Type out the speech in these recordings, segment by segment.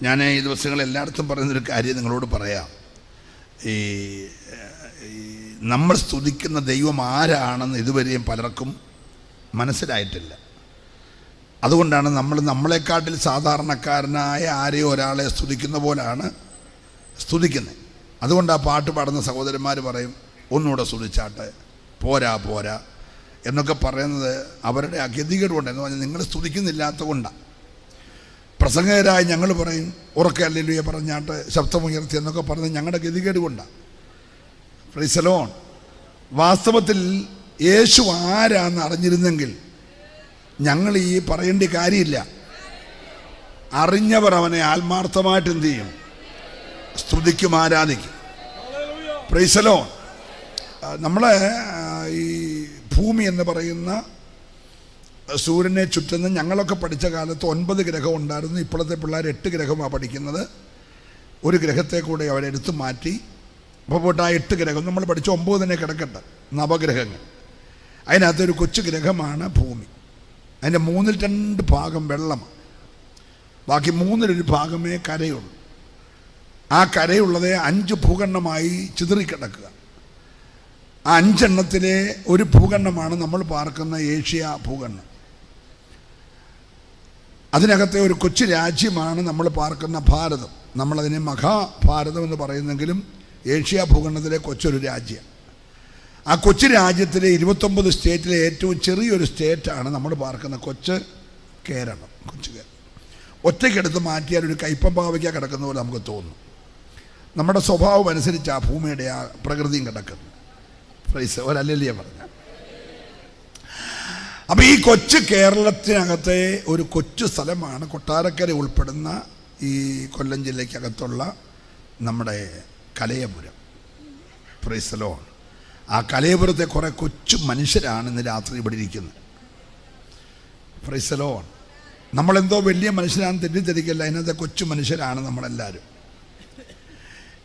ഞാൻ ഈ ദിവസങ്ങൾ എല്ലായിടത്തും പറയുന്നൊരു കാര്യം നിങ്ങളോട് പറയാം. ഈ നമ്മൾ സ്തുതിക്കുന്ന ദൈവം ആരാണെന്ന് ഇതുവരെയും പലർക്കും മനസ്സിലായിട്ടില്ല. അതുകൊണ്ടാണ് നമ്മളെക്കാട്ടിൽ സാധാരണക്കാരനായ ആരെയോ ഒരാളെ സ്തുതിക്കുന്ന പോലാണ് സ്തുതിക്കുന്നത്. അതുകൊണ്ട് ആ പാട്ട് പാടുന്ന സഹോദരന്മാർ പറയും, ഒന്നുകൂടെ സ്തുതിച്ചാട്ടെ, പോരാ പോരാ എന്നൊക്കെ പറയുന്നത് അവരുടെ അഗതികേട് കൊണ്ട്. എന്ന് പറഞ്ഞാൽ നിങ്ങൾ സ്തുതിക്കുന്നില്ലാത്ത കൊണ്ടാണ്. പ്രസംഗകരായി ഞങ്ങൾ പറയും ഉറക്കെ ഹല്ലേലൂയ പറഞ്ഞാട്ട്, ശബ്ദമുയർത്തി എന്നൊക്കെ പറഞ്ഞത് ഞങ്ങളുടെ ഗതികേട് കൊണ്ടാണ്. Price the Lord. വാസ്തവത്തിൽ യേശു ആരാന്ന് അറിഞ്ഞിരുന്നെങ്കിൽ ഞങ്ങൾ ഈ പറയേണ്ട കാര്യമില്ല. അറിഞ്ഞവർ അവനെ ആത്മാർത്ഥമായിട്ട് എന്ത് ചെയ്യും? സ്തുതിക്കും, ആരാധിക്കും. Price the Lord. നമ്മളെ ഈ ഭൂമി എന്ന് പറയുന്ന സൂര്യനെ ചുറ്റുന്ന ഞങ്ങളൊക്കെ പഠിച്ച കാലത്ത് 9 ഗ്രഹം ഉണ്ടായിരുന്നു. ഇപ്പോഴത്തെ പിള്ളേർ 8 ഗ്രഹമാണ് പഠിക്കുന്നത്. ഒരു ഗ്രഹത്തെ കൂടെ അവരെടുത്ത് മാറ്റി. അപ്പോൾ പോട്ട് ആ 8 ഗ്രഹം നമ്മൾ പഠിച്ച 9 തന്നെ കിടക്കട്ടെ, നവഗ്രഹങ്ങൾ. അതിനകത്തൊരു കൊച്ചു ഗ്രഹമാണ് ഭൂമി. അതിൻ്റെ 2/3 ഭാഗം വെള്ളമാണ്, ബാക്കി 1/3 ഭാഗമേ കരയുള്ളൂ. ആ കരയുള്ളത് 5 ഭൂഖണ്ഡമായി ചിതറിക്കിടക്കുക. ആ 5 എണ്ണത്തിലെ ഒരു ഭൂഖണ്ഡമാണ് നമ്മൾ പാർക്കുന്ന ഏഷ്യ ഭൂഖണ്ഡം. അതിനകത്തെ ഒരു കൊച്ചു രാജ്യമാണ് നമ്മൾ പാർക്കുന്ന ഭാരതം. നമ്മളതിനെ മഹാഭാരതം എന്ന് പറയുന്നെങ്കിലും ഏഷ്യ ഭൂഖണ്ഡത്തിലെ കൊച്ചൊരു രാജ്യം. ആ കൊച്ചു രാജ്യത്തിലെ 29 സ്റ്റേറ്റിലെ ഏറ്റവും ചെറിയൊരു സ്റ്റേറ്റാണ് നമ്മൾ പാർക്കുന്ന കൊച്ചു കേരളം. കൊച്ചു കേരളം ഒറ്റയ്ക്കെടുത്ത് മാറ്റിയാൽ ഒരു കയ്പമ്പാവയ്ക്ക കിടക്കുന്ന പോലെ നമുക്ക് തോന്നും. നമ്മുടെ സ്വഭാവം അനുസരിച്ച് ആ ഭൂമിയുടെ ആ പ്രകൃതിയും കിടക്കുന്നു. പ്രൈസ് ഒരല്ലേലിയ പറഞ്ഞ. അപ്പം ഈ കൊച്ചു കേരളത്തിനകത്തെ ഒരു കൊച്ചു സ്ഥലമാണ് കൊട്ടാരക്കര ഉൾപ്പെടുന്ന ഈ കൊല്ലം ജില്ലയ്ക്കകത്തുള്ള നമ്മുടെ കലയപുരം. Price the Lord. ആ കലയപുരത്തെ കുറേ കൊച്ചു മനുഷ്യരാണ് ഇന്ന് രാത്രി ഇവിടെ ഇരിക്കുന്നത്. Price the Lord. നമ്മളെന്തോ വലിയ മനുഷ്യരാണെന്ന് തെറ്റിദ്ധരിക്കല്ല, അതിനകത്തെ കൊച്ചു മനുഷ്യരാണ് നമ്മളെല്ലാവരും.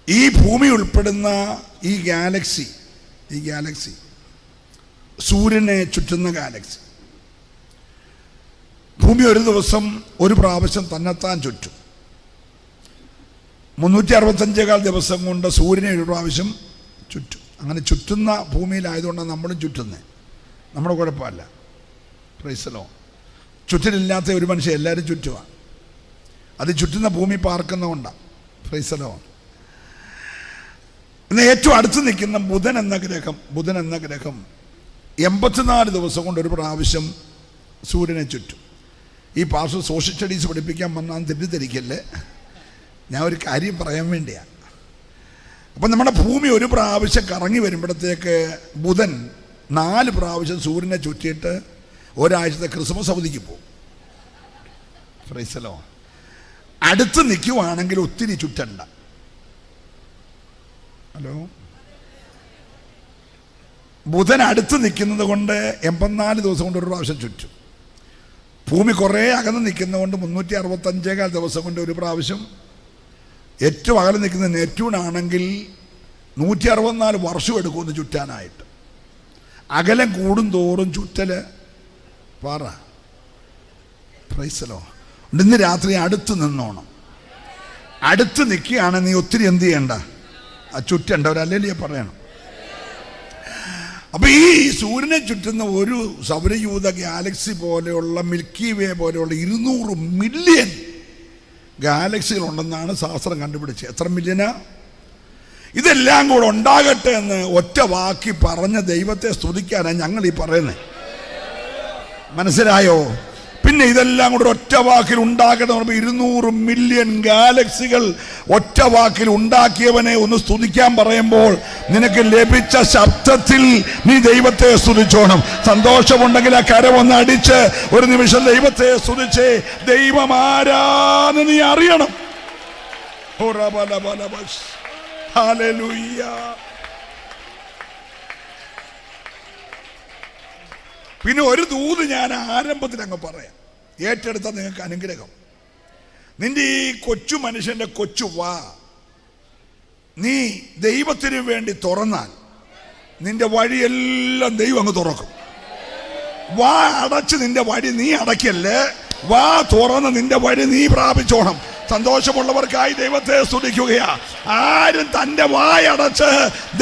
ഈ ഭൂമി ഉൾപ്പെടുന്ന ഈ ഗാലക്സി സൂര്യനെ ചുറ്റുന്ന ഗാലക്സി. ഭൂമി ഒരു ദിവസം ഒരു പ്രാവശ്യം തന്നെത്താൻ ചുറ്റും. 365 ദിവസം കൊണ്ട് സൂര്യനെ ഒരു പ്രാവശ്യം ചുറ്റും. അങ്ങനെ ചുറ്റുന്ന ഭൂമിയിലായതുകൊണ്ടാണ് നമ്മളും ചുറ്റുന്നത്. നമ്മുടെ കുഴപ്പമല്ല. Price the Lord. ചുറ്റിലില്ലാത്ത ഒരു മനുഷ്യൻ എല്ലാവരും ചുറ്റുമാണ്. അത് ചുറ്റുന്ന ഭൂമി പാർക്കുന്നതുകൊണ്ടാണ്. Price the Lord. എന്നാൽ ഏറ്റവും അടുത്ത് നിൽക്കുന്ന ബുധൻ എന്ന ഗ്രഹം 84 ദിവസം കൊണ്ട് ഒരു പ്രാവശ്യം സൂര്യനെ ചുറ്റും. ഈ പാസ്റ്റർ സോഷ്യൽ സ്റ്റഡീസ് പഠിപ്പിക്കാൻ വന്നാൽ തെറ്റിദ്ധരിക്കല്ലേ, ഞാൻ ഒരു കാര്യം പറയാൻ വേണ്ടിയാണ്. അപ്പം നമ്മുടെ ഭൂമി ഒരു പ്രാവശ്യം കറങ്ങി വരുമ്പോഴത്തേക്ക് ബുധൻ 4 പ്രാവശ്യം സൂര്യനെ ചുറ്റിയിട്ട് ഒരാഴ്ചത്തെ ക്രിസ്മസ് അവധിക്ക് പോകും. Price the Lord. അടുത്ത് നിൽക്കുവാണെങ്കിൽ ഒത്തിരി ചുറ്റണ്ട. ഹലോ. ബുധൻ അടുത്ത് നിൽക്കുന്നത് കൊണ്ട് 84 ദിവസം കൊണ്ട് ഒരു പ്രാവശ്യം ചുറ്റും. ഭൂമി കുറേ അകന്ന് നിൽക്കുന്നതുകൊണ്ട് 365 ദിവസം കൊണ്ട് ഒരു പ്രാവശ്യം. ഏറ്റവും അകലെ നിൽക്കുന്ന നെറ്റ്യൂണാണെങ്കിൽ 164 വർഷം എടുക്കുമെന്ന് ചുറ്റാനായിട്ട്. അകലം കൂടും തോറും ചുറ്റല് പാറ. Price the Lord. ഇന്ന് രാത്രി അടുത്ത് നിന്നോണം. അടുത്ത് നിൽക്കുകയാണ് നീ ഒത്തിരി എന്ത് ചെയ്യണ്ട, ചുറ്റണ്ട. ഒരല്ലേലിയ പറയണം. അപ്പം ഈ സൂര്യനെ ചുറ്റുന്ന ഒരു സൗരയൂഥ ഗാലക്സി പോലെയുള്ള മിൽക്കി വേ പോലെയുള്ള 200 മില്യൺ ഗാലക്സികളുണ്ടെന്നാണ് ശാസ്ത്രം കണ്ടുപിടിച്ചത്. എത്ര മില്യനാ? ഇതെല്ലാം കൂടെ ഉണ്ടാകട്ടെ എന്ന് ഒറ്റ വാക്കി പറഞ്ഞ ദൈവത്തെ സ്തുതിക്കാനാണ് ഞങ്ങൾ ഈ പറയുന്നത്. മനസ്സിലായോ? പിന്നെ ഇതെല്ലാം കൂടെ ഒറ്റ വാക്കിൽ ഉണ്ടാകട്ടെ. 200 മില്യൺ ഗാലക്സികൾ ഒറ്റ വാക്കിൽ ഉണ്ടാക്കിയവനെ ഒന്ന് സ്തുതിക്കാൻ പറയുമ്പോൾ നിനക്ക് ലഭിച്ച ശബ്ദത്തിൽ നീ ദൈവത്തെ സ്തുതിച്ചോണം. സന്തോഷമുണ്ടെങ്കിൽ ആ കരമൊന്ന് അടിച്ച് ഒരു നിമിഷം ദൈവത്തെ സ്തുതിച്ച് ദൈവം ആരാന്ന് നീ അറിയണം. ഹല്ലേലൂയ. പിന്നെ ഒരു ദൂത് ഞാൻ ആരംഭത്തിൽ അങ്ങ് പറയാം, ഏറ്റെടുത്ത നിങ്ങൾക്ക് അനുഗ്രഹം. നിന്റെ ഈ കൊച്ചു മനുഷ്യന്റെ കൊച്ചു വാ നീ ദൈവത്തിന് വേണ്ടി തുറന്നാൽ നിന്റെ വഴിയെല്ലാം ദൈവം അങ്ങ് തുറക്കും. വാ അടച്ച് നിന്റെ വഴി നീ അടയ്ക്കല്ലേ, വാ തുറന്ന് നിന്റെ വഴി നീ പ്രാപിച്ചോണം. സന്തോഷമുള്ളവർക്കായി ദൈവത്തെ സ്തുതിക്കുകയാ. ആരും തന്റെ വായടച്ച്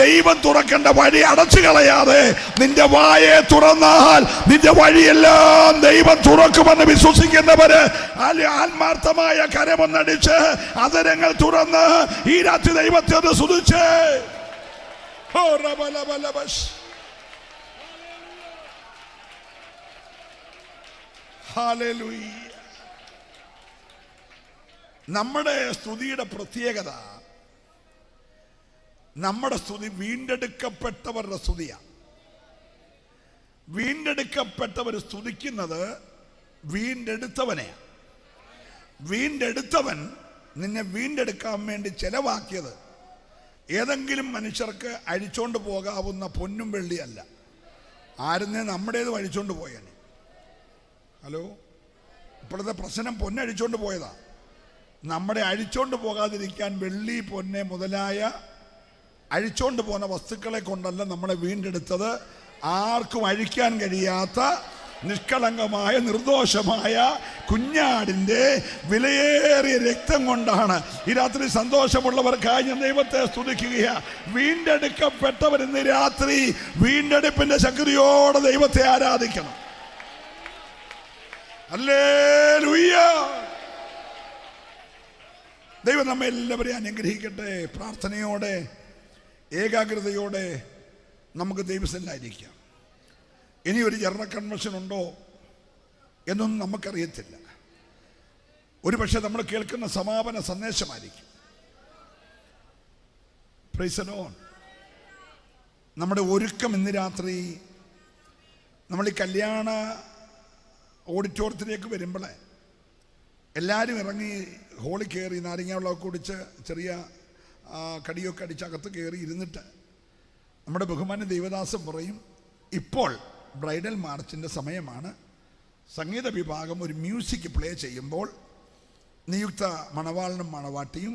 ദൈവം തുറക്കേണ്ട വഴി അടച്ചു കളയാതെ നിന്റെ വായെ തുറന്നാൽ നിന്റെ വഴിയെല്ലാം ദൈവം തുറക്കുമെന്ന് വിശ്വസിക്കുന്നവര് ആത്മാർത്ഥമായ കരമൊന്നടിച്ച് അതരങ്ങൾ തുറന്ന് ഈ രാത്രി ദൈവത്തെ ഒന്ന് സ്തുതിച്ച്. നമ്മുടെ സ്തുതിയുടെ പ്രത്യേകത, നമ്മുടെ സ്തുതി വീണ്ടെടുക്കപ്പെട്ടവരുടെ സ്തുതിയാണ്. വീണ്ടെടുക്കപ്പെട്ടവർ സ്തുതിക്കുന്നത് വീണ്ടെടുത്തവനെയാണ്. വീണ്ടെടുത്തവൻ നിന്നെ വീണ്ടെടുക്കാൻ വേണ്ടി ചെലവാക്കിയത് ഏതെങ്കിലും മനുഷ്യർക്ക് അഴിച്ചോണ്ട് പോകാവുന്ന പൊന്നും വെള്ളിയല്ല. ആരുന്നേ നമ്മുടേത് അഴിച്ചോണ്ട് പോയേനെ. ഹലോ, ഇപ്പോഴത്തെ പ്രശ്നം പൊന്നഴിച്ചോണ്ട് പോയതാ. നമ്മുടെ അഴിച്ചോണ്ട് പോകാതിരിക്കാൻ വെള്ളി, പൊന്നെ മുതലായ അഴിച്ചോണ്ട് പോകുന്ന വസ്തുക്കളെ കൊണ്ടല്ല നമ്മളെ വീണ്ടെടുത്തത്. ആർക്കും അഴിക്കാൻ കഴിയാത്ത നിഷ്കളങ്കമായ നിർദോഷമായ കുഞ്ഞാടിൻ്റെ വിലയേറിയ രക്തം കൊണ്ടാണ്. ഈ രാത്രി സന്തോഷമുള്ളവർക്കായി ഞാൻ ദൈവത്തെ സ്തുതിക്കുകയാണ്. വീണ്ടെടുക്കപ്പെട്ടവർ ഇന്ന് രാത്രി വീണ്ടെടുപ്പിന്റെ ശക്തിയോടെ ദൈവത്തെ ആരാധിക്കണം. ഹല്ലേലൂയ. ദൈവം നമ്മെ എല്ലാവരെയും അനുഗ്രഹിക്കട്ടെ. പ്രാർത്ഥനയോടെ ഏകാഗ്രതയോടെ നമുക്ക് ദൈവസന്നിധിയിലായിരിക്കാം. ഇനി ഒരു ജനറൽ കൺവെൻഷൻ ഉണ്ടോ എന്നൊന്നും നമുക്കറിയത്തില്ല. ഒരു പക്ഷേ നമ്മൾ കേൾക്കുന്ന സമാപന സന്ദേശമായിരിക്കും. Price the Lord. നമ്മുടെ ഒരുക്കം ഇന്ന് രാത്രി നമ്മൾ ഈ കല്യാണ ഓഡിറ്റോറിയത്തിലേക്ക് വരുമ്പോഴേ എല്ലാവരും ഇറങ്ങി ഹോളിൽ കയറി നാരങ്ങ വെള്ളമൊക്കെ കുടിച്ച് ചെറിയ കടിയൊക്കെ അടിച്ച് അകത്ത് കയറി ഇരുന്നിട്ട് നമ്മുടെ ബഹുമാന്യ ദൈവദാസൻ പറയും, ഇപ്പോൾ ബ്രൈഡൽ മാർച്ചിൻ്റെ സമയമാണ്. സംഗീത വിഭാഗം ഒരു മ്യൂസിക് പ്ലേ ചെയ്യുമ്പോൾ നിയുക്ത മണവാളനും മണവാട്ടിയും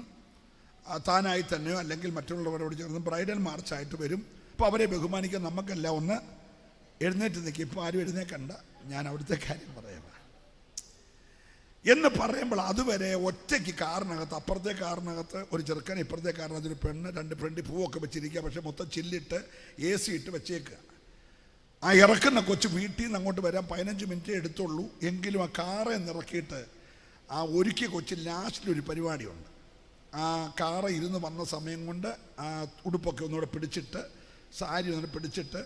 താനായി തന്നെയോ അല്ലെങ്കിൽ മറ്റുള്ളവരോട് ചേർന്ന് ബ്രൈഡൽ മാർച്ചായിട്ട് വരും. അപ്പോൾ അവരെ ബഹുമാനിക്കാൻ നമുക്കെല്ലാം ഒന്ന് എഴുന്നേറ്റ് നിൽക്കും. ഇപ്പോൾ ആരും എഴുന്നേക്കണ്ട, ഞാൻ അവിടുത്തെ കാര്യം പറയാം എന്ന് പറയുമ്പോൾ അതുവരെ ഒറ്റയ്ക്ക് കാറിനകത്ത്, അപ്പുറത്തെ കാറിനകത്ത് ഒരു ചെറുക്കൻ, ഇപ്പുറത്തെ കാറിനകത്ത് ഒരു പെണ്ണ്, രണ്ട് ഫ്രണ്ട് പൂവൊക്കെ വെച്ചിരിക്കുക. പക്ഷെ മൊത്തം ചില്ലിട്ട് AC ഇട്ട് വെച്ചേക്കുക. ആ ഇറക്കുന്ന കൊച്ച് വീട്ടിൽ നിന്ന് അങ്ങോട്ട് വരാൻ 15 മിനിറ്റേ എടുത്തുള്ളൂ. എങ്കിലും ആ കാറെ നിറക്കിയിട്ട് ആ ഒരുക്കിയ കൊച്ച് ലാസ്റ്റിലൊരു പരിപാടിയുണ്ട്. ആ കാറ ഇരുന്ന് വന്ന സമയം കൊണ്ട് ആ ഉടുപ്പൊക്കെ ഒന്നുകൂടെ പിടിച്ചിട്ട്, സാരി ഒന്നുകൂടെ പിടിച്ചിട്ട്,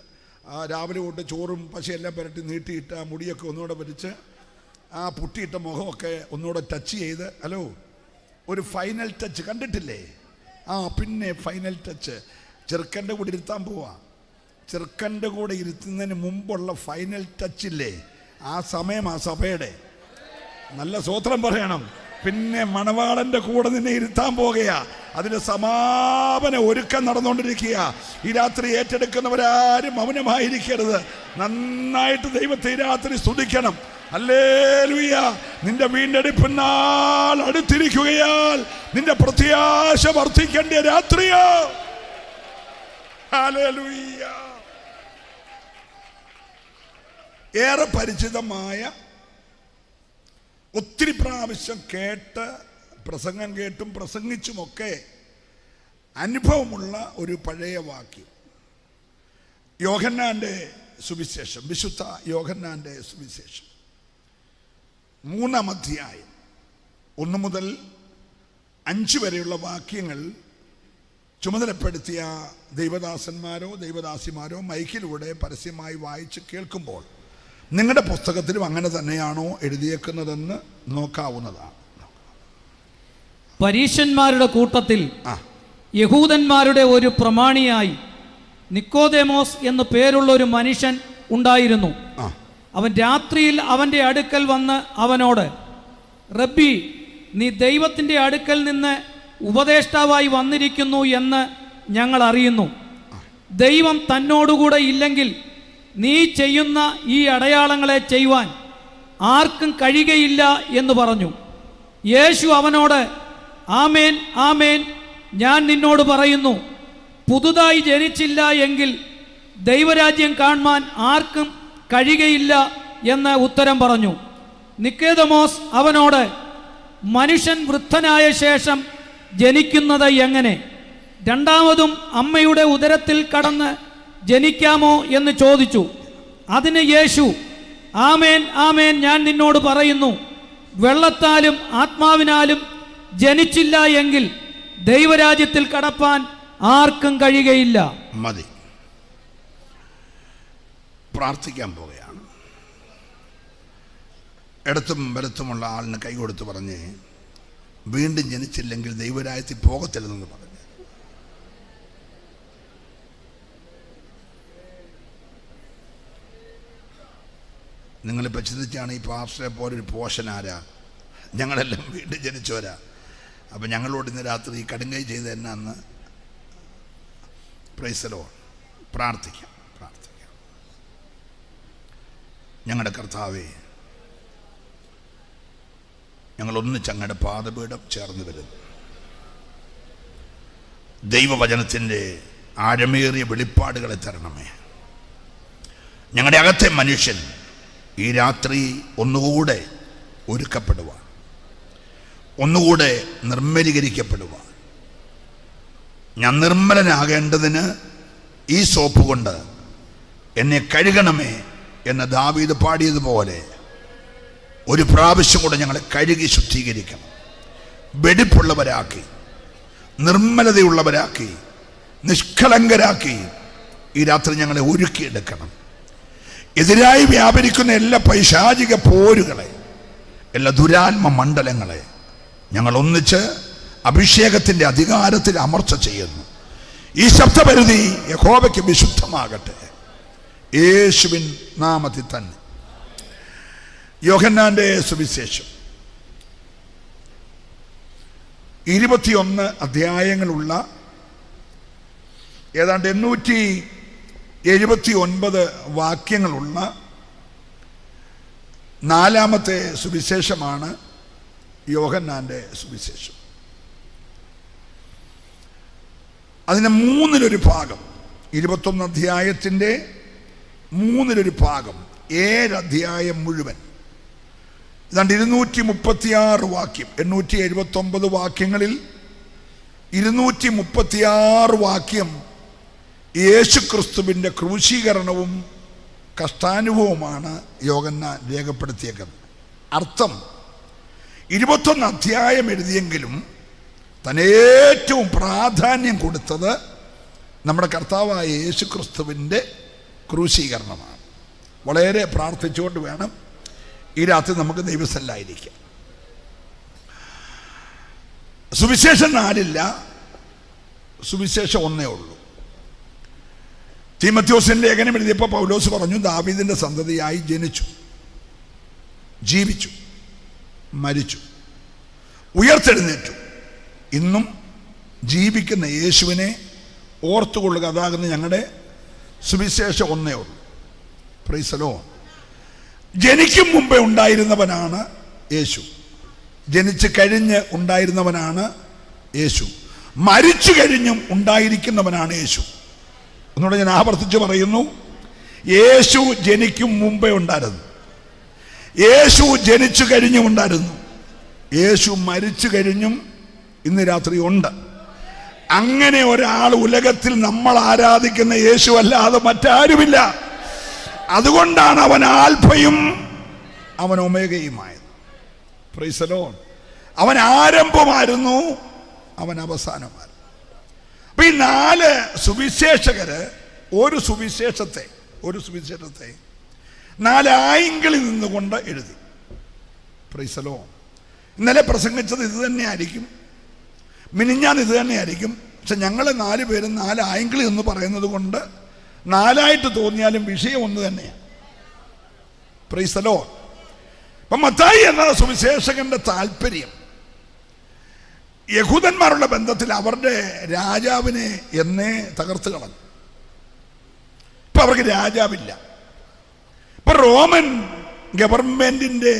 രാവിലെ തൊട്ട് ചോറും പശയെല്ലാം പുരട്ടി നീട്ടിയിട്ട് ആ മുടിയൊക്കെ ഒന്നുകൂടെ പിടിച്ച് ആ പുട്ടിയിട്ട മുഖമൊക്കെ ഒന്നുകൂടെ ടച്ച് ചെയ്ത്, ഹലോ, ഒരു ഫൈനൽ ടച്ച് കണ്ടിട്ടില്ലേ? പിന്നെ ഫൈനൽ ടച്ച് ചെറുക്കൻ്റെ കൂടെ ഇരുത്താൻ പോവാ. ചെറുക്കൻ്റെ കൂടെ ഇരുത്തുന്നതിന് മുമ്പുള്ള ഫൈനൽ ടച്ചില്ലേ, ആ സമയം ആ സഭയുടെ നല്ല സ്വോത്രം പറയണം. പിന്നെ മണവാളൻ്റെ കൂടെ നിന്നെ ഇരുത്താൻ പോകുകയാ. അതിന് സമാപന ഒരുക്കം നടന്നുകൊണ്ടിരിക്കുക. ഈ രാത്രി ഏറ്റെടുക്കുന്നവരാരും മൗനമായിരിക്കരുത്. നന്നായിട്ട് ദൈവത്തെ ഈ രാത്രി സ്തുതിക്കണം. ഹല്ലേലൂയ. നിന്റെ വീണ്ടെടുപ്പിനാൾ അടുത്തിരിക്കുകയാൽ നിന്റെ പ്രത്യാശ വർദ്ധിക്കേണ്ട രാത്രിയോ. ഹല്ലേലൂയ. ഏറെ പരിചിതമായ, ഒത്തിരി പ്രാവശ്യം കേട്ട്, പ്രസംഗം കേട്ടും പ്രസംഗിച്ചുമൊക്കെ അനുഭവമുള്ള ഒരു പഴയ വാക്യം. യോഹന്നാന്റെ സുവിശേഷം, വിശുദ്ധ യോഹന്നാന്റെ സുവിശേഷം 3-ാം അധ്യായം 1 മുതൽ 5 വരെയുള്ള വാക്യങ്ങൾ ചുമതലപ്പെടുത്തിയ ദൈവദാസന്മാരോ ദൈവദാസിമാരോ മൈക്കിലൂടെ പരസ്യമായി വായിച്ച് കേൾക്കുമ്പോൾ നിങ്ങളുടെ പുസ്തകത്തിലും അങ്ങനെ തന്നെയാണോ എഴുതിയേക്കുന്നതെന്ന് നോക്കാവുന്നതാണ്. പരീശന്മാരുടെ കൂട്ടത്തിൽ യഹൂദന്മാരുടെ ഒരു പ്രമാണിയായി നിക്കോദേമോസ് എന്നു പേരുള്ള ഒരു മനുഷ്യൻ ഉണ്ടായിരുന്നു. അവൻ രാത്രിയിൽ അവൻ്റെ അടുക്കൽ വന്ന് അവനോട്, റബ്ബി, നീ ദൈവത്തിൻ്റെ അടുക്കൽ നിന്ന് ഉപദേഷ്ടാവായി വന്നിരിക്കുന്നു എന്ന് ഞങ്ങൾ അറിയുന്നു. ദൈവം തന്നോടുകൂടെ ഇല്ലെങ്കിൽ നീ ചെയ്യുന്ന ഈ അടയാളങ്ങളെ ചെയ്യുവാൻ ആർക്കും കഴിയുകയില്ല എന്ന് പറഞ്ഞു. യേശു അവനോട്, ആമേൻ ആമേൻ, ഞാൻ നിന്നോട് പറയുന്നു, പുതുതായി ജനിച്ചില്ല എങ്കിൽ ദൈവരാജ്യം കാണുവാൻ ആർക്കും കഴിയുകയില്ല എന്ന് ഉത്തരം പറഞ്ഞു. നിക്കോദെമോസ് അവനോട്, മനുഷ്യൻ വൃദ്ധനായ ശേഷം ജനിക്കുന്നത് എങ്ങനെ? രണ്ടാമതും അമ്മയുടെ ഉദരത്തിൽ കടന്ന് ജനിക്കാമോ എന്ന് ചോദിച്ചു. അതിന് യേശു, ആമേൻ ആമേൻ, ഞാൻ നിന്നോട് പറയുന്നു, വെള്ളത്താലും ആത്മാവിനാലും ജനിച്ചില്ല എങ്കിൽ ദൈവരാജ്യത്തിൽ കടപ്പാൻ ആർക്കും കഴിയുകയില്ല. മതി. പ്രാർത്ഥിക്കാൻ പോവുകയാണ്. ഇടത്തും വലത്തുമുള്ള ആളിന് കൈ കൊടുത്ത് പറഞ്ഞ്, വീണ്ടും ജനിച്ചില്ലെങ്കിൽ ദൈവരാജ്യത്തിൽ പോകത്തില്ലെന്ന് പറഞ്ഞു. നിങ്ങളിപ്പോൾ ചിന്തിച്ചാണ്, ഈ പാസ്റ്ററെ പോലൊരു പോഷനാരാ, ഞങ്ങളെല്ലാം വീണ്ടും ജനിച്ചവരാ, അപ്പം ഞങ്ങളോട് ഇന്ന് രാത്രി ഈ കടുങ്കൈ ചെയ്ത് എന്നാന്ന്. Price the Lord. പ്രാർത്ഥിക്കാം. ഞങ്ങളുടെ കർത്താവേ, ഞങ്ങളൊന്നിച്ച് അങ്ങയുടെ പാദപീഠം ചേർന്ന് വരുന്നു. ദൈവവചനത്തിൻ്റെ ആഴമേറിയ വെളിപ്പാടുകളെ തരണമേ. ഞങ്ങളുടെ അകത്തെ മനുഷ്യൻ ഈ രാത്രി ഒന്നുകൂടെ ഒരുക്കപ്പെടുവാൻ, ഒന്നുകൂടെ നിർമ്മലീകരിക്കപ്പെടുവാൻ, ഞാൻ നിർമ്മലനാകേണ്ടതിന് ഈ സോപ്പ് കൊണ്ട് എന്നെ കഴുകണമേ എന്ന് ദാവീദ് പാടിയതുപോലെ ഒരു പ്രാവശ്യം കൂടെ ഞങ്ങളെ കഴുകി ശുദ്ധീകരിക്കണം. വെടിപ്പുള്ളവരാക്കി, നിർമ്മലതയുള്ളവരാക്കി, നിഷ്കളങ്കരാക്കി ഈ രാത്രി ഞങ്ങളെ ഒരുക്കിയെടുക്കണം. എതിരായി വ്യാപരിക്കുന്ന എല്ലാ പൈശാചിക പോരുകളെ, എല്ലാ ദുരാത്മ മണ്ഡലങ്ങളെ ഞങ്ങൾ ഒന്നിച്ച് അഭിഷേകത്തിൻ്റെ അധികാരത്തിൽ അമർച്ച ചെയ്യുന്നു. ഈ ശബ്ദപരിധി യഹോവയ്ക്ക് വിശുദ്ധമാകട്ടെ, യേശുവിൻ നാമത്തിൽ തന്നെ. യോഹന്നാന്റെ സുവിശേഷം 21 അധ്യായങ്ങളുള്ള ഏതാണ്ട് 879 വാക്യങ്ങളുള്ള 4-ാമത്തെ സുവിശേഷമാണ് യോഹന്നാന്റെ സുവിശേഷം. അതിന് 3-ലൊരു ഭാഗം, 21 അധ്യായത്തിൻ്റെ 3-ലൊരു ഭാഗം, 7 അധ്യായം മുഴുവൻ, ഏതാണ്ട് 236 വാക്യം, 879 വാക്യങ്ങളിൽ 236 വാക്യം യേശുക്രിസ്തുവിൻ്റെ ക്രൂശീകരണവും കഷ്ടാനുഭവവുമാണ് യോഹന്നാൻ രേഖപ്പെടുത്തിയേക്കുന്നത്. അർത്ഥം, 21 അധ്യായം എഴുതിയെങ്കിലും താൻ ഏറ്റവും പ്രാധാന്യം കൊടുത്തത് നമ്മുടെ കർത്താവായ യേശുക്രിസ്തുവിൻ്റെ ക്രൂശീകരണമാണ്. വളരെ പ്രാർത്ഥിച്ചുകൊണ്ട് വേണം ഈ രാത്രി നമുക്ക് ദൈവസല്ലായിരിക്കാം. സുവിശേഷം 4 സുവിശേഷം 1 ഉള്ളൂ. തീമോഥെയോസിന്റെ ലേഖനം എഴുതിയപ്പോൾ പൗലോസ് പറഞ്ഞു, ദാവീദിന്റെ സന്തതിയായി ജനിച്ചു, ജീവിച്ചു, മരിച്ചു, ഉയർത്തെഴുന്നേറ്റു, ഇന്നും ജീവിക്കുന്ന യേശുവിനെ ഓർത്തുകൊള്ളുക. അതാകുന്ന ഞങ്ങളുടെ സുവിശേഷം 1 ഉള്ളൂ. Price the Lord. ജനിക്കും മുമ്പേ ഉണ്ടായിരുന്നവനാണ് യേശു, ജനിച്ചു കഴിഞ്ഞ് ഉണ്ടായിരുന്നവനാണ് യേശു, മരിച്ചു കഴിഞ്ഞും ഉണ്ടായിരിക്കുന്നവനാണ് യേശു. ഒന്നുകൂടെ ഞാൻ ആവർത്തിച്ച് പറയുന്നു, യേശു ജനിക്കും മുമ്പേ ഉണ്ടായിരുന്നു, യേശു ജനിച്ചു കഴിഞ്ഞും ഉണ്ടായിരുന്നു, യേശു മരിച്ചു കഴിഞ്ഞും ഇന്ന് രാത്രി ഉണ്ട്. അങ്ങനെ ഒരാൾ ഉലകത്തിൽ നമ്മൾ ആരാധിക്കുന്ന യേശു അല്ലാതെ മറ്റാരുമില്ല. അതുകൊണ്ടാണ് അവൻ ആൽഫയും അവൻ ഒമേഗയുമായത്. Price the Lord. അവൻ ആരംഭമായിരുന്നു, അവൻ അവസാനമായിരുന്നു. അപ്പൊ ഈ 4 സുവിശേഷകര് ഒരു സുവിശേഷത്തെ 4 ആംഗിളിൽ നിന്നുകൊണ്ട് എഴുതി. Price the Lord. ഇന്നലെ പ്രസംഗിച്ചത് ഇത് തന്നെയായിരിക്കും, മിനിഞ്ഞാൻ ഇത് തന്നെയായിരിക്കും. പക്ഷെ ഞങ്ങൾ 4 പേരും 4 ആംഗിളിൽ എന്ന് പറയുന്നത് കൊണ്ട് 4ആയിട്ട് തോന്നിയാലും വിഷയം ഒന്ന് തന്നെയാണ്. Price the Lord. അപ്പം മത്തായി എന്ന സുവിശേഷകന്റെ താല്പര്യം യഹൂദന്മാരുള്ള ബന്ധത്തിൽ അവരുടെ രാജാവിനെ എന്നേ തകർത്ത് കളഞ്ഞു. ഇപ്പൊ അവർക്ക് രാജാവില്ല. ഇപ്പൊ റോമൻ ഗവൺമെന്റിന്റെ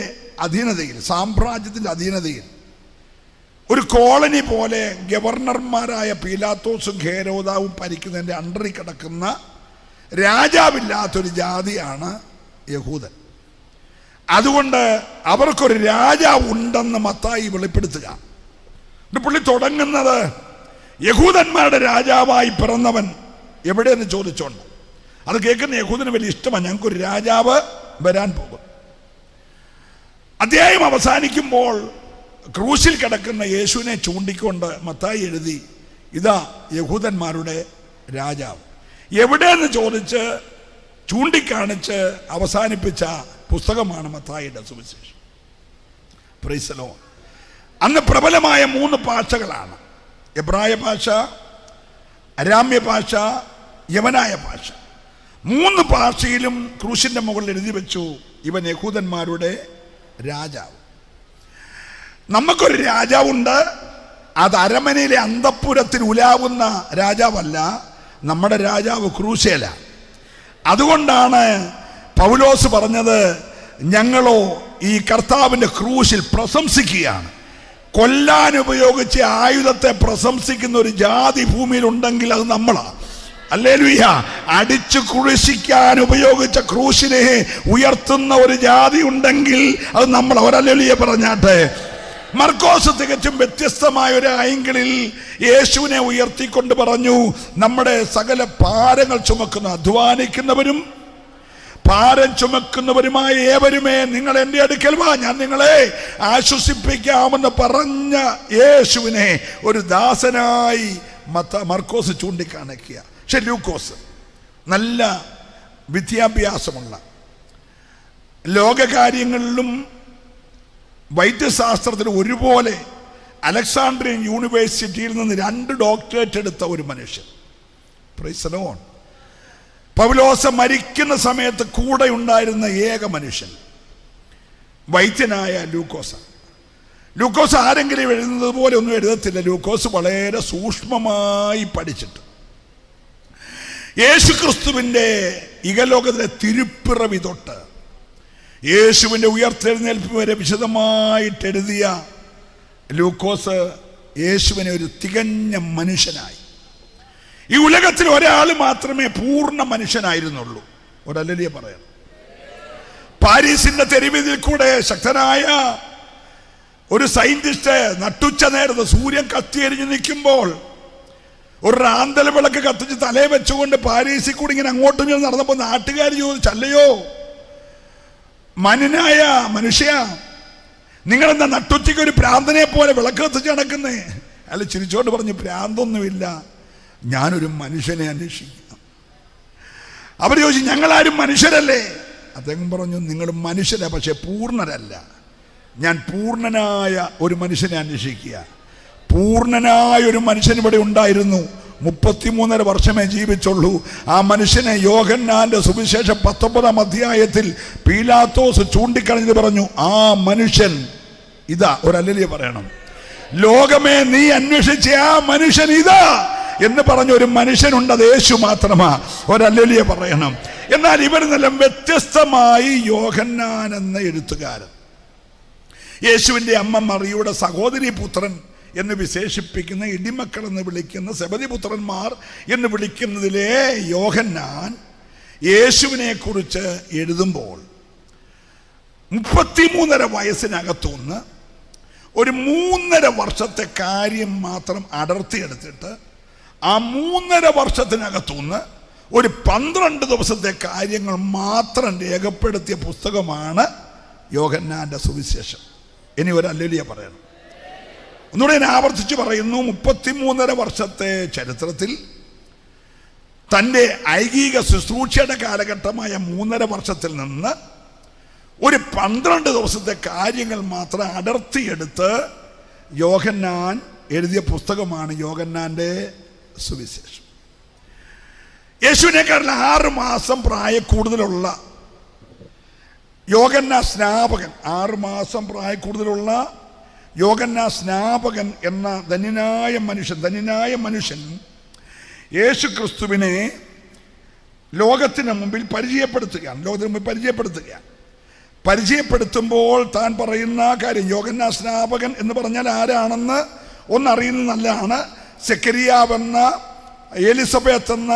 അധീനതയിൽ, സാമ്രാജ്യത്തിന്റെ അധീനതയിൽ ഒരു കോളനി പോലെ ഗവർണർമാരായ പീലാത്തോസും ഹേരോദാവും ഭരിക്കുന്നതിൻ്റെ അണ്ടറിൽ കിടക്കുന്ന രാജാവില്ലാത്തൊരു ജാതിയാണ് യഹൂദൻ. അതുകൊണ്ട് അവർക്കൊരു രാജാവ് ഉണ്ടെന്ന് മത്തായി വെളിപ്പെടുത്തുക. പുള്ളി തുടങ്ങുന്നത് യഹൂദന്മാരുടെ രാജാവായി പിറന്നവൻ എവിടെയെന്ന് ചോദിച്ചോണ്ട്. അത് കേൾക്കുന്ന യഹൂദന് വലിയ ഇഷ്ടമാണ്. ഞങ്ങൾക്കൊരു രാജാവ് വരാൻ പോകും. അധ്യായം അവസാനിക്കുമ്പോൾ ക്രൂശിൽ കിടക്കുന്ന യേശുവിനെ ചൂണ്ടിക്കൊണ്ട് മത്തായി എഴുതി, ഇതാ യഹൂദന്മാരുടെ രാജാവ്. എവിടെയെന്ന് ചോദിച്ച് ചൂണ്ടിക്കാണിച്ച് അവസാനിപ്പിച്ച പുസ്തകമാണ് മത്തായിയുടെ സുവിശേഷം. Price the Lord. അന്ന് പ്രബലമായ 3 ഭാഷകളാണ്: എബ്രായ ഭാഷ, അരാമ്യ ഭാഷ, യവനായ ഭാഷ. 3 ഭാഷയിലും ക്രൂശിന്റെ മുകളിൽ എഴുതി വെച്ചു, ഇവൻ യഹൂദന്മാരുടെ രാജാവ്. നമുക്കൊരു രാജാവുണ്ട്. അത് അരമനയിലെ അന്തഃപുരത്തിൽ ഉലാവുന്ന രാജാവല്ല. നമ്മുടെ രാജാവ് ക്രൂശേല. അതുകൊണ്ടാണ് പൗലോസ് പറഞ്ഞത്, ഞങ്ങളോ ഈ കർത്താവിന്റെ ക്രൂശിൽ പ്രശംസിക്കുകയാണ്. കൊല്ലാൻ ഉപയോഗിച്ച ആയുധത്തെ പ്രശംസിക്കുന്ന ഒരു ജാതി ഭൂമിയിൽ ഉണ്ടെങ്കിൽ അത് നമ്മളാണ്. ഹല്ലേലൂയ. അടിച്ചു ക്രൂശിക്കാൻ ഉപയോഗിച്ച ക്രൂശിനെ ഉയർത്തുന്ന ഒരു ജാതി ഉണ്ടെങ്കിൽ അത് നമ്മൾ. ഹല്ലേലൂയ പറഞ്ഞാട്ടെ. മർക്കോസ് തികച്ചും വ്യത്യസ്തമായ ഒരു ആംഗിളിൽ യേശുവിനെ ഉയർത്തിക്കൊണ്ട് പറഞ്ഞു, നമ്മുടെ സകല ഭാരങ്ങൾ ചുമക്കുന്ന അധ്വാനിക്കുന്നവരും ഭാരം ചുമക്കുന്നവരുമായ ഏവരുമേ നിങ്ങൾ എൻ്റെ അടുക്കൽ വാ, ഞാൻ നിങ്ങളെ ആശ്വസിപ്പിക്കാമെന്ന് പറഞ്ഞ യേശുവിനെ ഒരു ദാസനായി മർക്കോസ് ചൂണ്ടിക്കാണിക്കുക. പക്ഷെ ലൂക്കോസ് നല്ല വിദ്യാഭ്യാസമുള്ള, ലോകകാര്യങ്ങളിലും വൈദ്യശാസ്ത്രത്തിലും ഒരുപോലെ അലക്സാണ്ട്രിയൻ യൂണിവേഴ്സിറ്റിയിൽ നിന്ന് 2 ഡോക്ടറേറ്റ് എടുത്ത ഒരു മനുഷ്യൻ. Price the Lord. പൗലോസ് മരിക്കുന്ന സമയത്ത് കൂടെ ഉണ്ടായിരുന്ന ഏക മനുഷ്യൻ വൈദ്യനായ ലൂക്കോസ്. ലൂക്കോസ് ആരെങ്കിലും എഴുതുന്നത് പോലെ ഒന്നും എഴുതത്തില്ല. ലൂക്കോസ് വളരെ സൂക്ഷ്മമായി പഠിച്ചിട്ട് യേശുക്രിസ്തുവിൻ്റെ ഇഹലോകത്തിലെ തിരുപ്പിറവി തൊട്ട് യേശുവിൻ്റെ ഉയർത്തെഴുന്നേൽപ്പ് വരെ വിശദമായിട്ട് എഴുതിയ ലൂക്കോസ് യേശുവിനെ ഒരു തികഞ്ഞ മനുഷ്യനായി. ഈ ഉലകത്തിൽ ഒരാൾ മാത്രമേ പൂർണ്ണ മനുഷ്യനായിരുന്നുള്ളൂ. ഒരല്ലിയ പറയണം. പാരീസിന്റെ തെരുവിൽ കൂടെ ശക്തനായ ഒരു സയന്റിസ്റ്റ് നട്ടുച്ച നേരത്ത് സൂര്യൻ കത്തിയെരിഞ്ഞ് നിൽക്കുമ്പോൾ ഒരു റാന്തൽ വിളക്ക് കത്തിച്ച് തലയെ വെച്ചുകൊണ്ട് പാരീസിൽ കൂടി ഇങ്ങനെ അങ്ങോട്ടും ഇങ്ങനെ നടന്നപ്പോൾ നാട്ടുകാർ ചോദിച്ചല്ലയോ മനുനായ മനുഷ്യ, നിങ്ങളെന്താ നട്ടുച്ചയ്ക്ക് ഒരു പ്രാന്തനെ പോലെ വിളക്ക് കത്തിച്ച് നടക്കുന്നേ? അയാൾ ചിരിച്ചോണ്ട് പറഞ്ഞു, പ്രാന്തൊന്നുമില്ല, ഞാനൊരു മനുഷ്യനെ അന്വേഷിക്കുന്നു. അവർ ചോദിച്ചു, ഞങ്ങളാരും മനുഷ്യരല്ലേ? അദ്ദേഹം പറഞ്ഞു, നിങ്ങൾ മനുഷ്യരാ, പക്ഷെ പൂർണ്ണരല്ല. ഞാൻ പൂർണ്ണനായ ഒരു മനുഷ്യനെ അന്വേഷിക്കുക. പൂർണ്ണനായ ഒരു മനുഷ്യൻ ഇവിടെ ഉണ്ടായിരുന്നു. 33.5 വർഷമേ ജീവിച്ചുള്ളൂ. ആ മനുഷ്യനെ യോഹന്നാന്റെ സുവിശേഷം 19-ാം അധ്യായത്തിൽ പീലാത്തോസ് ചൂണ്ടിക്കളഞ്ഞ് പറഞ്ഞു, ആ മനുഷ്യൻ ഇതാ. ഒരു ഹല്ലേലൂയ പറയണം. ലോകമേ നീ അന്വേഷിച്ച ആ മനുഷ്യൻ ഇതാ എന്ന് പറഞ്ഞ ഒരു മനുഷ്യനുണ്ട്. അത് യേശു മാത്രമാ. ഒരു ഹല്ലേലൂയ പറയണം. എന്നാൽ ഇവരെന്നെല്ലാം വ്യത്യസ്തമായി യോഹന്നാൻ എന്ന എഴുത്തുകാരൻ, യേശുവിൻ്റെ അമ്മ മറിയുടെ സഹോദരി പുത്രൻ എന്ന് വിശേഷിപ്പിക്കുന്ന, ഇടിമക്കൾ എന്ന് വിളിക്കുന്ന, സെബദി പുത്രന്മാർ എന്ന് വിളിക്കുന്നതിലെ യോഹന്നാൻ യേശുവിനെ കുറിച്ച് എഴുതുമ്പോൾ 33.5 വയസ്സിനകത്തുനിന്ന് ഒരു 3.5 വർഷത്തെ കാര്യം മാത്രം അടർത്തിയെടുത്തിട്ട് ആ 3.5 വർഷത്തിനകത്തുനിന്ന് ഒരു 12 ദിവസത്തെ കാര്യങ്ങൾ മാത്രം രേഖപ്പെടുത്തിയ പുസ്തകമാണ് യോഹന്നാന്റെ സുവിശേഷം. ഇനി ഒരു ഹല്ലേലൂയ പറയണം. ഒന്നുകൂടെ ഞാൻ ആവർത്തിച്ച് പറയുന്നു, 33.5 വർഷത്തെ ചരിത്രത്തിൽ തൻ്റെ ഐഹിക ശുശ്രൂഷയുടെ കാലഘട്ടമായ 3.5 വർഷത്തിൽ നിന്ന് ഒരു 12 ദിവസത്തെ കാര്യങ്ങൾ മാത്രം അടർത്തിയെടുത്ത് യോഹന്നാൻ എഴുതിയ പുസ്തകമാണ് യോഹന്നാന്റെ സുവിശേഷം. യേശുവിനേക്കാളും 6 മാസം പ്രായക്കൂടുതലുള്ള യോഹന്നാൻ സ്നാപകൻ, 6 മാസം പ്രായക്കൂടുതലുള്ള യോഹന്നാൻ സ്നാപകൻ എന്ന ധന്യനായ മനുഷ്യൻ യേശു ക്രിസ്തുവിനെ ലോകത്തിന് മുമ്പിൽ പരിചയപ്പെടുത്തുമ്പോൾ താൻ പറയുന്ന കാര്യം, യോഹന്നാൻ സ്നാപകൻ എന്ന് പറഞ്ഞാൽ ആരാണെന്ന് ഒന്നറിയുന്നത് നല്ലതാണ്. സെക്കരിയാവെന്ന, എലിസബത്ത് എന്ന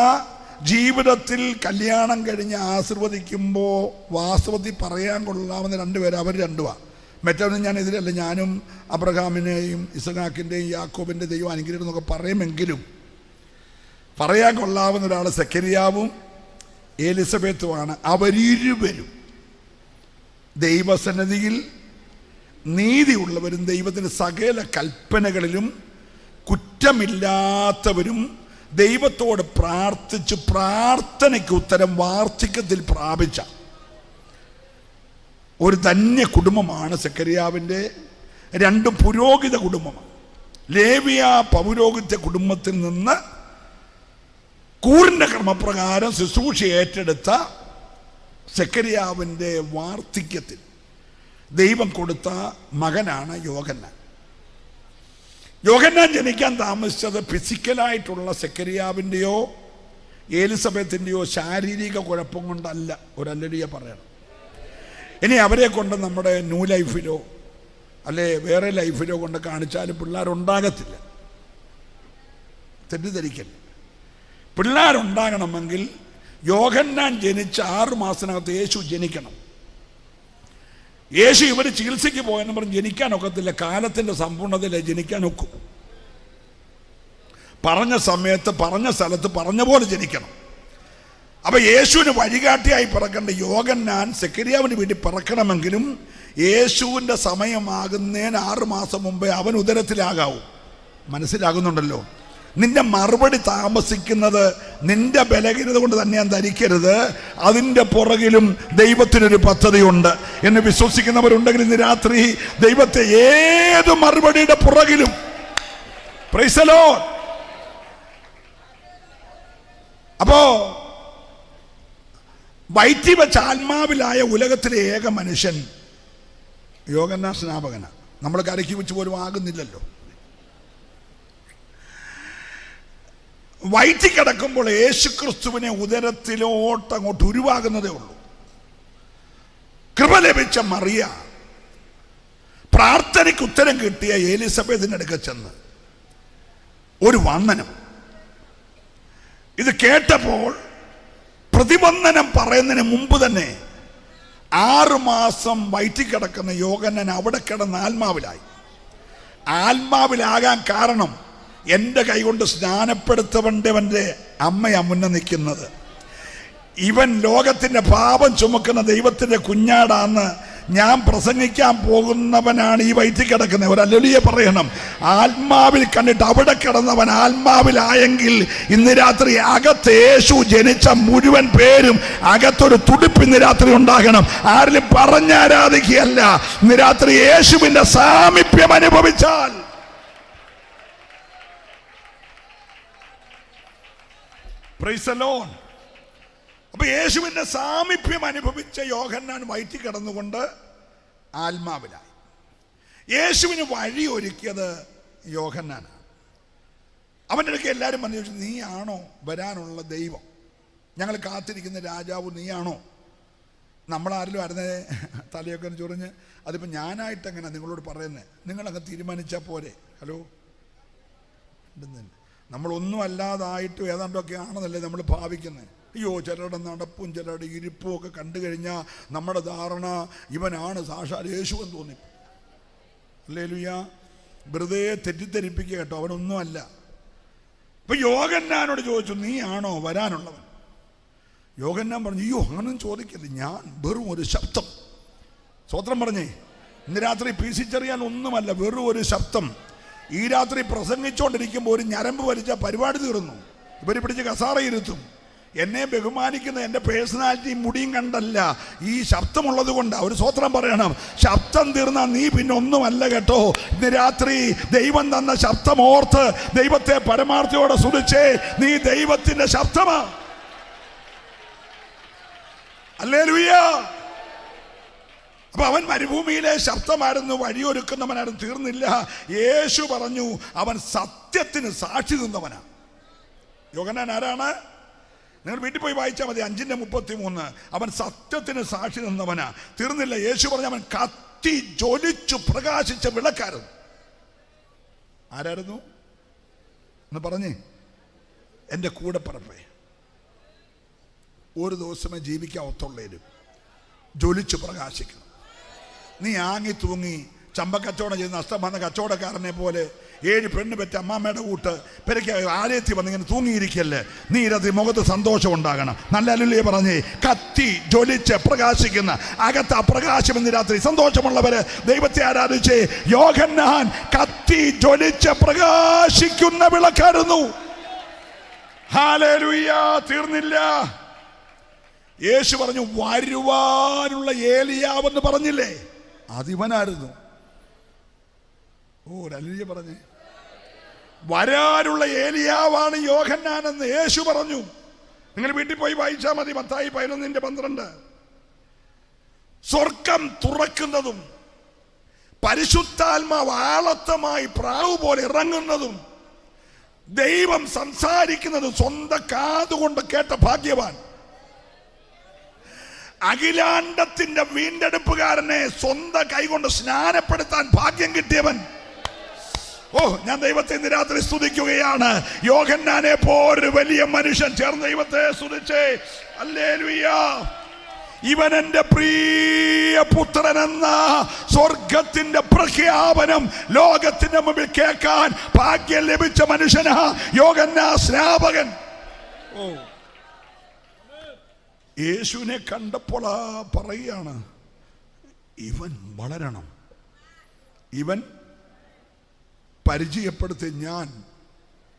ജീവിതത്തിൽ കല്യാണം കഴിഞ്ഞ് ആശീർവദിക്കുമ്പോൾ വാസ്തവത്തിൽ പറയാൻ കൊള്ളാവുന്ന രണ്ടുപേരും അവർ രണ്ടുമാണ്. മറ്റൊന്നും ഞാൻ എതിരല്ല. ഞാനും അബ്രഹാമിനെയും ഇസഹാക്കിൻ്റെയും യാക്കോബിൻ്റെ ദൈവം അനുഗ്രഹിക്കും എന്നൊക്കെ പറയുമെങ്കിലും പറയാൻ കൊള്ളാവുന്ന ഒരാൾ സെക്കരിയാവും എലിസബത്തുമാണ്. അവരിരുവരും ദൈവസന്നിധിയിൽ നീതിയുള്ളവരും ദൈവത്തിൻ്റെ സകല കൽപ്പനകളിലും കുറ്റമില്ലാത്തവരും ദൈവത്തോട് പ്രാർത്ഥിച്ച് പ്രാർത്ഥനയ്ക്ക് ഉത്തരം വാർദ്ധക്യത്തിൽ പ്രാപിച്ച ഒരു ധന്യ കുടുംബമാണ് സെക്കരിയാവിൻ്റെ. രണ്ട് പുരോഹിത കുടുംബമാണ്. ലേവിയ പൗരോഹിത്യ കുടുംബത്തിൽ നിന്ന് കൂറിൻ്റെ ക്രമപ്രകാരം ശുശ്രൂഷ ഏറ്റെടുത്ത സെക്കരിയാവിൻ്റെ വാർദ്ധക്യത്തിൽ ദൈവം കൊടുത്ത മകനാണ് യോഹന്നാൻ. യോഹന്നാൻ ജനിക്കാൻ താമസിച്ചത് ഫിസിക്കലായിട്ടുള്ള സെക്കരിയാവിൻ്റെയോ എലിസബത്തിൻ്റെയോ ശാരീരിക കുഴപ്പം കൊണ്ടല്ല. ഒരു ഹല്ലേലൂയ പറയണം. ഇനി അവരെ കൊണ്ട് നമ്മുടെ ന്യൂ ലൈഫിലോ അല്ലെ വേറെ ലൈഫിലോ കൊണ്ട് കാണിച്ചാലും പിള്ളേരുണ്ടാകത്തില്ല. തെറ്റിദ്ധരിക്കല്ല. പിള്ളേരുണ്ടാകണമെങ്കിൽ യോഹന്നാൻ ജനിച്ച 6 മാസത്തിനകത്ത് യേശു ജനിക്കണം. യേശു ഇവർ ചികിത്സയ്ക്ക് പോയെന്ന് പറഞ്ഞ് ജനിക്കാനൊക്കത്തില്ല. കാലത്തിൻ്റെ സമ്പൂർണ്ണതയിലെ ജനിക്കാനൊക്കും. പറഞ്ഞ സമയത്ത് പറഞ്ഞ സ്ഥലത്ത് പറഞ്ഞ പോലെ ജനിക്കണം. അപ്പൊ യേശുവിന് വഴികാട്ടിയായി പിറക്കേണ്ട യോഹന്നാൻ സെക്കരിയാവിന് വേണ്ടി പിറക്കണമെങ്കിലും യേശുവിൻ്റെ സമയമാകുന്നതിന് 6 മാസം മുമ്പേ അവൻ ഉദരത്തിലാകാവൂ. മനസ്സിലാകുന്നുണ്ടല്ലോ? നിന്റെ മറുപടി താമസിക്കുന്നത് നിന്റെ ബലഹീനത കൊണ്ട് തന്നെ ഞാൻ ധരിക്കരുത്. അതിൻ്റെ പുറകിലും ദൈവത്തിനൊരു പദ്ധതിയുണ്ട് എന്ന് വിശ്വസിക്കുന്നവരുണ്ടെങ്കിൽ ഇന്ന് രാത്രി ദൈവത്തെ ഏത് മറുപടിയുടെ പുറകിലും പ്രൈസ് ദി ലോർഡ്. അപ്പോ വയറ്റി വെച്ച ആത്മാവിലായ ഉലകത്തിലെ ഏക മനുഷ്യൻ യോഹന്നാൻ സ്നാപകനാണ്. നമ്മൾ കരയ്ക്ക് വെച്ച് പോലും ആകുന്നില്ലല്ലോ. വയറ്റി കിടക്കുമ്പോൾ യേശുക്രിസ്തുവിനെ ഉദരത്തിലോട്ട് അങ്ങോട്ട് ഉരുവാകുന്നതേ ഉള്ളൂ. കൃപ ലഭിച്ച മറിയ പ്രാർത്ഥനയ്ക്ക് ഉത്തരം കിട്ടിയ എലിസബത്തിൻ്റെ അടുക്ക ചെന്ന് ഒരു വന്ദനം. ഇത് കേട്ടപ്പോൾ പ്രതിവന്ദനം പറയുന്നതിന് മുമ്പ് തന്നെ 6 മാസം വയറ്റി കിടക്കുന്ന യോഹന്നാൻ അവിടെ കിടന്ന് ആത്മാവിലായി. ആത്മാവിലാകാൻ കാരണം എൻ്റെ കൈകൊണ്ട് സ്നാനപ്പെടുത്തവൻ്റെ അമ്മയാ മുന്നേ നിൽക്കുന്നത്. ഇവൻ ലോകത്തിൻ്റെ പാപം ചുമക്കുന്ന ദൈവത്തിൻ്റെ കുഞ്ഞാടാന്ന് ഞാൻ പ്രസംഗിക്കാൻ പോകുന്നവനാണ് ഈ വയറ്റിൽ കിടക്കുന്നത്. ഒരു ഹല്ലേലൂയ പറയണം. ആത്മാവിൽ കണ്ടിട്ട് അവിടെ കിടന്നവൻ ആത്മാവിലായെങ്കിൽ ഇന്ന് രാത്രി അകത്ത് യേശു ജനിച്ച മുഴുവൻ പേരും അകത്തൊരു തുടിപ്പ് ഇന്ന് രാത്രി ഉണ്ടാകണം. ആരിലും പറഞ്ഞാരാധിക്കുകയല്ല. ഇന്ന് രാത്രി യേശുവിൻ്റെ സാമീപ്യം അനുഭവിച്ചാൽ പ്രൈസ് ദി ലോർഡ്. അപ്പൊ യേശുവിന്റെ സാമീപ്യം അനുഭവിച്ച യോഹന്നാൻ വയറ്റി കിടന്നുകൊണ്ട് ആത്മാവിലായി. യേശുവിന് വഴി ഒരുക്കിയത് യോഹന്നാനാണ്. അവൻ്റെ അടുക്കെ എല്ലാവരും പറഞ്ഞു ചോദിച്ചു, നീയാണോ വരാനുള്ള ദൈവം? ഞങ്ങൾ കാത്തിരിക്കുന്ന രാജാവ് നീയാണോ? നമ്മളാരിലും ആയിരുന്നേ തലയൊക്കെ ചൊറിഞ്ഞ് അതിപ്പോൾ ഞാനായിട്ട് എങ്ങനെ നിങ്ങളോട് പറയുന്നത്? നിങ്ങളങ്ങ് തീരുമാനിച്ചാൽ പോരെ. ഹലോ, നമ്മളൊന്നും അല്ലാതായിട്ട് ഏതാണ്ടൊക്കെ ആണെന്നല്ലേ നമ്മൾ ഭാവിക്കുന്നത്. അയ്യോ, ചിലരുടെ നടപ്പും ചിലരുടെ ഇരിപ്പും ഒക്കെ കണ്ടു കഴിഞ്ഞാൽ നമ്മുടെ ധാരണ ഇവനാണ് സാക്ഷാൽ യേശു എന്ന് തോന്നി. ഹല്ലേലൂയ. വെറുതെ തെറ്റിദ്ധരിപ്പിക്കുക കേട്ടോ, അവനൊന്നുമല്ല. അപ്പൊ യോഹന്നാനോട് ചോദിച്ചു, നീയാണോ വരാനുള്ളവൻ? യോഹന്നാൻ പറഞ്ഞു, അയ്യോ അങ്ങനൊന്നും ചോദിക്കരുത്, ഞാൻ വെറും ഒരു ശബ്ദം. സ്വത്രം പറഞ്ഞേ, ഇന്ന് രാത്രി പീസിച്ചെറിയാൻ ഒന്നുമല്ല, വെറും ഒരു ശബ്ദം. ഈ രാത്രി പ്രസംഗിച്ചുകൊണ്ടിരിക്കുമ്പോൾ ഒരു ഞരമ്പ് വലിച്ച പരിപാടി തീർന്നു. ഇവർ പിടിച്ച് കസാറയിരുത്തും. എന്നെ ബഹുമാനിക്കുന്ന എൻ്റെ പേഴ്സണാലിറ്റി മുടിയും കണ്ടല്ല, ഈ ശബ്ദമുള്ളത് കൊണ്ട്. ഒരു സ്വത്രം പറയണം. ശബ്ദം തീർന്നാൽ നീ പിന്നെ ഒന്നുമല്ല കേട്ടോ. ഇന്ന് രാത്രി ദൈവം തന്ന ശബ്ദം ഓർത്ത് ദൈവത്തെ പരമാർത്ഥയോടെ സ്തുതിച്ചേ. നീ ദൈവത്തിൻ്റെ ശബ്ദമാ. ഹല്ലേലൂയ. അപ്പൊ അവൻ മരുഭൂമിയിലെ ശബ്ദമായിരുന്നു, വഴിയൊരുക്കുന്നവനായിരുന്നു. തീർന്നില്ല. യേശു പറഞ്ഞു അവൻ സത്യത്തിന് സാക്ഷി നിന്നവനാ. യോഹന്നാൻ ആരാണ്? നിങ്ങൾ വീട്ടിൽ പോയി വായിച്ചാൽ മതി. 5:33. അവൻ സത്യത്തിന് സാക്ഷി നിന്നവനാ. തീർന്നില്ല. യേശു പറഞ്ഞു അവൻ കത്തി ജ്വലിച്ചു പ്രകാശിച്ച വിളക്കായിരുന്നു. ആരായിരുന്നു എന്ന് പറഞ്ഞേ? എൻ്റെ കൂടെ പറപ്പേ. ഒരു ദിവസമേ ജീവിക്കാവത്തുള്ളേരും ജ്വലിച്ച് പ്രകാശിക്കണം. നീ ആങ്ങി തൂങ്ങി ചമ്പക്കച്ചവടം ചെയ്ത് നഷ്ടം വന്ന കച്ചവടക്കാരനെ പോലെ 7 പെണ്ണ് പറ്റ അമ്മാമ്മയുടെ കൂട്ട് പെരയ്ക്ക് ആലയത്തിൽ വന്ന് ഇങ്ങനെ തൂങ്ങിയിരിക്കല്ലേ. നീ ഇരത്തി മുഖത്ത് സന്തോഷം ഉണ്ടാകണം. നല്ല അല്ലെ പറഞ്ഞേ, കത്തി ജ്വലിച്ച് പ്രകാശിക്കുന്ന അകത്ത് അപ്രകാശം ഇന്ന് രാത്രി. സന്തോഷമുള്ളവര് ദൈവത്തെ ആരാധിച്ച്. യോഹന്നാൻ കത്തി ജ്വലിച്ച് പ്രകാശിക്കുന്ന വിളക്കായിരുന്നു. ഹല്ലേലൂയ. തീർന്നില്ല. യേശു പറഞ്ഞു വരുവാനുള്ള ഏലിയാവെന്ന് പറഞ്ഞില്ലേ, അതിവനായിരുന്നു. ഓ ഹല്ലേലൂയ പറഞ്ഞേ. വരാനുള്ള ഏലിയാവാണ് യോഹന്നാനെന്ന് യേശു പറഞ്ഞു. നിങ്ങൾ വീട്ടിൽ പോയി വായിച്ചാൽ മതി. മത്തായി 11:12. സ്വർഗം തുറക്കുന്നതും പരിശുദ്ധാത്മാവ് ആളത്തമായി പ്രാവ് പോലെ ഇറങ്ങുന്നതും ദൈവം സംസാരിക്കുന്നതും സ്വന്തം കാതുകൊണ്ട് കേട്ട ഭാഗ്യവാൻ. അഖിലാണ്ടത്തിന്റെ വീണ്ടെടുപ്പുകാരനെ സ്വന്തം കൈകൊണ്ട് സ്നാനപ്പെടുത്താൻ ഭാഗ്യം കിട്ടിയവൻ. ഓ, ഞാൻ ദൈവത്തെ ഇന്ന് രാത്രി സ്തുതിക്കുകയാണ്. യോഹന്നാനെ പോലൊരു വലിയ മനുഷ്യൻ ചേർന്ന് ദൈവത്തെ സ്തുതിച്ചേ. ഹല്ലേലൂയ. ഇവൻ എന്റെ പ്രിയ പുത്രൻ എന്ന സ്വർഗത്തിന്റെ പ്രഖ്യാപനം ലോകത്തിന്റെ മുമ്പിൽ കേൾക്കാൻ ഭാഗ്യം ലഭിച്ച മനുഷ്യനാ യോഹന്നാൻ സ്നാപകൻ. ഓ, യേശുവിനെ കണ്ടപ്പോൾ പറയുകയാണ്, ഇവൻ വളരണം, ഇവൻ പരിചയപ്പെടുത്തി ഞാൻ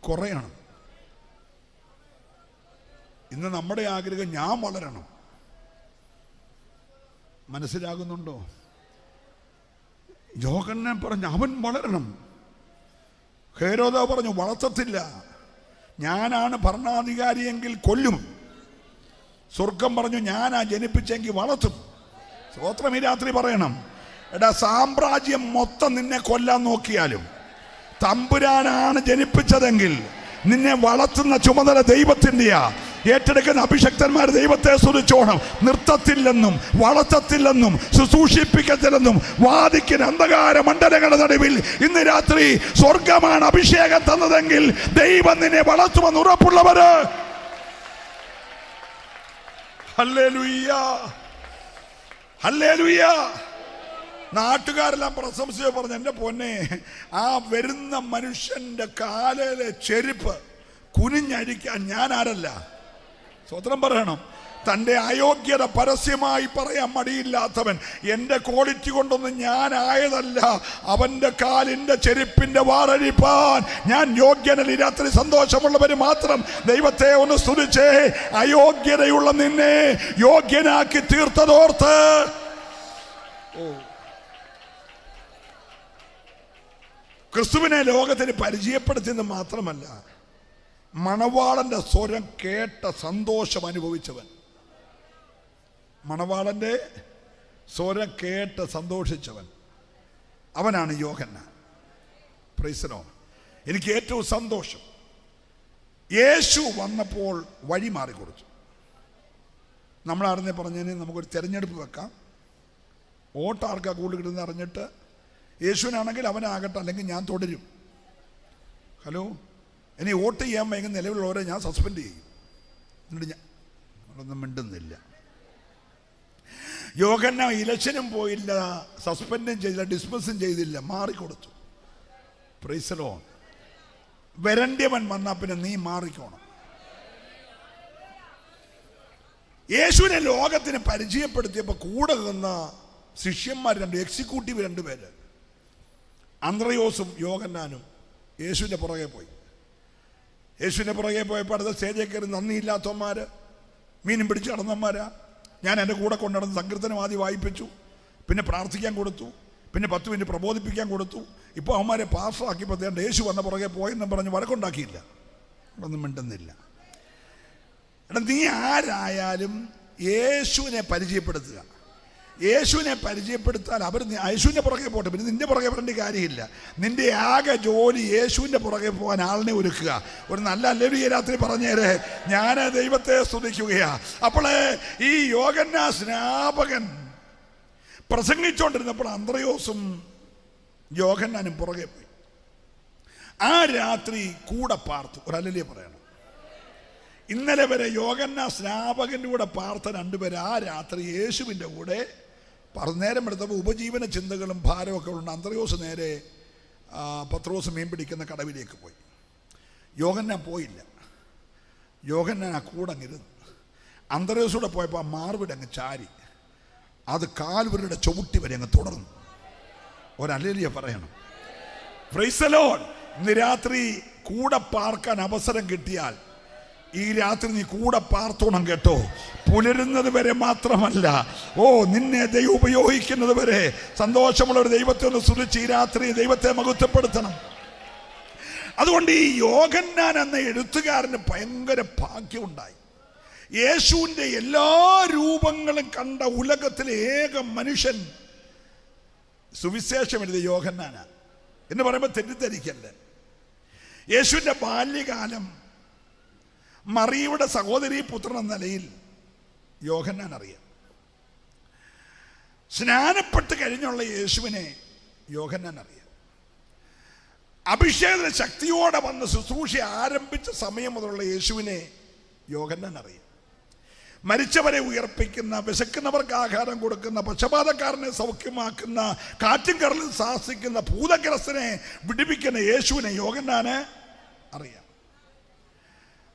കുറയണം. ഇന്ന് നമ്മുടെ ആഗ്രഹം ഞാൻ വളരണം. മനസ്സിലാകുന്നുണ്ടോ? യോഹന്നാൻ പറഞ്ഞു അവൻ വളരണം. ഹേരോദാവ് പറഞ്ഞു വളർത്തത്തില്ല, ഞാനാണ് ഭരണാധികാരിയെങ്കിൽ കൊല്ലും. സ്വർഗം പറഞ്ഞു ഞാനാ ജനിപ്പിച്ചെങ്കിൽ വളർത്തും. സ്തോത്രം. ഈ രാത്രി പറയണം, എടാ സാമ്രാജ്യം മൊത്തം നിന്നെ കൊല്ലാൻ നോക്കിയാലും തമ്പുരാനാണ് ജനിപ്പിച്ചതെങ്കിൽ നിന്നെ വളർത്തുന്ന ചുമതല ദൈവത്തിൻ്റെയാ. ഏറ്റെടുക്കുന്ന അഭിഷക്തന്മാർ ദൈവത്തെ സ്തുതിച്ചോണം. നിർത്തത്തില്ലെന്നും വളർത്തത്തില്ലെന്നും ശുശ്രൂഷിപ്പിക്കത്തില്ലെന്നും വാദിക്കുന്ന അന്ധകാര മണ്ഡലങ്ങളുടെ നടുവിൽ ഇന്ന് രാത്രി സ്വർഗമാണ് അഭിഷേകം തന്നതെങ്കിൽ ദൈവം നിന്നെ വളർത്തുമെന്ന് ഉറപ്പുള്ളവര്. Hallelujah, hallelujah. നാട്ടുകാരെല്ലാം പ്രശംസയോ പറഞ്ഞു, എൻ്റെ പൊന്നെ, ആ വരുന്ന മനുഷ്യന്റെ കാലിലെ ചെരുപ്പ് കുനിഞ്ഞഴിക്കാൻ ഞാൻ ആരല്ല. സ്വതന്ത്രം പറയണം. തൻ്റെ അയോഗ്യത പരസ്യമായി പറയാൻ മടിയില്ലാത്തവൻ, എൻ്റെ ക്വാളിറ്റി കൊണ്ടൊന്നും ഞാൻ ആയതല്ല, അവൻ്റെ കാലിൻ്റെ ചെരുപ്പിൻ്റെ വാറഴിപ്പാൻ ഞാൻ യോഗ്യനല്ല. രാത്രി സന്തോഷമുള്ളവര് മാത്രം ദൈവത്തെ ഒന്ന് സ്തുതിച്ചേ. അയോഗ്യതയുള്ള നിന്നെ യോഗ്യനാക്കി തീർത്തതോർത്ത്. ഓ, ക്രിസ്തുവിനെ ലോകത്തിന് പരിചയപ്പെടുത്തിയത് മാത്രമല്ല, മണവാളന്റെ സ്വരം കേട്ട സന്തോഷം അനുഭവിച്ചവൻ. മണവാളന്റെ സ്വരം കേട്ട് സന്തോഷിച്ചവൻ അവനാണ് യോഹന്നാൻ. Price the Lord. എനിക്ക് ഏറ്റവും സന്തോഷം, യേശു വന്നപ്പോൾ വഴി മാറിക്കൊടുത്തു. നമ്മൾ അറിഞ്ഞ് പറഞ്ഞതിന് നമുക്കൊരു തിരഞ്ഞെടുപ്പ് വെക്കാം. വോട്ട് ആർക്കാ കൂടുതൽ കിട്ടുന്നത് അറിഞ്ഞിട്ട്, യേശുവിനാണെങ്കിൽ അവനാകട്ടെ, അല്ലെങ്കിൽ ഞാൻ തുടരും. ഹലോ, ഇനി വോട്ട് ചെയ്യാൻ വൈകുന്ന നിലവിലുള്ളവരെ ഞാൻ സസ്പെൻഡ് ചെയ്യും. എന്നിട്ട് ഞാൻ ഒന്നും മിണ്ടുന്നില്ല. യോഹന്നാൻ ഇലക്ഷനും പോയില്ല, സസ്പെൻഡും ചെയ്തില്ല, ഡിസ്മിസും ചെയ്തില്ല, മാറിക്കൊടുത്തു. Praise the Lord. വരണ്ടിയവൻ വന്നാൽ പിന്നെ നീ മാറിക്കോണം. യേശുവിനെ ലോകത്തിന് പരിചയപ്പെടുത്തിയപ്പോൾ കൂടെ നിന്ന ശിഷ്യന്മാർ എക്സിക്യൂട്ടീവ് 2 പേര്, അന്ത്രയോസും യോഹന്നാനും യേശുവിൻ്റെ പുറകെ പോയി. യേശുവിൻ്റെ പുറകെ പോയപ്പോൾ അടുത്ത സ്റ്റേജിൽ കയറി നന്ദിയില്ലാത്തവന്മാർ, മീനും പിടിച്ച് നടന്നവന്മാരാ. ഞാൻ എൻ്റെ കൂടെ കൊണ്ടുനടന്ന് സങ്കീർത്തനം ആദ്യം വായിപ്പിച്ചു, പിന്നെ പ്രാർത്ഥിക്കാൻ കൊടുത്തു, പിന്നെ 10 മിനിറ്റ് പ്രബോധിപ്പിക്കാൻ കൊടുത്തു. ഇപ്പോൾ അവന്മാരെ പാസ്സാക്കിയപ്പോൾ യേശു വന്ന പുറകെ പോയെന്നും പറഞ്ഞ് വഴക്കുണ്ടാക്കിയില്ല, ഒന്നും മിണ്ടുന്നില്ല. എടാ, നീ ആരായാലും യേശുവിനെ പരിചയപ്പെടുത്തുക. യേശുവിനെ പരിചയപ്പെടുത്താൻ അവർ യേശുവിൻ്റെ പുറകെ പോട്ടെ, പിന്നെ നിന്റെ പുറകെ വരേണ്ട കാര്യമില്ല. നിന്റെ ആകെ ജോലി യേശുവിൻ്റെ പുറകെ പോകാൻ ആളിനെ ഒരുക്കുക. ഒരു നല്ല ഹല്ലേലൂയ രാത്രി പറഞ്ഞേരെ. ഞാൻ ദൈവത്തെ സ്തുതിക്കുകയാ. അപ്പോൾ ഈ യോഹന്നാൻ സ്നാപകൻ പ്രസംഗിച്ചുകൊണ്ടിരുന്നപ്പോൾ അന്ത്രയോസും യോഹന്നാനും പുറകെ പോയി. ആ രാത്രി കൂടെ പാർത്തു. ഒരു ഹല്ലേലൂയ പറയണം. ഇന്നലെ വരെ യോഹന്നാൻ സ്നാപകൻ്റെ കൂടെ പാർത്ത രണ്ടുപേര് ആ രാത്രി യേശുവിൻ്റെ കൂടെ നേരം എടുത്തപ്പോൾ ഉപജീവന ചിന്തകളും ഭാരമൊക്കെ ഉണ്ട്. അന്ത്രയോസ് നേരെ പത്രോസ് മീൻ പിടിക്കുന്ന കടവിലേക്ക് പോയി. യോഹന്നാൻ പോയില്ല. യോഹന്നാൻ ആ കൂടങ്ങിരുന്നു. അന്ത്രയോസൂടെ പോയപ്പോൾ ആ മാർവിട അങ്ങ് ചാരി, അത് കാൽവരുടെ ചവിട്ടി വരെ അങ്ങ് തുടർന്നു. ഒരല്ലേലിയ പറയണം. Price the Lord. ഇന്ന് രാത്രി കൂടെ പാർക്കാൻ അവസരം കിട്ടിയാൽ ഈ രാത്രി നീ കൂടെ പാർത്തോണം കേട്ടോ. പുലരുന്നത് വരെ മാത്രമല്ല, നിന്നെ ദൈവം ഉപയോഗിക്കുന്നത് വരെ സന്തോഷമുള്ള ഒരു ദൈവത്തെ ഒന്ന് സ്തുതിച്ച് ഈ രാത്രി ദൈവത്തെ മഹത്വപ്പെടുത്തണം. അതുകൊണ്ട് ഈ യോഹന്നാൻ എന്ന എഴുത്തുകാരന് ഭയങ്കര ഭാഗ്യമുണ്ടായി. യേശുവിൻ്റെ എല്ലാ രൂപങ്ങളും കണ്ട ഉലകത്തിലെ ഏക മനുഷ്യൻ സുവിശേഷം എഴുതിയ യോഹന്നാനാ എന്ന് പറയുമ്പോൾ തെറ്റിദ്ധരിക്കല്ലേ. യേശുവിൻ്റെ ബാല്യകാലം മറിയയുടെ സഹോദരീ പുത്രൻ എന്ന നിലയിൽ യോഹന്നാൻ അറിയാം. സ്നാനപ്പെട്ട് കഴിഞ്ഞുള്ള യേശുവിനെ യോഹന്നാൻ അറിയാം. അഭിഷേക ശക്തിയോടെ വന്ന് ശുശ്രൂഷ ആരംഭിച്ച സമയം മുതലുള്ള യേശുവിനെ യോഹന്നാൻ അറിയാം. മരിച്ചവരെ ഉയർപ്പിക്കുന്ന, വിശക്കുന്നവർക്ക് ആഹാരം കൊടുക്കുന്ന, പക്ഷപാതക്കാരനെ സൗഖ്യമാക്കുന്ന, കാറ്റും കടലും സാഹസിക്കുന്ന, ഭൂതഗ്രസ്തനെ വിടിപ്പിക്കുന്ന യേശുവിനെ യോഹന്നാന് അറിയാം.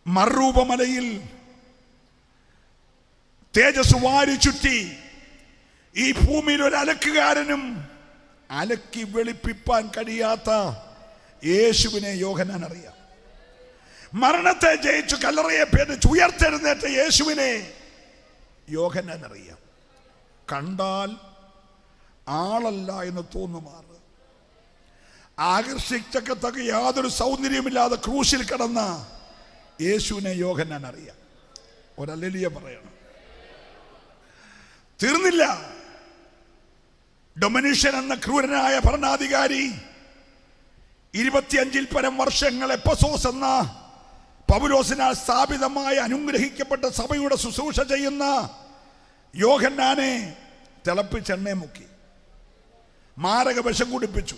മറുരൂപമലയിൽ തേജസ് വാരി ചുറ്റി ഈ ഭൂമിയിൽ ഒരു അലക്കുകാരനും അലക്കി വെളുപ്പിപ്പാൻ കഴിയാത്ത യേശുവിനെ യോഹന്നാൻ അറിയാം. മരണത്തെ ജയിച്ചു കല്ലറയെ ഭേദിച്ച് ഉയർത്തെഴുന്നേറ്റ യേശുവിനെ യോഹന്നാൻ അറിയാം. കണ്ടാൽ ആളല്ല എന്ന് തോന്നുമാറ് ആകർഷിക്കത്തക്ക യാതൊരു സൗന്ദര്യമില്ലാതെ ക്രൂശിൽ കിടന്ന യേശുവിനെ യോഹന്നാൻ അറിയാം. ഒരല്ലേലൂയ പറയണം. തീർന്നില്ല. ഡൊമിനിഷ്യൻ എന്ന ക്രൂരനായ ഭരണാധികാരി 25 പരം വർഷങ്ങൾ എപ്പസോസ് എന്ന പൗലോസിനാൽ സ്ഥാപിതമായ അനുഗ്രഹിക്കപ്പെട്ട സഭയുടെ ശുശ്രൂഷ ചെയ്യുന്ന യോഹന്നാനെ തിളപ്പിച്ചെണ്ണ മുക്കി, മാരക വിഷം കുടിപ്പിച്ചു.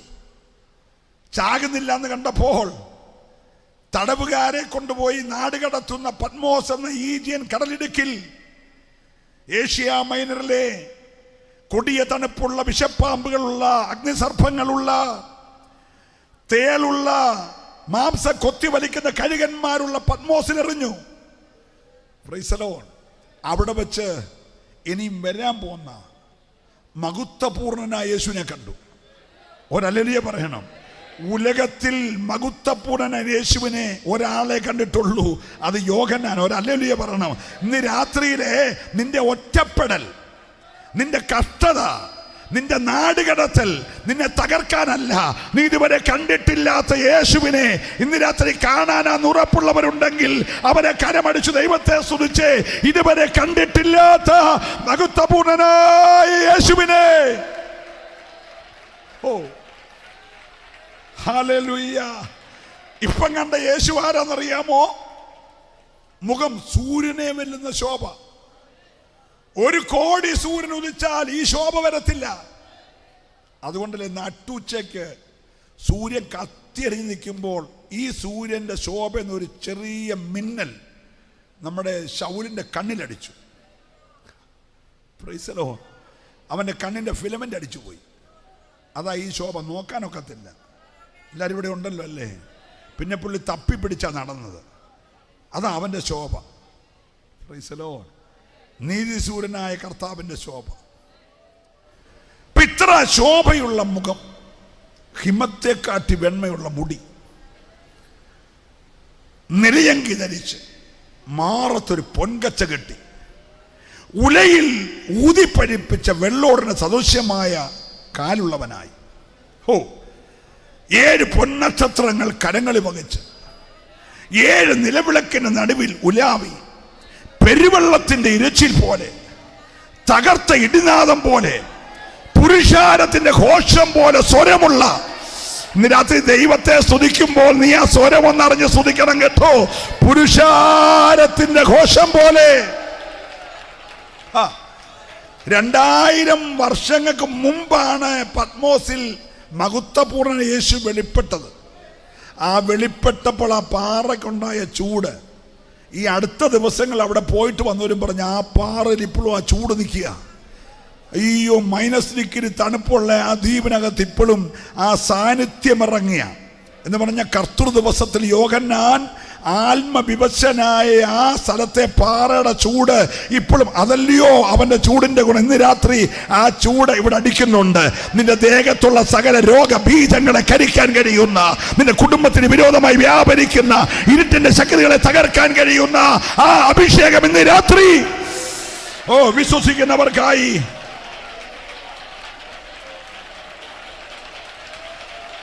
ചാകുന്നില്ല എന്ന് കണ്ടപ്പോൾ തടവുകാരെ കൊണ്ടുപോയി നാടുകടത്തുന്ന പത്മോസ് എന്ന ഈജിയൻ കടലിടുക്കിൽ ഏഷ്യ മൈനറിലെ കൊടിയ തണുപ്പുള്ള വിഷപ്പാമ്പുകളുള്ള, അഗ്നിസർപ്പങ്ങളുള്ള, തേളുള്ള, മാംസ കൊത്തി വലിക്കുന്ന കഴുകന്മാരുള്ള പത്മോസിലെറിഞ്ഞു. Praise the Lord. അവിടെ വെച്ച് ഇനിയും വരാൻ പോകുന്ന മഹത്വപൂർണനായ യേശുവിനെ കണ്ടു. ഒരല്ലേലൂയ പറയണം. ഉലകത്തിൽ മഹത്വപൂർണനായ യേശുവിനെ ഒരാളെ കണ്ടിട്ടുള്ളൂ, അത് യോഹന്നാൻ. ഒരല്ലേലൂയ പറയണം. ഇന്ന് രാത്രിയിലെ നിന്റെ ഒറ്റപ്പെടൽ, നിന്റെ കഷ്ടത, നിന്റെ നാടുകടത്തൽ നിന്നെ തകർക്കാനല്ല. നീ ഇതുവരെ കണ്ടിട്ടില്ലാത്ത യേശുവിനെ ഇന്ന് രാത്രി കാണാനാന്ന് ഉറപ്പുള്ളവരുണ്ടെങ്കിൽ അവരെ കരമടിച്ച് ദൈവത്തെ സ്തുതിച്ച് ഇതുവരെ കണ്ടിട്ടില്ലാത്ത മഹത്വപൂർണനായ യേശുവിനെ. ഹല്ലേലൂയ. ഇപ്പം കണ്ട യേശു ആരാന്നറിയാമോ? മുഖം സൂര്യനെ വെല്ലുന്ന ശോഭ. 1 കോടി സൂര്യൻ ഉദിച്ചാൽ ഈ ശോഭ വരത്തില്ല. അതുകൊണ്ടല്ലേ നട്ടുച്ചയ്ക്ക് സൂര്യൻ കത്തിയറിഞ്ഞ് നിൽക്കുമ്പോൾ ഈ സൂര്യൻ്റെ ശോഭ എന്നൊരു ചെറിയ മിന്നൽ നമ്മുടെ ശൗലിൻ്റെ കണ്ണിലടിച്ചു. Praise the Lord. അവൻ്റെ കണ്ണിൻ്റെ ഫിലമെൻ്റ് അടിച്ചു പോയി. അതാ ഈ ശോഭ. നോക്കാനൊക്കത്തില്ല. എല്ലാവരും ഇവിടെ ഉണ്ടല്ലോ അല്ലേ? പിന്നെ പുള്ളി തപ്പിപ്പിടിച്ചാണ് നടന്നത്. അതാ അവൻ്റെ ശോഭ. Praise the Lord. നീതിസൂരനായ കർത്താവിൻ്റെ ശോഭ. ഇത്ര ശോഭയുള്ള മുഖം, ഹിമത്തെ കാട്ടി വെണ്മയുള്ള മുടി, നിലയങ്കി ധരിച്ച് മാറത്തൊരു പൊൻകച്ച കെട്ടി, ഉലയിൽ ഊതിപ്പഴിപ്പിച്ച വെള്ളോടിന് സദൃശ്യമായ കാലുള്ളവനായി, 7 പൊന്നക്ഷത്രങ്ങൾ കരങ്ങളിൽ വഹിച്ച് 7 നിലവിളക്കിന് നടുവിൽ ഉലാവി, പെരുവെള്ളത്തിന്റെ ഇരച്ചിൽ പോലെ, തകർത്ത ഇടിനാദം പോലെ, പുരുഷാരത്തിന്റെ ഘോഷം പോലെ സ്വരമുള്ള. ഇന്ന് രാത്രി ദൈവത്തെ സ്തുതിക്കുമ്പോൾ നീ ആ സ്വരം ഒന്നറിഞ്ഞ് സ്തുതിക്കണം കേട്ടോ. പുരുഷാരത്തിന്റെ ഘോഷം പോലെ. 2000 വർഷങ്ങൾക്ക് മുമ്പാണ് പത്മോസിൽ മഹത്വപൂർണ്ണ യേശു വെളിപ്പെട്ടത്. ആ വെളിപ്പെട്ടപ്പോൾ ആ പാറയ്ക്കുണ്ടായ ചൂട് ഈ അടുത്ത ദിവസങ്ങൾ അവിടെ പോയിട്ട് വന്നവരും പറഞ്ഞ് ആ പാറയിൽ ഇപ്പോഴും ആ ചൂട് നിൽക്കുക. അയ്യോ, -ഡിഗ്രി തണുപ്പുള്ള ആ ദ്വീപിനകത്ത് ഇപ്പോഴും ആ സാന്നിധ്യം ഇറങ്ങിയ എന്ന് പറഞ്ഞ കർത്തൃ ദിവസത്തിൽ യോഹന്നാൻ ആത്മവിവശനായ ആ സ്ഥലത്തെ പാറയുടെ ചൂട് ഇപ്പോഴും, അതല്ലയോ അവന്റെ ചൂടിന്റെ ഗുണം. ഇന്ന് രാത്രി ആ ചൂട് ഇവിടെ അടിക്കുന്നുണ്ട്. നിന്റെ ദേഹത്തുള്ള സകല രോഗബീജങ്ങളെ കരിക്കാൻ കഴിയുന്ന, നിന്റെ കുടുംബത്തിന് വിരോധമായി വ്യാപരിക്കുന്ന ഇരുട്ടിന്റെ ശക്തികളെ തകർക്കാൻ കഴിയുന്ന ആ അഭിഷേകം ഇന്ന് രാത്രി വിശ്വസിക്കുന്നവർക്കായി.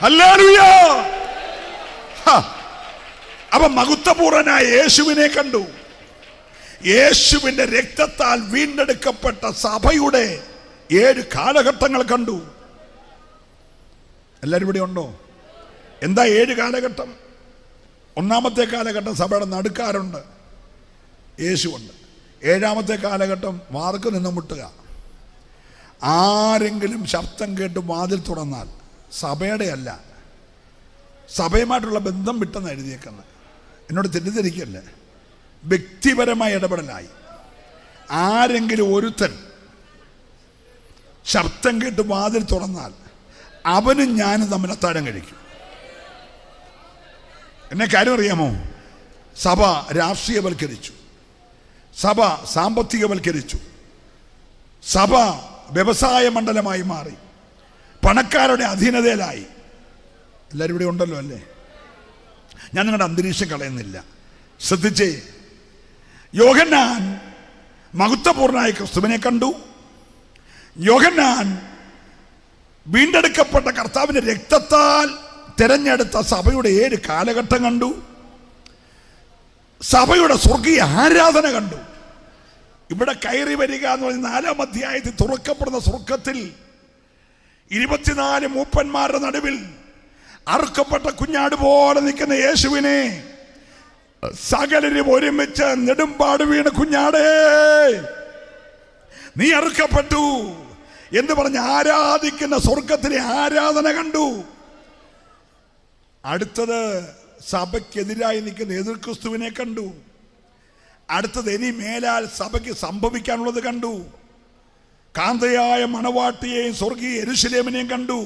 ഹല്ലേലൂയ. അവ മഹത്വപൂർണനായ യേശുവിനെ കണ്ടു. യേശുവിന്റെ രക്തത്താൽ വീണ്ടെടുക്കപ്പെട്ട സഭയുടെ 7 കാലഘട്ടങ്ങൾ കണ്ടു. എല്ലാവരും ഇവിടെ ഉണ്ടോ? എന്താ 7 കാലഘട്ടം? ഒന്നാമത്തെ കാലഘട്ടം സഭയുടെ നടുക്കാരുണ്ട്, യേശുവുണ്ട്. 7-ാമത്തെ കാലഘട്ടം വാതിൽക്ക് നിന്ന് മുട്ടുക. ആരെങ്കിലും ശബ്ദം കേട്ട് വാതിൽ തുറന്നാൽ, സഭയുടെ അല്ല, സഭയുമായിട്ടുള്ള ബന്ധം വിട്ടെന്ന് എഴുതിയേക്കുന്നത്. എന്നോട് തെറ്റിദ്ധരിക്കല്ലേ, വ്യക്തിപരമായ ഇടപെടലായി. ആരെങ്കിലും ഒരുത്തൻ ശബ്ദം കേട്ട് വാതിൽ തുറന്നാൽ അവനും ഞാനും തമ്മിൽ അത്താഴം കഴിക്കും. എന്നെ കാര്യം അറിയാമോ? സഭ രാഷ്ട്രീയവൽക്കരിച്ചു, സഭ സാമ്പത്തികവൽക്കരിച്ചു, സഭ വ്യവസായ മണ്ഡലമായി മാറി, പണക്കാരുടെ അധീനതയിലായി. എല്ലാവരും ഇവിടെ ഉണ്ടല്ലോ അല്ലേ? ഞാൻ നിങ്ങളുടെ അന്തരീക്ഷം കളയുന്നില്ല, ശ്രദ്ധിച്ചേ. യോഹന്നാൻ മഹത്വപൂർണനായ ക്രിസ്തുവിനെ കണ്ടു. യോഹന്നാൻ വീണ്ടെടുക്കപ്പെട്ട കർത്താവിന്റെ രക്തത്താൽ തിരഞ്ഞെടുത്ത സഭയുടെ 7 കാലഘട്ടം കണ്ടു. സഭയുടെ സ്വർഗീയ ആരാധന കണ്ടു. ഇവിടെ കയറി വരിക എന്ന് പറയുന്ന 4-ാം അധ്യായത്തിൽ തുറക്കപ്പെടുന്ന സ്വർഗത്തിൽ 24 മൂപ്പന്മാരുടെ നടുവിൽ അറുക്കപ്പെട്ട കുഞ്ഞാട് പോലെ നിൽക്കുന്ന യേശുവിനെ സകലരും ഒരുമിച്ച് നെടുമ്പാട് വീണ്, കുഞ്ഞാടേ നീ അറുക്കപ്പെട്ടു എന്ന് പറഞ്ഞ് ആരാധിക്കുന്ന സ്വർഗത്തിലെ ആരാധന കണ്ടു. അടുത്തത് സഭയ്ക്കെതിരായി നിൽക്കുന്ന എതിർ ക്രിസ്തുവിനെ കണ്ടു. അടുത്തത് ഇനി മേലാൽ സഭയ്ക്ക് സംഭവിക്കാനുള്ളത് കണ്ടു. കാന്തയായ മണവാട്ടിയെയും സ്വർഗീയ യെരൂശലേമിനെയും കണ്ടു.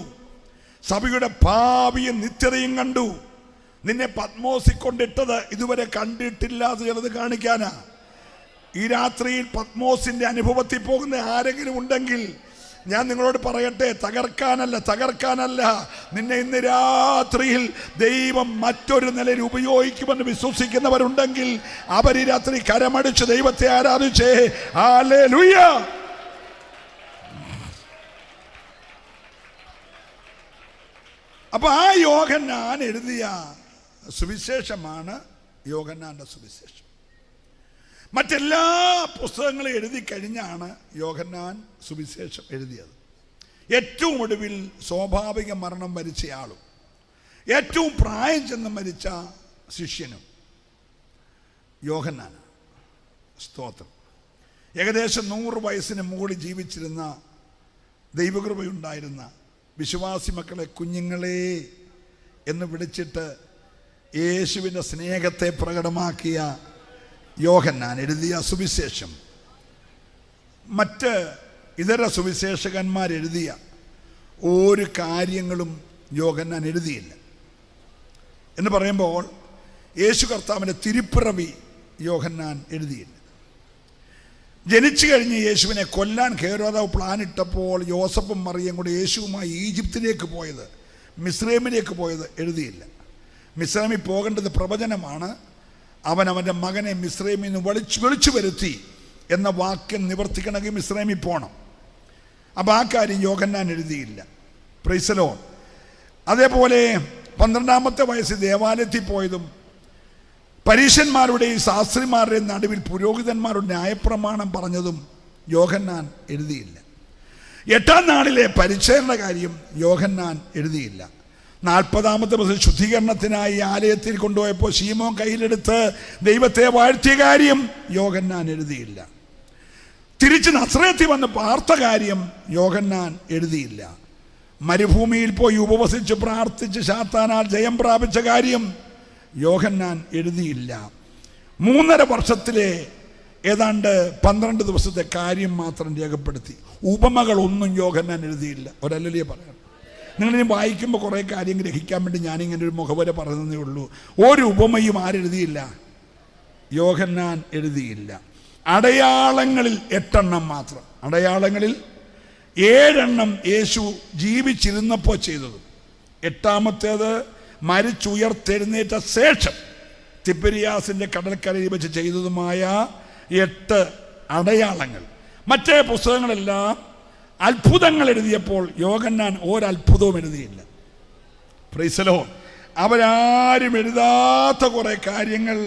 സഭയുടെ ഭാവിയും നിത്യതയും കണ്ടു. നിന്നെ പത്മോസിൽ കൊണ്ടിട്ടത് ഇതുവരെ കണ്ടിട്ടില്ലാത്ത ചിലത് കാണിക്കാനാ. ഈ രാത്രിയിൽ പത്മോസിന്റെ അനുഭവത്തിൽ പോകുന്ന ആരെങ്കിലും ഉണ്ടെങ്കിൽ ഞാൻ നിങ്ങളോട് പറയട്ടെ, തകർക്കാനല്ല, നിന്നെ ഇന്ന് രാത്രിയിൽ ദൈവം മറ്റൊരു നിലയിൽ ഉപയോഗിക്കുമെന്ന് വിശ്വസിക്കുന്നവരുണ്ടെങ്കിൽ അവർ ഈ രാത്രി കരമടിച്ച് ദൈവത്തെ ആരാധിച്ചേ. ഹല്ലേലൂയ. അപ്പൊ ആ യോഹന്നാൻ എഴുതിയ സുവിശേഷമാണ് യോഹന്നാന്റെ സുവിശേഷം. മറ്റെല്ലാ പുസ്തകങ്ങളും എഴുതി കഴിഞ്ഞാണ് യോഹന്നാൻ സുവിശേഷം എഴുതിയത്. ഏറ്റവും ഒടുവിൽ സ്വാഭാവിക മരണം മരിച്ചയാളും ഏറ്റവും പ്രായം ചെന്ന് മരിച്ച ശിഷ്യനും യോഹന്നാനാണ്. സ്തോത്രം. ഏകദേശം 100 വയസ്സിന് മുകളിൽ ജീവിച്ചിരുന്ന, ദൈവകൃപയുണ്ടായിരുന്ന വിശ്വാസി മക്കളെ കുഞ്ഞുങ്ങളെ എന്ന് വിളിച്ചിട്ട് യേശുവിൻ്റെ സ്നേഹത്തെ പ്രകടമാക്കിയ യോഹന്നാൻ എഴുതിയ സുവിശേഷം മറ്റ് ഇതര സുവിശേഷകന്മാരെഴുതിയ ഒരു കാര്യങ്ങളും യോഹന്നാൻ എഴുതിയില്ല. എന്ന് പറയുമ്പോൾ യേശു കർത്താവിൻ്റെ തിരുപ്പിറവി യോഹന്നാൻ എഴുതിയില്ല. ജനിച്ചു കഴിഞ്ഞ് യേശുവിനെ കൊല്ലാൻ ഹേരോദാവ് പ്ലാനിട്ടപ്പോൾ യോസഫും മറിയയും കൂടി യേശുവുമായി ഈജിപ്തിലേക്ക് പോയത്, മിസ്രൈമിലേക്ക് പോയത് എഴുതിയില്ല. മിസ്രൈമിൽ പോകേണ്ടത് പ്രവചനമാണ്. അവൻ്റെ മകനെ മിസ്രൈമിൽ നിന്ന് വിളിച്ചു വരുത്തി എന്ന വാക്യം നിവർത്തിക്കണമെങ്കിൽ മിസ്രൈമിൽ പോകണം. അപ്പം ആ കാര്യം യോഹന്നാൻ എഴുതിയില്ല. Praise the Lord. അതേപോലെ 12-ാമത്തെ വയസ്സിൽ ദേവാലയത്തിൽ പോയതും പരീശന്മാരുടെയും ശാസ്ത്രിമാരുടെയും നടുവിൽ പുരോഹിതന്മാരുടെ ന്യായപ്രമാണം പറഞ്ഞതും യോഹന്നാൻ എഴുതിയില്ല. 8-ാം നാളിലെ പരിച്ഛേദന കാര്യം യോഹന്നാൻ എഴുതിയില്ല. 40-ാമത്തെ ദിവസം ശുദ്ധീകരണത്തിനായി ആലയത്തിൽ കൊണ്ടുപോയപ്പോൾ ശീമോൻ കയ്യിലെടുത്ത് ദൈവത്തെ വാഴ്ത്തിയ കാര്യം യോഹന്നാൻ എഴുതിയില്ല. തിരിച്ച് നസ്രയത്തിൽ വന്ന് പാർത്ത കാര്യം യോഹന്നാൻ എഴുതിയില്ല. മരുഭൂമിയിൽ പോയി ഉപവസിച്ച് പ്രാർത്ഥിച്ച് സാത്താനാൽ ജയം പ്രാപിച്ച കാര്യം യോഹന്നാൻ എഴുതിയില്ല. 3.5 വർഷത്തിലെ ഏതാണ്ട് 12 ദിവസത്തെ കാര്യം മാത്രം രേഖപ്പെടുത്തി. ഉപമകളൊന്നും യോഹന്നാൻ എഴുതിയില്ല. ഒരല്ലേ പറയണം. നിങ്ങളിനി വായിക്കുമ്പോൾ കുറേ കാര്യം ഗ്രഹിക്കാൻ വേണ്ടി ഞാനിങ്ങനെ ഒരു മുഖവര പറയുന്നതേ ഉള്ളൂ. ഒരു ഉപമയും ആരെഴുതിയില്ല? യോഹന്നാൻ എഴുതിയില്ല. അടയാളങ്ങളിൽ 8 എണ്ണം മാത്രം. അടയാളങ്ങളിൽ 7 എണ്ണം യേശു ജീവിച്ചിരുന്നപ്പോൾ ചെയ്തതും, 8ാമത്തേത് മരിച്ചുയർത്തെഴുന്നേറ്റ ശേഷം തിബരിയാസിന്റെ കടൽക്കരയിൽ വെച്ച് ചെയ്തതുമായ 8 അടയാളങ്ങൾ. മറ്റേ പുസ്തകങ്ങളെല്ലാം അത്ഭുതങ്ങൾ എഴുതിയപ്പോൾ യോഹന്നാൻ ഒരത്ഭുതവും എഴുതിയില്ല. Praise the Lord. അവരാരും എഴുതാത്ത കുറെ കാര്യങ്ങൾ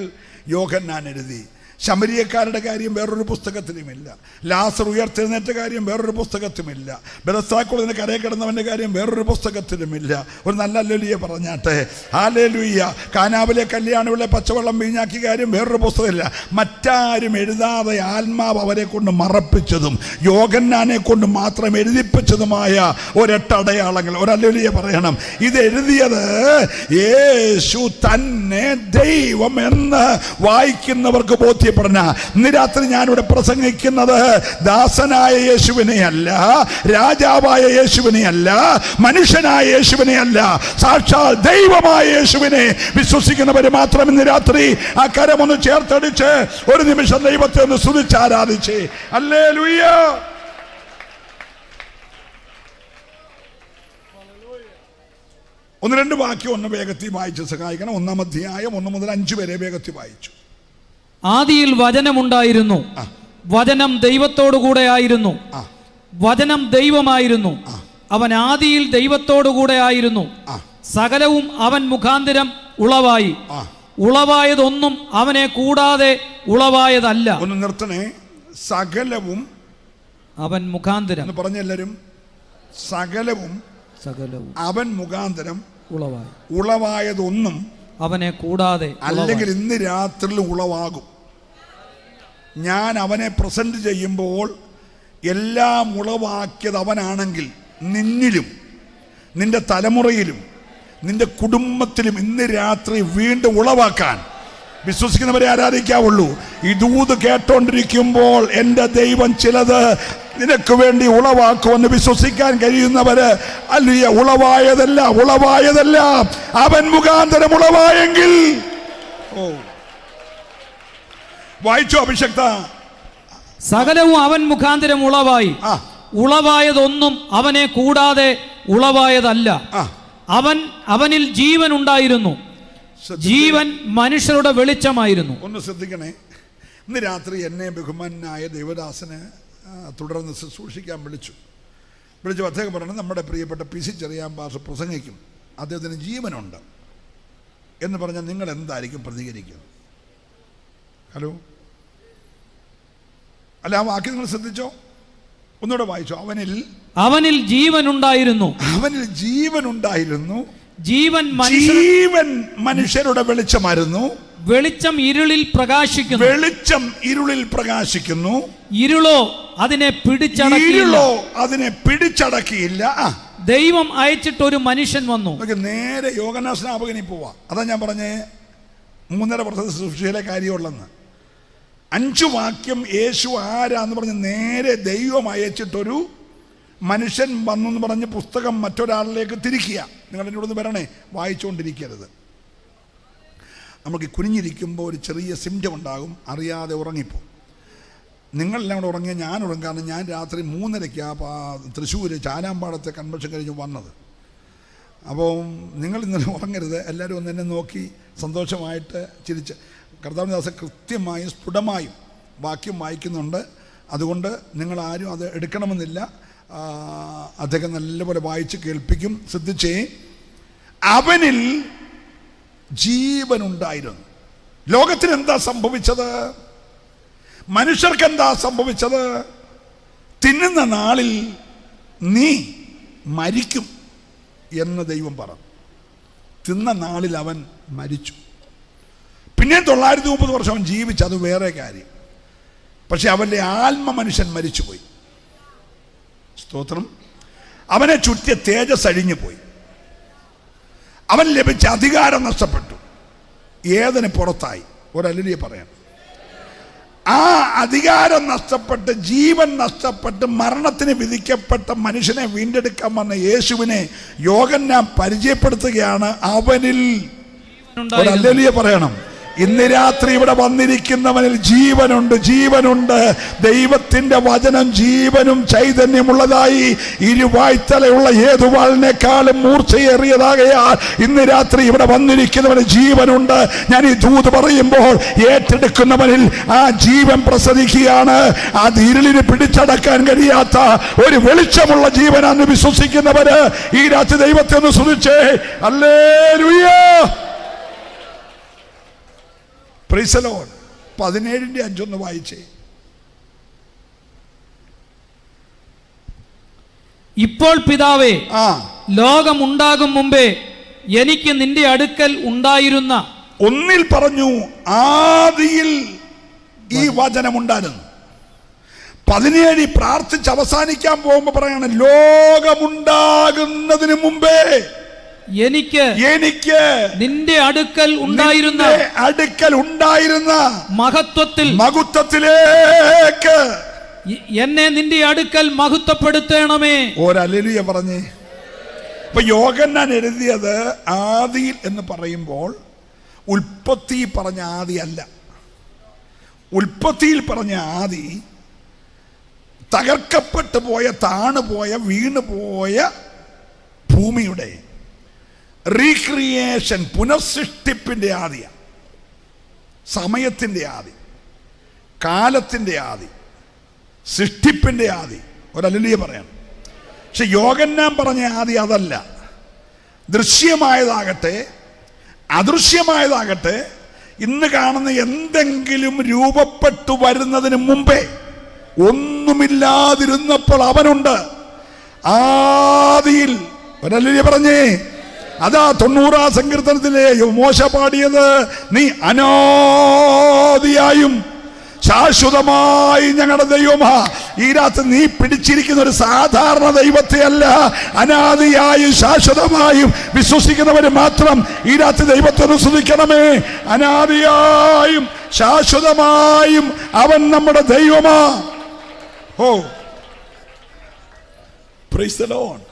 യോഹന്നാൻ എഴുതി. ശമരിയക്കാരുടെ കാര്യം വേറൊരു പുസ്തകത്തിലുമില്ല. ലാസർ ഉയർത്തെഴുന്നേറ്റ കാര്യം വേറൊരു പുസ്തകത്തിലുമില്ല. ബെഥസ്ദാക്കുളത്തിന് കരയിൽ കിടന്നവൻ്റെ കാര്യം വേറൊരു പുസ്തകത്തിലുമില്ല. ഒരു നല്ല ഹല്ലേലൂയ പറഞ്ഞാട്ടെ. ഹല്ലേലൂയ. കാനാവിലെ കല്യാണവിലെ പച്ചവെള്ളം വീഞ്ഞാക്കിയ കാര്യം വേറൊരു പുസ്തകമില്ല. മറ്റാരും എഴുതാതെ ആത്മാവ് അവരെ കൊണ്ട് മറപ്പിച്ചതും യോഹന്നാനെ കൊണ്ട് മാത്രം എഴുതിപ്പിച്ചതുമായ 8 അടയാളങ്ങൾ. ഒരു ഹല്ലേലൂയ പറയണം. ഇത് എഴുതിയത് യേശു തന്നെ ദൈവം എന്ന് വായിക്കുന്നവർക്ക് ബോധ്യം. ഇന്ന് രാത്രി ഞാനിവിടെ പ്രസംഗിക്കുന്നത് ദാസനായ യേശുവിനെ അല്ല, രാജാവായ യേശുവിനെ അല്ല, മനുഷ്യനായ യേശുവിനെ അല്ല, സാക്ഷാൽ ദൈവമായ യേശുവിനെ വിശ്വസിക്കുന്നവര് മാത്രം ഇന്ന് രാത്രി ആ കരമൊന്ന് ചേർത്തടിച്ച് ഒരു നിമിഷം ദൈവത്തെ ഒന്ന് സ്തുതിച്ച് ആരാധിച്ച് ഹല്ലേലൂയ. ഒന്ന് രണ്ട് വാക്യം ഒന്ന് വേഗത്തിൽ വായിച്ച് സഹായിക്കണം. 1-ാം അധ്യായം 1 മുതൽ 5 വരെ വേഗത്തിൽ വായിച്ചു. ആദിയിൽ വചനമുണ്ടായിരുന്നു, വചനം ദൈവത്തോടുകൂടെ ആയിരുന്നു, വചനം ദൈവമായിരുന്നു, അവൻ ആദിയിൽ ദൈവത്തോടുകൂടെ ആയിരുന്നു, സകലവും അവൻ മുഖാന്തരം ഉളവായി, ഉളവായതൊന്നും അവനെ കൂടാതെ ഉളവായതല്ല. ഒന്ന് നിർത്തണേ. സകലവും അവൻ മുഖാന്തരം പറഞ്ഞെല്ലാരും. സകലവും അവൻ മുഖാന്തരം ഉളവായി, ഉളവായതൊന്നും അവനെ കൂടാതെ. അല്ലെങ്കിൽ ഇന്ന് രാത്രി ഉളവാകും. ഞാൻ അവനെ പ്രസന്റ് ചെയ്യുമ്പോൾ എല്ലാം ഉളവാക്കിയത് അവനാണെങ്കിൽ നിന്നിലും നിന്റെ തലമുറയിലും നിന്റെ കുടുംബത്തിലും ഇന്ന് രാത്രി വീണ്ടും ഉളവാക്കാൻ വിശ്വസിക്കുന്നവരെ ആരാധിക്കാവുള്ളൂ. ഈ ദൂത് കേട്ടോണ്ടിരിക്കുമ്പോൾ എൻ്റെ ദൈവം ചിലത് നിനക്ക് വേണ്ടി ഉളവാക്കുമെന്ന് വിശ്വസിക്കാൻ കഴിയുന്നവര് അല്ലിയ. ഉളവായതല്ല അവൻ മുഖാന്തരം ഉളവായെങ്കിൽ. ഓ, വായിച്ചോ അഭിഷക്ത. സകലവും അവൻ മുഖാന്തരം ഉളവായി, ഉളവായതൊന്നും അവനെ കൂടാതെ ഉളവായതല്ല. അവനിൽ ജീവൻ ഉണ്ടായിരുന്നു, ജീവൻ മനുഷ്യരുടെ വെളിച്ചമായിരുന്നു. ഒന്ന് ശ്രദ്ധിക്കണേ. ഇന്ന് രാത്രി എന്നെ ബഹുമാനായ ദേവദാസന് തുടർന്ന് ശുശ്രൂഷിക്കാൻ വിളിച്ചു. അദ്ദേഹം പറയുന്നത് നമ്മുടെ പ്രിയപ്പെട്ട PC ചെറിയാൻ പാസ്റ്റർ പ്രസംഗിക്കും, അദ്ദേഹത്തിന് ജീവനുണ്ട് എന്ന് പറഞ്ഞാൽ നിങ്ങൾ എന്തായിരിക്കും പ്രതികരിക്കുക? ഹലോ, അല്ല, ആ വാക്യം നിങ്ങൾ ശ്രദ്ധിച്ചോ? ഒന്നുകൂടെ വായിച്ചോ. അവനിൽ ജീവനുണ്ടായിരുന്നു, ജീവൻ മനുഷ്യരുടെ വെളിച്ചമായിരുന്നു, വെളിച്ചം ഇരുളിൽ പ്രകാശിക്കുന്നു, ഇരുളോ അതിനെ പിടിച്ചടക്കിയില്ല. ദൈവം അയച്ചിട്ട് ഒരു മനുഷ്യൻ വന്നു. നേരെ യോഹന്നാൻ സ്നാപകനിൽ പോവാ. അതാ ഞാൻ പറഞ്ഞേ 3.5 വർഷത്തെ ശുശ്രൂഷയിലെ കാര്യമുള്ളെന്ന്. 5 വാക്യം യേശു ആരാന്ന് പറഞ്ഞ് നേരെ ദൈവം അയച്ചിട്ടൊരു മനുഷ്യൻ വന്നു എന്ന് പറഞ്ഞ് പുസ്തകം മറ്റൊരാളിലേക്ക് തിരിക്കുക. നിങ്ങൾ എൻ്റെ കൂടെ വരണേ, വായിച്ചുകൊണ്ടിരിക്കരുത്. നമുക്ക് കുനിഞ്ഞിരിക്കുമ്പോൾ ഒരു ചെറിയ സിംറ്റം ഉണ്ടാകും, അറിയാതെ ഉറങ്ങിപ്പോ. നിങ്ങളെല്ലാം കൂടെ ഉറങ്ങിയ ഞാൻ ഉറങ്ങും. കാരണം ഞാൻ രാത്രി 3:30 തൃശ്ശൂർ ചാലാമ്പാടത്തെ കൺവെൻഷൻ കഴിഞ്ഞ് വന്നത്. അപ്പോൾ നിങ്ങൾ ഇന്നലെ ഉറങ്ങരുത്. എല്ലാവരും ഒന്ന് എന്നെ നോക്കി സന്തോഷമായിട്ട് ചിരിച്ച്. കർത്താവിന്റെ ദാസൻ കൃത്യമായും സ്ഫുടമായും വാക്യം വായിക്കുന്നുണ്ട്. അതുകൊണ്ട് നിങ്ങളാരും അത് എടുക്കണമെന്നില്ല. അദ്ദേഹം നല്ലപോലെ വായിച്ച് കേൾപ്പിക്കും. ശ്രദ്ധിച്ചേ. അവനിൽ ജീവനുണ്ടായിരുന്നു. ലോകത്തിന് എന്താ സംഭവിച്ചത്? മനുഷ്യർക്ക് എന്താ സംഭവിച്ചത്? തിന്നുന്ന നാളിൽ നീ മരിക്കും എന്ന് ദൈവം പറഞ്ഞു. തിന്ന നാളിൽ അവൻ മരിച്ചു. പിന്നെ 930 വർഷം അവൻ ജീവിച്ചു, അത് വേറെ കാര്യം. പക്ഷെ അവൻ്റെ ആത്മ മനുഷ്യൻ മരിച്ചുപോയി. സ്തോത്രം. അവനെ ചുറ്റിയ തേജസ് അഴിഞ്ഞു പോയി. അവൻ ലഭിച്ച അധികാരം നഷ്ടപ്പെട്ടു. ഏതിന് പുറത്തായി. ഒരല്ലിയ പറയാം. ആ അധികാരം നഷ്ടപ്പെട്ട് ജീവൻ നഷ്ടപ്പെട്ട് മരണത്തിന് വിധിക്കപ്പെട്ട മനുഷ്യനെ വീണ്ടെടുക്കാൻ വന്ന യേശുവിനെ യോഹന്നാൻ പരിചയപ്പെടുത്തുകയാണ്. അവനിൽ ഒരല്ലിയ പറയണം. ഇന്ന് രാത്രി ഇവിടെ വന്നിരിക്കുന്നവനിൽ ജീവനുണ്ട്, ജീവനുണ്ട്. ദൈവത്തിന്റെ വചനം ജീവനും ചൈതന്യമുള്ളതായി ഇരുവായ്ത്തലയുള്ള ഏതു വാളിനേക്കാളും മൂർച്ചയേറിയതാകയാൽ ഇന്ന് രാത്രി ഇവിടെ വന്നിരിക്കുന്നവന് ജീവനുണ്ട്. ഞാൻ ഈ ദൂത് പറയുമ്പോൾ ഏറ്റെടുക്കുന്നവനിൽ ആ ജീവൻ പ്രസരിക്കുകയാണ്. ആ ഇരുളിന് പിടിച്ചടക്കാൻ കഴിയാത്ത ഒരു വെളിച്ചമുള്ള ജീവനാണ് വിശ്വസിക്കുന്നവര് ഈ രാത്രി ദൈവത്തെ ഒന്ന് സ്തുതിച്ചേ. ഹല്ലേലൂയ. Praise the Lord. 17:5 വായിച്ചേ. ഇപ്പോൾ പിതാവേ, ലോകമുണ്ടാകും മുമ്പേ എനിക്ക് നിന്റെ അടുക്കൽ ഉണ്ടായിരുന്ന, ഒന്നിൽ പറഞ്ഞു ആദിയിൽ ഈ വചനം ഉണ്ടായിരുന്നു. 17 പ്രാർത്ഥിച്ച് അവസാനിക്കാൻ പോകുമ്പോ പറയാണ് ലോകമുണ്ടാകുന്നതിന് മുമ്പേ എനിക്ക് നിന്റെ അടുക്കൽ ഉണ്ടായിരുന്ന മഹത്വത്തിലേക്ക് എന്നെ നിന്റെ അടുക്കൽ മഹത്വപ്പെടുത്തണമേ. ഒരല്ലേലൂയ പറഞ്ഞേ. അപ്പൊ യോഹന്നാൻ എഴുതിയത് ആദിയിൽ എന്ന് പറയുമ്പോൾ ഉൽപ്പത്തി പറഞ്ഞ ആദി അല്ല. ഉൽപ്പത്തിയിൽ പറഞ്ഞ ആദി തകർക്കപ്പെട്ടു പോയ, താണുപോയ, വീണുപോയ ഭൂമിയുടെ റീക്രിയേഷൻ, പുനഃസൃഷ്ടിപ്പിന്റെ ആദിയ, സമയത്തിന്റെ ആദി, കാലത്തിന്റെ ആദി, സൃഷ്ടിപ്പിന്റെ ആദി. ഒരല്ലേലൂയ പറയണം. പക്ഷെ യോഹന്നാൻ പറഞ്ഞ ആദി അതല്ല. ദൃശ്യമായതാകട്ടെ അദൃശ്യമായതാകട്ടെ ഇന്ന് കാണുന്ന എന്തെങ്കിലും രൂപപ്പെട്ടു വരുന്നതിന് മുമ്പേ, ഒന്നുമില്ലാതിരുന്നപ്പോൾ അവനുണ്ട്. ആദിയിൽ ഒരല്ലേലൂയ പറഞ്ഞേ. അതാ 90 സങ്കീർത്തനത്തിലെ മോശ പാടിയത്, നീ അനാദിയായും ശാശ്വതമായി ഞങ്ങളുടെ ദൈവമാ. ഈ രാത്രി നീ പിടിച്ചിരിക്കുന്ന ഒരു സാധാരണ ദൈവത്തെ അല്ല, അനാദിയായും ശാശ്വതമായും വിശ്വസിക്കുന്നവര് മാത്രം ഈ രാത്രി ദൈവത്തെ സ്തുതിക്കണമേ. അനാദിയായും ശാശ്വതമായും അവൻ നമ്മുടെ ദൈവമാ. ഓ, പ്രൈസ് ദി ലോർഡ്.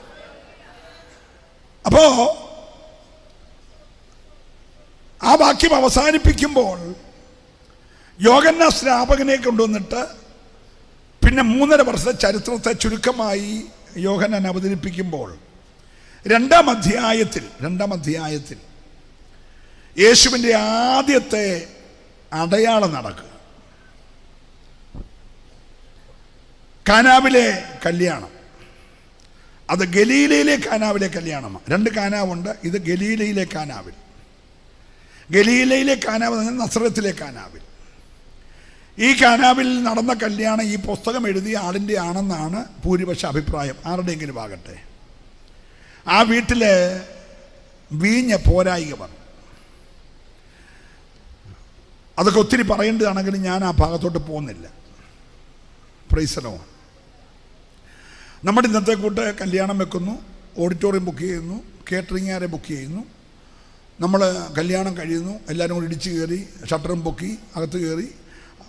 അപ്പോ ആ വാക്യം അവസാനിപ്പിക്കുമ്പോൾ യോഹന്നാൻ സ്നാപകനെ കൊണ്ടുവന്നിട്ട് പിന്നെ 3.5 വർഷത്തെ ചരിത്രത്തെ ചുരുക്കമായി യോഹന്നാൻ അവതരിപ്പിക്കുമ്പോൾ രണ്ടാം അധ്യായത്തിൽ യേശുവിൻ്റെ ആദ്യത്തെ അടയാളം നടക്കുക. കാനാവിലെ കല്യാണം. അത് ഗലീലയിലെ കാനാവിലെ കല്യാണമാണ്. 2 കാനാവുണ്ട്. ഇത് ഗലീലയിലെ കാനാവിൽ. ഗലീലയിലെ കാനാവ് നസ്രത്തിലെ കാനാവിൽ. ഈ കാനാവിൽ നടന്ന കല്യാണം ഈ പുസ്തകം എഴുതിയ ആളിൻ്റെ ആണെന്നാണ് ഭൂരിപക്ഷ അഭിപ്രായം. ആരുടെയെങ്കിലും ആകട്ടെ. ആ വീട്ടില് വീഞ്ഞ് പോരായിക പറഞ്ഞു. അതൊക്കെ ഒത്തിരി പറയേണ്ടതാണെങ്കിലും ഞാൻ ആ ഭാഗത്തോട്ട് പോകുന്നില്ല. Price the Lord. നമ്മുടെ ഇന്നത്തെ കൂട്ട് കല്യാണം വെക്കുന്നു, ഓഡിറ്റോറിയം ബുക്ക് ചെയ്യുന്നു, കേറ്ററിംഗുകാരെ ബുക്ക് ചെയ്യുന്നു, നമ്മൾ കല്യാണം കഴിയുന്നു, എല്ലാവരും കൂടി ഇടിച്ച് കയറി ഷട്ടറും പൊക്കി അകത്ത് കയറി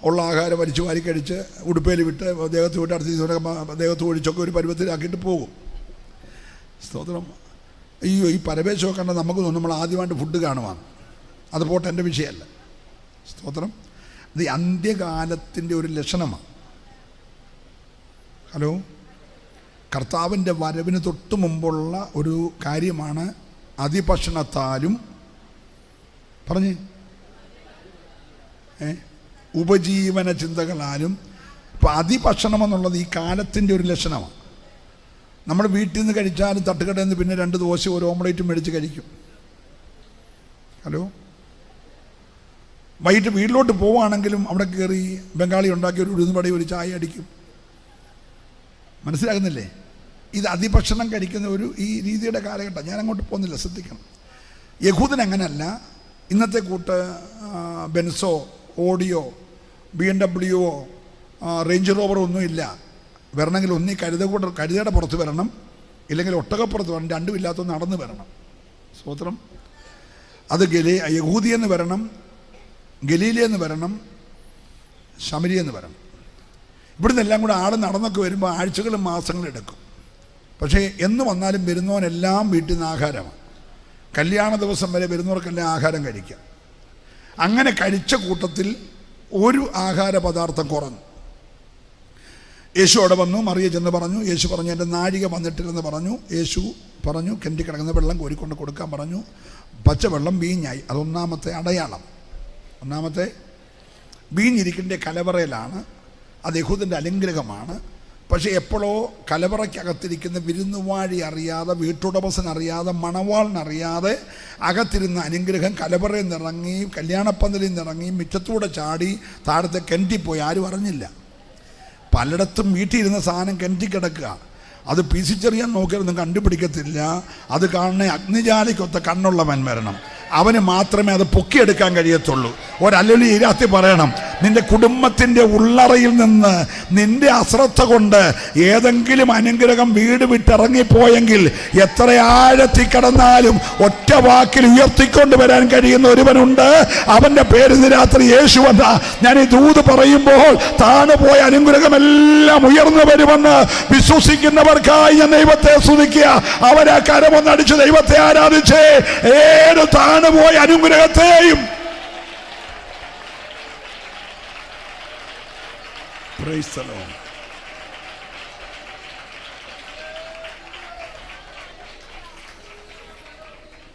ഉള്ള ആഹാരം വലിച്ചു വാരി കഴിച്ച് ഉടുപ്പയിൽ വിട്ട് ദേഹത്ത് വിട്ട് അടുത്ത ദേഹത്ത് ഒഴിച്ചൊക്കെ ഒരു പരുവത്തിലാക്കിയിട്ട് പോകും. സ്തോത്രം. അയ്യോ, ഈ പരവേശമൊക്കെ കണ്ടാൽ നമുക്ക് തോന്നും നമ്മൾ ആദ്യമായിട്ട് ഫുഡ് കാണുവാണ്. അത് പോട്ടെ, എൻ്റെ വിഷയമല്ല. സ്തോത്രം. ഇത് അന്ത്യകാലത്തിൻ്റെ ഒരു ലക്ഷണമാണ്. ഹലോ, കർത്താവിൻ്റെ വരവിന് തൊട്ട് മുമ്പുള്ള ഒരു കാര്യമാണ് അതിഭക്ഷണത്താലും പറഞ്ഞ് ഉപജീവന ചിന്തകളാലും. ഇപ്പം അതിഭക്ഷണം എന്നുള്ളത് ഈ കാലത്തിൻ്റെ ഒരു ലക്ഷണമാണ്. നമ്മൾ വീട്ടിൽ നിന്ന് കഴിച്ചാലും തട്ടുകടയിൽ നിന്ന് പിന്നെ 2 ദോശ ഒരു ഓംലേറ്റും മേടിച്ച് കഴിക്കും. ഹലോ, വൈകിട്ട് വീട്ടിലോട്ട് പോവുകയാണെങ്കിലും അവിടെ കയറി ബംഗാളി ഉണ്ടാക്കി ഒരു ഉഴുന്നുപടി ഒരു ചായ അടിക്കും. മനസ്സിലാകുന്നില്ലേ? ഇത് അതിഭക്ഷണം കഴിക്കുന്ന ഈ രീതിയുടെ കാലഘട്ടം. ഞാൻ അങ്ങോട്ട് പോകുന്നില്ല, ശ്രദ്ധിക്കണം. യഹൂദൻ അങ്ങനല്ല. ഇന്നത്തെ കൂട്ട് ബെൻസോ, ഓഡിയോ, BMW, റേഞ്ച് റോവറോ ഒന്നുമില്ല. വരണമെങ്കിൽ ഒന്നീ കഴുതയുടെ പുറത്ത് വരണം, ഇല്ലെങ്കിൽ ഒട്ടകപ്പുറത്ത് വരണം. രണ്ടും ഇല്ലാത്ത നടന്ന് വരണം. സ്തോത്രം. അത് യഹൂദിയെന്ന് വരണം, ഗലീലയെന്ന് വരണം, ശമരിയെന്ന് വരണം. ഇവിടുന്ന് എല്ലാം കൂടെ ആൾ നടന്നൊക്കെ വരുമ്പോൾ ആഴ്ചകളും മാസങ്ങളും എടുക്കും. പക്ഷേ എന്ന് വന്നാലും വരുന്നവനെല്ലാം വീട്ടിൽ നിന്ന് ആഹാരമാണ്. കല്യാണ ദിവസം വരെ വരുന്നവർക്കെല്ലാം ആഹാരം കഴിക്കാം. അങ്ങനെ കഴിച്ച കൂട്ടത്തിൽ ഒരു ആഹാര പദാർത്ഥം കുറഞ്ഞു. യേശു അവിടെ വന്നു. മറിയ ചെന്ന് പറഞ്ഞു. യേശു പറഞ്ഞു, എൻ്റെ നാഴിക വന്നിട്ടില്ലെന്ന് പറഞ്ഞു. യേശു പറഞ്ഞു, കിണറ്റി കിടക്കുന്ന വെള്ളം കോരിക്കൊണ്ട് കൊടുക്കാൻ പറഞ്ഞു. പച്ചവെള്ളം വീഞ്ഞായി. അതൊന്നാമത്തെ അടയാളം. ഒന്നാമത്തെ വീഞ്ഞിരിക്കേണ്ട കലവറയിലാണ്. അത് യഹൂദൻ്റെ അനുഗ്രഹമാണ്. പക്ഷേ എപ്പോഴോ കലവറയ്ക്കകത്തിരിക്കുന്ന വിരുന്നുവാഴി അറിയാതെ, വീട്ടുടമസ്ഥനറിയാതെ, മണവാളിനറിയാതെ അകത്തിരുന്ന അനുഗ്രഹം കലവറയിൽ നിന്നിറങ്ങി, കല്യാണപ്പന്തലിൽ നിന്നിറങ്ങി, മുറ്റത്തൂടെ ചാടി താഴത്തെ കിണറ്റിപ്പോയി. ആരും അറിഞ്ഞില്ല. പലയിടത്തും വീട്ടിലിരുന്ന സാധനം കിണറ്റി കിടക്കുക. അത് പീസിച്ചെറിയാൻ നോക്കിയൊന്നും കണ്ടുപിടിക്കത്തില്ല. അത് കാണുന്ന അഗ്നിജാലിക്കൊത്ത കണ്ണുള്ളവൻ വരണം. അവന് മാത്രമേ അത് പൊക്കിയെടുക്കാൻ കഴിയത്തുള്ളൂ. ഒരല്ലൊലി ഈ രാത്രി പറയണം, നിന്റെ കുടുംബത്തിൻ്റെ ഉള്ളറയിൽ നിന്ന് നിന്റെ അശ്രദ്ധ കൊണ്ട് ഏതെങ്കിലും അനുഗ്രഹം വീട് വിട്ടിറങ്ങിപ്പോയെങ്കിൽ എത്ര ആഴത്തിൽ കിടന്നാലും ഒറ്റ വാക്കിൽ ഉയർത്തിക്കൊണ്ട് വരാൻ കഴിയുന്ന ഒരുവനുണ്ട്. അവൻ്റെ പേര് ഇന്ന് രാത്രി യേശുവെന്ന. ഞാൻ ഈ ദൂത് പറയുമ്പോൾ താണുപോയ അനുഗ്രഹമെല്ലാം ഉയർന്നു വരുമെന്ന് വിശ്വസിക്കുന്നവർക്കായി ഞാൻ ദൈവത്തെ സ്തുതിക്കുക. അവരാ കരമൊന്നടിച്ച് ദൈവത്തെ ആരാധിച്ച് ഏത് താണുപോയ അനുഗ്രഹത്തെയും Praise the Lord.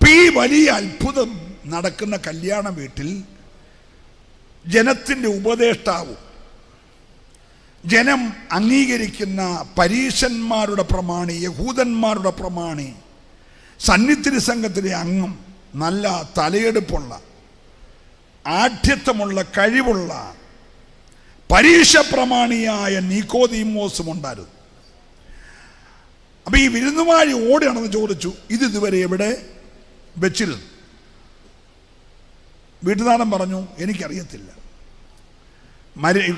ഈ വലിയ അത്ഭുതം നടക്കുന്ന കല്യാണ വീട്ടിൽ ജനത്തിൻ്റെ ഉപദേഷ്ടാവും ജനം അംഗീകരിക്കുന്ന പരീശന്മാരുടെ പ്രമാണി, യഹൂദന്മാരുടെ പ്രമാണി, സന്നിധി സംഘത്തിലെ അംഗം, നല്ല തലയെടുപ്പുള്ള, ആഢ്യത്വമുള്ള, കഴിവുള്ള പരീക്ഷ പ്രമാണിയായ നിക്കോദീമോസും ഉണ്ടായിരുന്നു. അപ്പൊ ഈ വിരുന്നുവാഴി ഓടിയാണെന്ന് ചോദിച്ചു. ഇതുവരെ എവിടെ വെച്ചിരുന്നു? വീട്ടുനാടൻ പറഞ്ഞു, എനിക്കറിയത്തില്ല.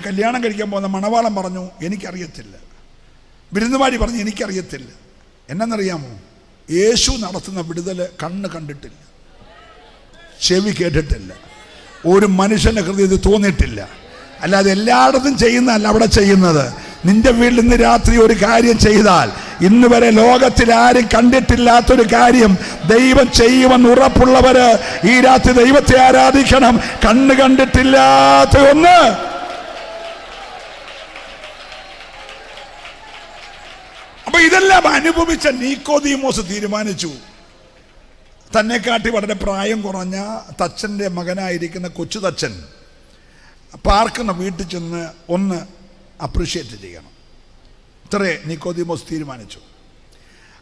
കല്യാണം കഴിക്കാൻ പോകുന്ന മണവാളൻ പറഞ്ഞു, എനിക്കറിയത്തില്ല. വിരുന്നുവാഴി പറഞ്ഞു, എനിക്കറിയത്തില്ല. എന്നറിയാമോ? യേശു നടത്തുന്ന വിടുതൽ കണ്ണ് കണ്ടിട്ടില്ല, ചെവി കേട്ടിട്ടില്ല, ഒരു മനുഷ്യന്റെ ഹൃദയത്തിൽ തോന്നിയിട്ടില്ല. അല്ലാതെ എല്ലായിടത്തും ചെയ്യുന്നതല്ല അവിടെ ചെയ്യുന്നത്. നിന്റെ വീട്ടിൽ ഇന്ന് രാത്രി ഒരു കാര്യം ചെയ്താൽ, ഇന്ന് വരെ ലോകത്തിൽ ആരും കണ്ടിട്ടില്ലാത്തൊരു കാര്യം ദൈവം ചെയ്യുമെന്ന് ഉറപ്പുള്ളവര് ഈ രാത്രി ദൈവത്തെ ആരാധിക്കണം. കണ്ണ് കണ്ടിട്ടില്ലാത്ത ഒന്ന്. അപ്പൊ ഇതെല്ലാം അനുഭവിച്ച നിക്കോദീമോസ് തീരുമാനിച്ചു, തന്നെക്കാട്ടി വളരെ പ്രായം കുറഞ്ഞ തച്ചൻ്റെ മകനായിരിക്കുന്ന കൊച്ചു തച്ചൻ പാർക്കുന്ന വീട്ടിൽ ചെന്ന് ഒന്ന് അപ്രീഷിയേറ്റ് ചെയ്യണം. ഇത്രേ നിക്കോദീമോസ് തീരുമാനിച്ചു.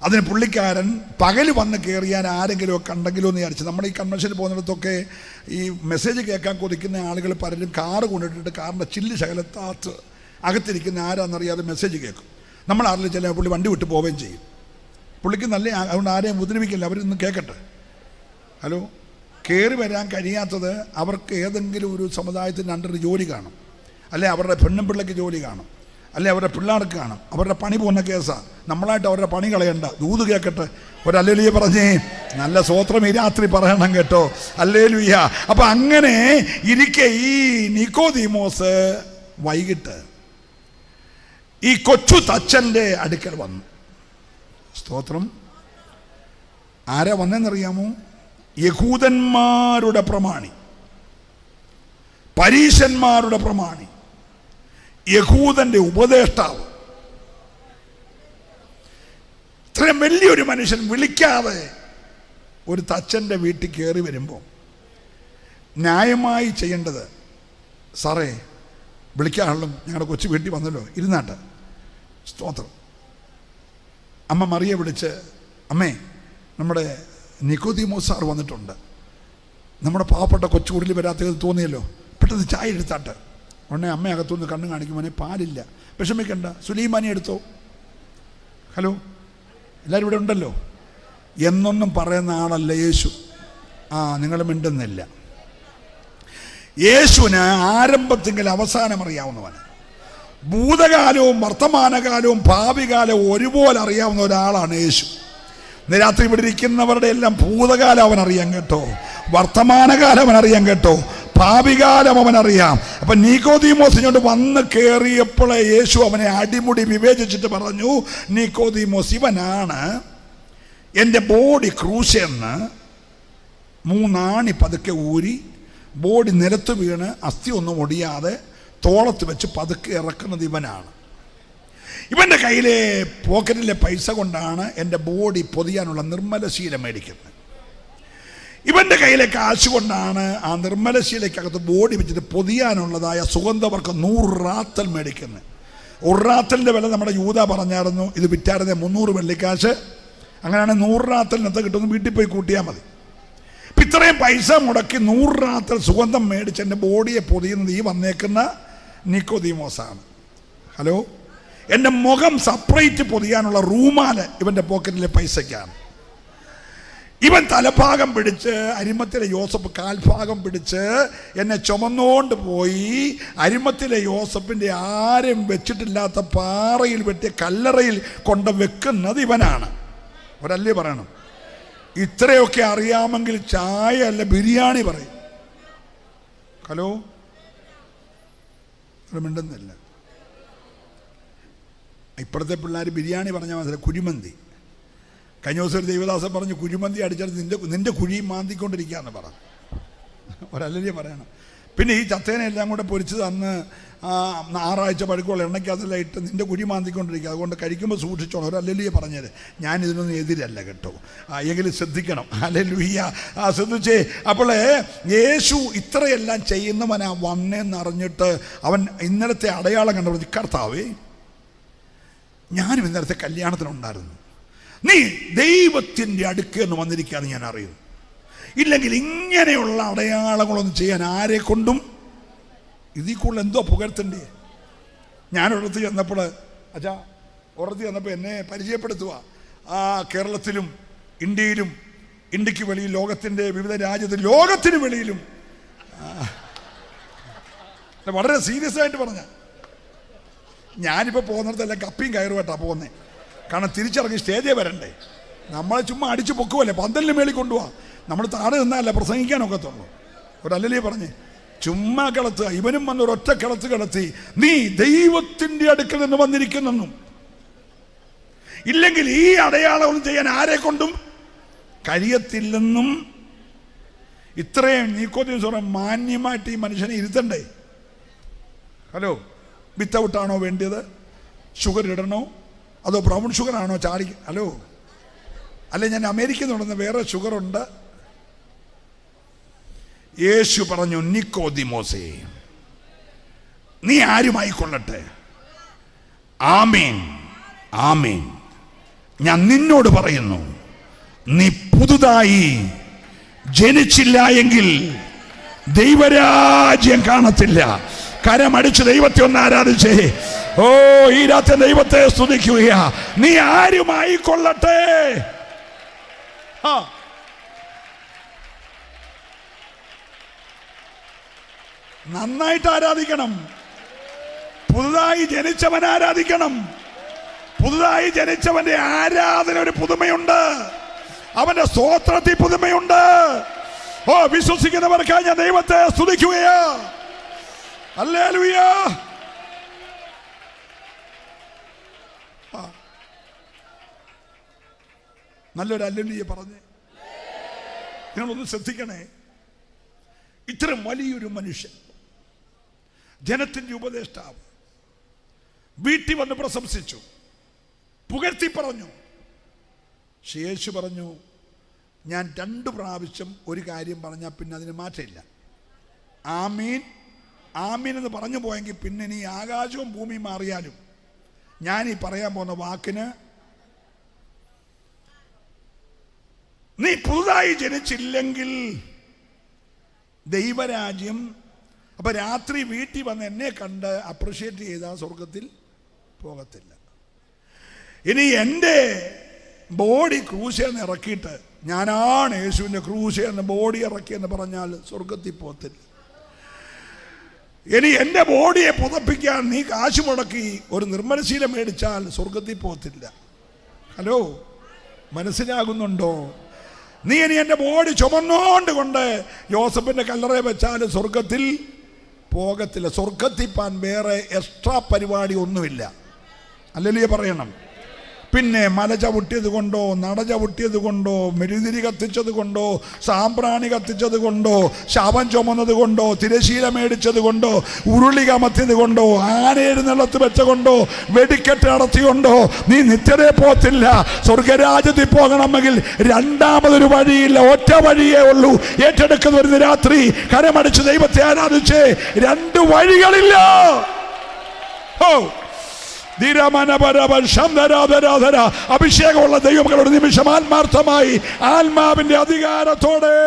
അതിന് പുള്ളിക്കാരൻ പകൽ വന്ന് കയറിയാൽ ആരെങ്കിലും ഒക്കെ ഉണ്ടെങ്കിലോ എന്ന് വിചാരിച്ചു. നമ്മുടെ ഈ കൺവെൻഷനിൽ പോകുന്നിടത്തൊക്കെ ഈ മെസ്സേജ് കേൾക്കാൻ കൊതിക്കുന്ന ആളുകൾ പലരും കാറ് കൊണ്ടിട്ടിട്ട് കാറിൻ്റെ ചില്ല് ശകലത്താത്ത് അകത്തിരിക്കുന്ന ആരാന്നറിയാതെ മെസ്സേജ് കേൾക്കും. നമ്മളാരിൽ ചില പുള്ളി വണ്ടി വിട്ട് പോവുകയും ചെയ്യും. പുള്ളിക്ക് നല്ല, അതുകൊണ്ട് ആരെയും ഉപദ്രവിക്കില്ല, അവരൊന്നും കേൾക്കട്ടെ. ഹലോ, കയറി വരാൻ കഴിയാത്തത് അവർക്ക് ഏതെങ്കിലും ഒരു സമുദായത്തിൻ്റെ അണ്ടർ ജോലി കാണും, അല്ലെ അവരുടെ പെണ്ണും പിള്ളയ്ക്ക് ജോലി കാണും, അല്ലെ അവരുടെ പിള്ളേർക്ക് കാണും. അവരുടെ പണി പോകുന്ന കേസാണ്. നമ്മളായിട്ട് അവരുടെ പണി കളയണ്ട. ദൂത് കേൾക്കട്ടെ. ഒരല്ലേലൂയ പറഞ്ഞേ. നല്ല സ്വോത്രം ഈ രാത്രി പറയണം കേട്ടോ. അല്ലേലൂയ. അപ്പം അങ്ങനെ ഇരിക്കെ ഈ നിക്കോദീമോസ് വൈകിട്ട് ഈ കൊച്ചു തച്ചൻ്റെ അടുക്കൽ വന്നു. സ്തോത്രം. ആരാ വന്നെന്നറിയാമോ? യഹൂദന്മാരുടെ പ്രമാണി, പരീശന്മാരുടെ പ്രമാണി, യഹൂദന്റെ ഉപദേഷ്ടാവ്. ഇത്രയും വലിയൊരു മനുഷ്യൻ വിളിക്കാതെ ഒരു തച്ചൻ്റെ വീട്ടിൽ കയറി വരുമ്പോൾ ന്യായമായി ചെയ്യേണ്ടത്, സാറേ വിളിക്കാനുള്ള ഞങ്ങളുടെ കൊച്ചു വീട്ടിൽ വന്നല്ലോ, ഇരുന്നാട്ടെ. സ്തോത്രം. അമ്മ മറിയെ വിളിച്ച്, അമ്മേ നമ്മുടെ നിക്കോദീമോസ് സാർ വന്നിട്ടുണ്ട്, നമ്മുടെ പാവപ്പെട്ട കൊച്ചുകൂടിൽ വരാത്തത് തോന്നിയല്ലോ, പെട്ടെന്ന് ചായ എടുത്താട്ടെ. ഉടനെ അമ്മ അകത്തുനിന്ന് കണ്ണ് കാണിക്കുമ്പോൾ പാലില്ല, വിഷമിക്കണ്ട, സുലൈമാനി എടുത്തോ. ഹലോ, എല്ലാവരും ഇവിടെ ഉണ്ടല്ലോ എന്നൊന്നും പറയുന്ന ആളല്ല യേശു. നിങ്ങൾ മിണ്ടുന്നില്ല. യേശുവിന് ആരംഭത്തിങ്കിൽ അവസാനം അറിയാവുന്നവന്, ഭൂതകാലവും വർത്തമാനകാലവും ഭാവികാലവും ഒരുപോലെ അറിയാവുന്ന ഒരാളാണ് യേശു. ഇന്ന് രാത്രി ഇവിടെ ഇരിക്കുന്നവരുടെ എല്ലാം ഭൂതകാലം അവൻ അറിയാൻ കേട്ടോ, വർത്തമാനകാലം അവൻ അറിയാൻ കേട്ടോ, ഭാവികാലം അവനറിയാം. അപ്പൊ നിക്കോദീമോസ് ഇങ്ങോട്ട് വന്ന് കയറിയപ്പോൾ യേശു അവനെ അടിമുടി വിവേചിച്ചിട്ട് പറഞ്ഞു, നിക്കോദീമോസ്, ഇവനാണ് എൻ്റെ ബോഡി ക്രൂശെന്ന് 3 ആണി പതുക്കെ ഊരി ബോഡി നിലത്ത് വീണ് അസ്ഥി ഒന്നും ഒടിയാതെ തോളത്ത് വെച്ച് പതുക്കെ ഇറക്കുന്നത് ഇവനാണ്. ഇവൻ്റെ കയ്യിലെ പോക്കറ്റിലെ പൈസ കൊണ്ടാണ് എൻ്റെ ബോഡി പൊതിയാനുള്ള നിർമ്മലശീല മേടിക്കുന്നത്. ഇവൻ്റെ കയ്യിലെ കാശ് കൊണ്ടാണ് ആ നിർമ്മലശീലയ്ക്കകത്ത് ബോഡി വെച്ചിട്ട് പൊതിയാനുള്ളതായ സുഗന്ധവർക്കം 100 റാത്തൽ മേടിക്കുന്നത്. 1 റാത്തലിൻ്റെ വില നമ്മുടെ യൂദ പറഞ്ഞായിരുന്നു, ഇത് വിറ്റായിരുന്നേ 300 വെള്ളിക്കാശ്. അങ്ങനെയാണെങ്കിൽ 100 റാത്തലിനകത്ത് കിട്ടുമെന്ന് വീട്ടിൽ പോയി കൂട്ടിയാൽ മതി. ഇപ്പം ഇത്രയും പൈസ മുടക്കി 100 റാത്തൽ സുഗന്ധം മേടിച്ച് എൻ്റെ ബോഡിയെ പൊതിയുന്നത് ഈ വന്നേക്കുന്ന നിക്കോദീമോസാണ്. ഹലോ, എൻ്റെ മുഖം സെപ്പറേറ്റ് പൊതിയാനുള്ള റൂമാല് ഇവൻ്റെ പോക്കറ്റിലെ പൈസയ്ക്കാണ്. ഇവൻ തലഭാഗം പിടിച്ച് അരിമത്തിലെ യോസഫ് കാൽഭാഗം പിടിച്ച് എന്നെ ചുമന്നുകൊണ്ട് പോയി അരിമത്തിലെ യോസഫിൻ്റെ ആരും വെച്ചിട്ടില്ലാത്ത പാറയിൽ വെട്ടിയ കല്ലറയിൽ കൊണ്ട് വെക്കുന്നത് ഇവനാണ്. ഒരല്ലേ പറയണം. ഇത്രയൊക്കെ അറിയാമെങ്കിൽ ചായ അല്ല ബിരിയാണി പറയും. ഹലോ, മിണ്ടുന്നില്ല. ഇപ്പോഴത്തെ പിള്ളേർ ബിരിയാണി പറഞ്ഞാൽ മനസ്സിലായി, കുഴിമന്തി. കഴിഞ്ഞ ദിവസം ഒരു ദൈവദാസൻ പറഞ്ഞു, കുഴിമന്തി അടിച്ചിട്ട് നിന്റെ കുഴിയും മാന്തിക്കൊണ്ടിരിക്കുകയെന്ന് പറഞ്ഞു. ഒരല്ലേ പറയണം. പിന്നെ ഈ ചത്തേനെ എല്ലാം കൂടെ പൊരിച്ച് തന്ന് 6 ആഴ്ച പഴക്കമുള്ള എണ്ണയ്ക്കകത്തെല്ലാം ഇട്ട് നിന്റെ കുഴി മാന്തിക്കൊണ്ടിരിക്കുക, അതുകൊണ്ട് കഴിക്കുമ്പോൾ സൂക്ഷിച്ചോളൂ. ഒരല്ലേ പറഞ്ഞത്. ഞാനിതിനൊന്നും എതിരല്ല കേട്ടോ, എങ്കിലും ശ്രദ്ധിക്കണം. ഹല്ലേലൂയ, ശ്രദ്ധിച്ചേ. അപ്പോൾ യേശു ഇത്രയെല്ലാം ചെയ്യുന്നവനാ വന്നേന്നറിഞ്ഞിട്ട് അവൻ ഇന്നലത്തെ അടയാളം കണ്ടു, കർത്താവേ ഞാനും ഇന്നലത്തെ കല്യാണത്തിനുണ്ടായിരുന്നു, നീ ദൈവത്തിൻ്റെ അടുക്കെന്ന് വന്നിരിക്കുകയെന്ന് ഞാൻ അറിയുന്നു. ഇല്ലെങ്കിൽ ഇങ്ങനെയുള്ള അടയാളങ്ങളൊന്നും ചെയ്യാൻ ആരെ കൊണ്ടും ഇതിൽ കൂടുതൽ എന്തോ പുകഴ്ത്തണ്ടേ. ഞാനൊരിടത്ത് ചെന്നപ്പോൾ എന്നെ പരിചയപ്പെടുത്തുക. കേരളത്തിലും ഇന്ത്യയിലും ഇന്ത്യക്ക് വെളിയിൽ ലോകത്തിൻ്റെ വിവിധ രാജ്യത്തിൽ ലോകത്തിന് വെളിയിലും വളരെ സീരിയസ് ആയിട്ട് പറഞ്ഞ, ഞാനിപ്പോൾ പോകുന്നിടത്തല്ല കപ്പിയും കയറുമായിട്ടാണ് പോകുന്നത്. കാരണം തിരിച്ചിറങ്ങി സ്റ്റേജിൽ വരണ്ടേ. നമ്മളെ ചുമ്മാ അടിച്ചു പൊക്കുമല്ലേ, പന്തലിന് മേളിൽ കൊണ്ടുപോവാ. നമ്മൾ താഴെ നിന്നല്ല പ്രസംഗിക്കാനൊക്കത്തുള്ളൂ. ഒരല്ലേ പറഞ്ഞേ, ചുമ്മാ കിളത്തുക. ഇവനും വന്ന് ഒരൊറ്റ കിളത്ത് കിളത്തി, നീ ദൈവത്തിൻ്റെ അടുക്കൽ നിന്ന് വന്നിരിക്കുന്നെന്നും ഇല്ലെങ്കിൽ ഈ അടയാളം ചെയ്യാൻ ആരെ കൊണ്ടും കഴിയത്തില്ലെന്നും. ഇത്രയും നിക്കോദീമോസ് മാന്യമായിട്ട് ഈ മനുഷ്യനെ ഇരുത്തണ്ടേ. ഹലോ, വിത്തൗട്ടാണോ വേണ്ടിയത്? ഷുഗർ ഇടണോ അതോ ബ്രൗൺ ഷുഗർ ആണോ ചാടി? ഹലോ, അല്ലെ ഞാൻ അമേരിക്കയിൽ നിന്ന് കൊണ്ടുവന്ന വേറെ ഷുഗറുണ്ട്. യേശു പറഞ്ഞു, നിക്കോദീമോസേ നീ ആരുമായിക്കൊള്ളട്ടെ, ആമേൻ ആമേൻ ഞാൻ നിന്നോട് പറയുന്നു, നീ പുതുതായി ജനിച്ചില്ല എങ്കിൽ ദൈവരാജ്യം കാണത്തില്ല. കരമടിച്ച് ദൈവത്തെ ഒന്ന് ആരാധിച്ചേ. ഓ, ഈ രാത്രി ദൈവത്തെ സ്തുതിക്കുക. നീ ആരുമായിക്കൊള്ളട്ടെ. നന്നായിട്ട് ആരാധിക്കണം. പുതുതായി ജനിച്ചവൻ ആരാധിക്കണം. പുതുതായി ജനിച്ചവന്റെ ആരാധന ഒരു പുതുമയുണ്ട്, അവന്റെ സ്തോത്രത്തിൽ പുതുമയുണ്ട്. ഓ, വിശ്വസിക്കുന്നവർക്കായി ഞാൻ ദൈവത്തെ സ്തുതിക്കുകയാ. ഹല്ലേലൂയ. നല്ലൊരു ഹല്ലേലൂയ പറഞ്ഞേ. നിങ്ങളൊന്ന് ശ്രദ്ധിക്കണേ. ഇത്രയും വലിയൊരു മനുഷ്യൻ, ജനത്തിൻ്റെ ഉപദേഷ്ടാവ്, വീട്ടിൽ വന്ന് പ്രശംസിച്ചു, പുകഴ്ത്തി പറഞ്ഞു. യേശു പറഞ്ഞു, ഞാൻ 2 പ്രാവശ്യം ഒരു കാര്യം പറഞ്ഞാൽ പിന്നെ അതിന് മാറ്റമില്ല. ആമീൻ ആമീൻ എന്ന് പറഞ്ഞു പോയെങ്കിൽ പിന്നെ നീ ആകാശവും ഭൂമിയും മാറിയാലും ഞാൻ ഈ പറയാൻ പോകുന്ന വാക്കിന് നീ പുതുതായി ജനിച്ചില്ലെങ്കിൽ ദൈവരാജ്യം. അപ്പൊ രാത്രി വീട്ടിൽ വന്ന് എന്നെ കണ്ട് അപ്രിഷ്യേറ്റ് ചെയ്താൽ സ്വർഗത്തിൽ പോകത്തില്ല. ഇനി എൻ്റെ ബോഡി ക്രൂശേന്ന് ഇറക്കിയിട്ട് ഞാനാണ് യേശുവിൻ്റെ ക്രൂശേന്ന് ബോഡി ഇറക്കിയെന്ന് പറഞ്ഞാൽ സ്വർഗത്തിൽ പോകത്തില്ല. ഇനി എൻ്റെ ബോഡിയെ പുതപ്പിക്കാൻ നീ കാശ് മുടക്കി ഒരു നിർമ്മലശീലം മേടിച്ചാൽ സ്വർഗത്തിൽ പോകത്തില്ല. ഹലോ, മനസ്സിലാകുന്നുണ്ടോ? നീ ഇനി എൻ്റെ ബോഡി ചുമന്നോണ്ട് കൊണ്ട് യോസഫിൻ്റെ കല്ലറയെ വെച്ചാൽ സ്വർഗത്തിൽ പോകത്തില്ല. സ്വർഗത്തിൽ പാൻ വേറെ എക്സ്ട്രാ പരിപാടി ഒന്നുമില്ല. അല്ലല്ലേ പറയണം. പിന്നെ മല ചവിട്ടിയത് കൊണ്ടോ, നട ചവിട്ടിയത് കൊണ്ടോ, മെഴുതിരി കത്തിച്ചത് കൊണ്ടോ, സാമ്പ്രാണി കത്തിച്ചത് കൊണ്ടോ, ശവം ചുമന്നത് കൊണ്ടോ, തിരശീല മേടിച്ചത് കൊണ്ടോ, ഉരുളി കമത്തിയത് കൊണ്ടോ, ആനയെഴുന്നള്ളത്ത് വെച്ച കൊണ്ടോ, വെടിക്കെട്ട് നടത്തിയുകൊണ്ടോ നീ നിത്യതയെ പോകത്തില്ല. സ്വർഗരാജ്യത്തിൽ പോകണമെങ്കിൽ രണ്ടാമതൊരു വഴിയില്ല, ഒറ്റ വഴിയേ ഉള്ളൂ. ഏറ്റെടുക്കുന്ന ഒരു രാത്രി കരമടിച്ച് ദൈവത്തെ ആരാധിച്ച് രണ്ട് വഴികളില്ല. അഭിഷേകമുള്ള ദൈവങ്ങളുടെ നിമിഷം ആത്മാർത്ഥമായി ആത്മാവിന്റെ അധികാരത്തോടെ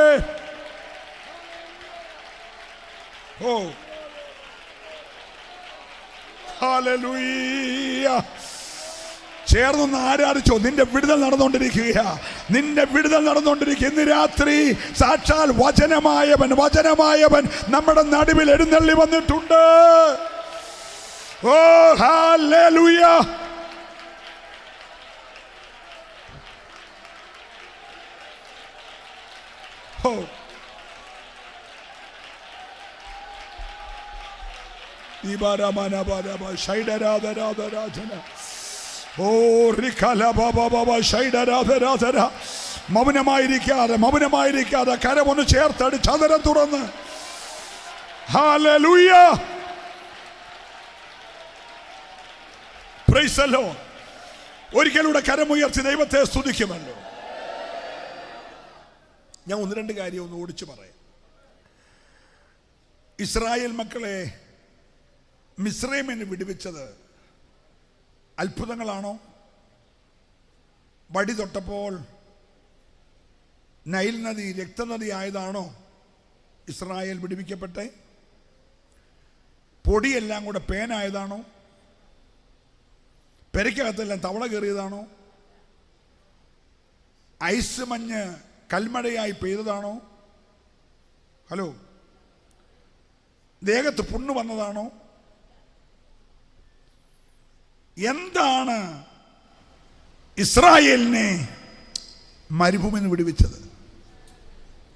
ചേർന്നൊന്ന് ആരാധിച്ചോ. നിന്റെ വിടുതൽ നടന്നുകൊണ്ടിരിക്കുക, നിന്റെ വിടുതൽ നടന്നുകൊണ്ടിരിക്കുക. ഇന്ന് രാത്രി സാക്ഷാൽ വചനമായവൻ നമ്മുടെ നടുവിൽ എഴുന്നള്ളി വന്നിട്ടുണ്ട്. Oh, hallelujah. Oh. Ibaramana baraba shaidara rajana. Oh, rikala baba baba shaidara rajana. മൗനമായിരിക്കാതെ കരമൊന്ന് ചേർത്തടി ചതുരം തുറന്ന് ഹല്ലേലൂയ. Praise the Lord. ഒരിക്കലൂടെ കരമുയർത്തി ദൈവത്തെ സ്തുതിക്കുമല്ലോ. ഞാൻ ഒന്ന് രണ്ട് കാര്യം ഒന്ന് ഓടിച്ചു പറയാം. ഇസ്രായേൽ മക്കളെ മിസ്രൈമിന് വിടുവിച്ചത് അത്ഭുതങ്ങളാണോ? വടി തൊട്ടപ്പോൾ നൈൽ നദി രക്തനദി ആയതാണോ ഇസ്രായേൽ വിടുവിക്കപ്പെട്ടെ? പൊടിയെല്ലാം കൂടെ പേനായതാണോ? പെരയ്ക്കകത്തെല്ലാം തവള കയറിയതാണോ? ഐസ് മഞ്ഞ് കൽമഴയായി പെയ്തതാണോ? ഹലോ, ദേഹത്ത് പുണ്ണ് വന്നതാണോ? എന്താണ് ഇസ്രായേലിനെ മരുഭൂമിയിൽ നിന്ന് വിടുവിച്ചത്?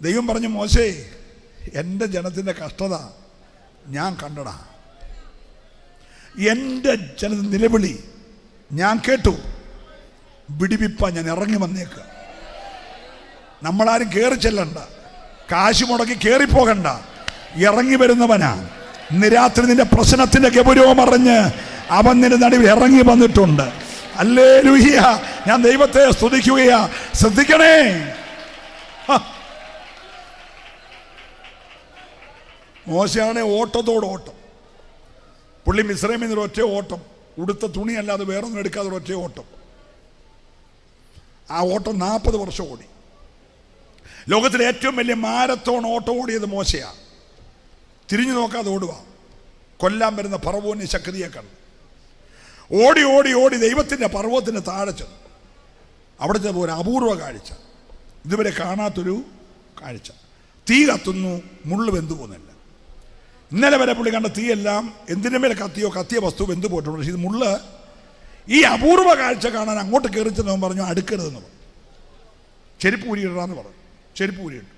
ദൈവം പറഞ്ഞു, മോശേ, എൻ്റെ ജനത്തിൻ്റെ കഷ്ടത ഞാൻ കണ്ടടാ, എൻ്റെ ജനത നിലവിളി ഞാൻ കേട്ടു, വിടിവിപ്പ ഞാൻ ഇറങ്ങി വന്നേക്കുക. നമ്മളാരും കയറി ചെല്ലണ്ട, കാശ് മുടക്കി കയറിപ്പോകണ്ട, ഇറങ്ങി വരുന്നവനാ. ഇന്ന് രാത്രി നിന്റെ പ്രശ്നത്തിന്റെ ഗൗരവം അറിഞ്ഞ് അവൻ നിന്റെ നടുവിൽ ഇറങ്ങി വന്നിട്ടുണ്ട്. ഹല്ലേലൂയ. ഞാൻ ദൈവത്തെ സ്തുതിക്കുകയാ. ശ്രദ്ധിക്കണേ, മോശയാണെ ഓട്ടത്തോട് ഓട്ടം. പുള്ളി മിസ്രൈമിൽ നിന്ന് ഒറ്റ ഓട്ടം, ഉടുത്ത തുണി അല്ലാതെ വേറൊന്നും എടുക്കാതെ ഒറ്റ ഓട്ടം. ആ ഓട്ടം 40 വർഷം ഓടി. ലോകത്തിലെ ഏറ്റവും വലിയ മാരത്തോൺ ഓട്ടം ഓടിയത് മോശയാണ്. തിരിഞ്ഞു നോക്കാതെ ഓടുക, കൊല്ലാൻ വരുന്ന ഫറവോന്റെ ശക്തിയെ കണ്ട് ഓടി ഓടി ഓടി ദൈവത്തിൻ്റെ പർവ്വതത്തിന് താഴെ ചെന്നു. അവിടെ ചെന്നപ്പോൾ ഒരു അപൂർവ കാഴ്ച, ഇതുവരെ കാണാത്തൊരു കാഴ്ച. തീ കത്തുന്നു, മുള്ളു വെന്തു പോകുന്നില്ല. ഇന്നലെ വരെ പുള്ളി കണ്ട തീയെല്ലാം എന്തിനു മേലെ കത്തിയ വസ്തു വെന്തു പോയിട്ടുണ്ട്. പക്ഷേ ഇത് മുള്ള്. ഈ അപൂർവ കാഴ്ച കാണാൻ അങ്ങോട്ട് കയറി ചെന്നവൻ പറഞ്ഞു, അടുക്കരുതെന്ന് പറഞ്ഞു. ചെരുപ്പ് ഊരിയിടാന്ന് പറഞ്ഞു. ചെരുപ്പ് ഊരിയിട്ടു.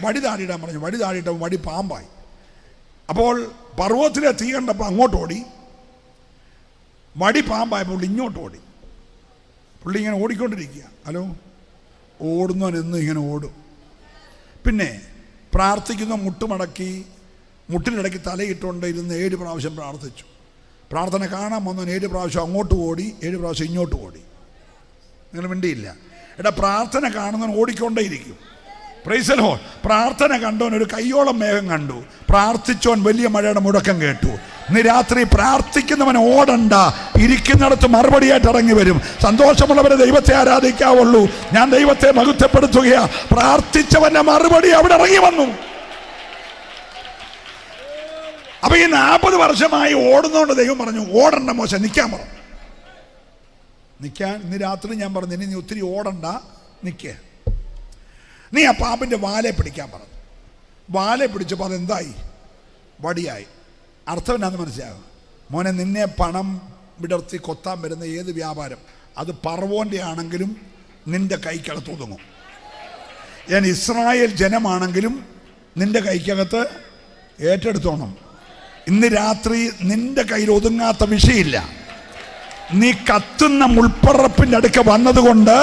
വടി താടിയിടാൻ പറഞ്ഞു. വടി താടിയിട്ടപ്പോൾ വടി പാമ്പായി. അപ്പോൾ പർവ്വതത്തിലെ തീ കണ്ടപ്പോൾ അങ്ങോട്ട് ഓടി, വടി പാമ്പായപ്പോൾ ഇങ്ങോട്ട് ഓടി. പുള്ളി ഇങ്ങനെ ഓടിക്കൊണ്ടിരിക്കുക. ഹലോ, ഓടുന്നവൻ എന്നും ഇങ്ങനെ ഓടും. പിന്നെ പ്രാർത്ഥിക്കുന്ന മുട്ടുമടക്കി മുട്ടിനിടയ്ക്ക് തലയിട്ടുകൊണ്ട് ഇരുന്ന് 7 പ്രാവശ്യം പ്രാർത്ഥിച്ചു. പ്രാർത്ഥന കാണാൻ വന്നവൻ 7 പ്രാവശ്യം അങ്ങോട്ട് ഓടി, 7 പ്രാവശ്യം ഇങ്ങോട്ട് ഓടി. നിങ്ങൾ മിണ്ടിയില്ല. എടാ, പ്രാർത്ഥന കാണുന്നവൻ ഓടിക്കൊണ്ടേയിരിക്കും. Price the Lord. പ്രാർത്ഥന കണ്ടവൻ ഒരു കയ്യോളം മേഘം കണ്ടു, പ്രാർത്ഥിച്ചവൻ വലിയ മഴയുടെ മുടക്കം കേട്ടു. ഇന്ന് രാത്രി പ്രാർത്ഥിക്കുന്നവൻ ഓടണ്ട, ഇരിക്കുന്നിടത്ത് മറുപടിയായിട്ട് ഇറങ്ങി വരും. സന്തോഷമുള്ളവരെ ദൈവത്തെ ആരാധിക്കാവുള്ളൂ. ഞാൻ ദൈവത്തെ മഹത്വപ്പെടുത്തുകയാ. പ്രാർത്ഥിച്ചവന്റെ മറുപടി അവിടെ ഇറങ്ങി വന്നു. അപ്പൊ ഈ 40 വർഷമായി ഓടുന്നോണ്ട് ദൈവം പറഞ്ഞു, ഓടണ്ട മോശം, നിൽക്കാൻ പറഞ്ഞു. നിൽക്കാൻ ഇന്ന് രാത്രി ഞാൻ പറഞ്ഞു, ഇനി നീ ഒത്തിരി ഓടണ്ട, നിൽക്കുക. നീ ആ പാമ്പിൻ്റെ വാലെ പിടിക്കാൻ പറഞ്ഞു. വാലെ പിടിച്ചപ്പോൾ അതെന്തായി? വടിയായി. അർത്ഥം എന്നാന്ന് മനസ്സിലാകും. മോനെ, നിന്നെ പണം വിടർത്തി കൊത്താൻ വരുന്ന ഏത് വ്യാപാരം അത് പറവോൻ്റെ ആണെങ്കിലും നിന്റെ കൈക്കകത്ത് ഒതുങ്ങും. ഞാൻ ഇസ്രായേൽ ജനമാണെങ്കിലും നിന്റെ കൈക്കകത്ത് ഏറ്റെടുത്തോണം. ഇന്ന് രാത്രി നിന്റെ കയ്യിൽ ഒതുങ്ങാത്ത വിഷയമില്ല. നീ കത്തുന്ന മുൾപ്പറപ്പിൻ്റെ അടുക്ക വന്നതുകൊണ്ട്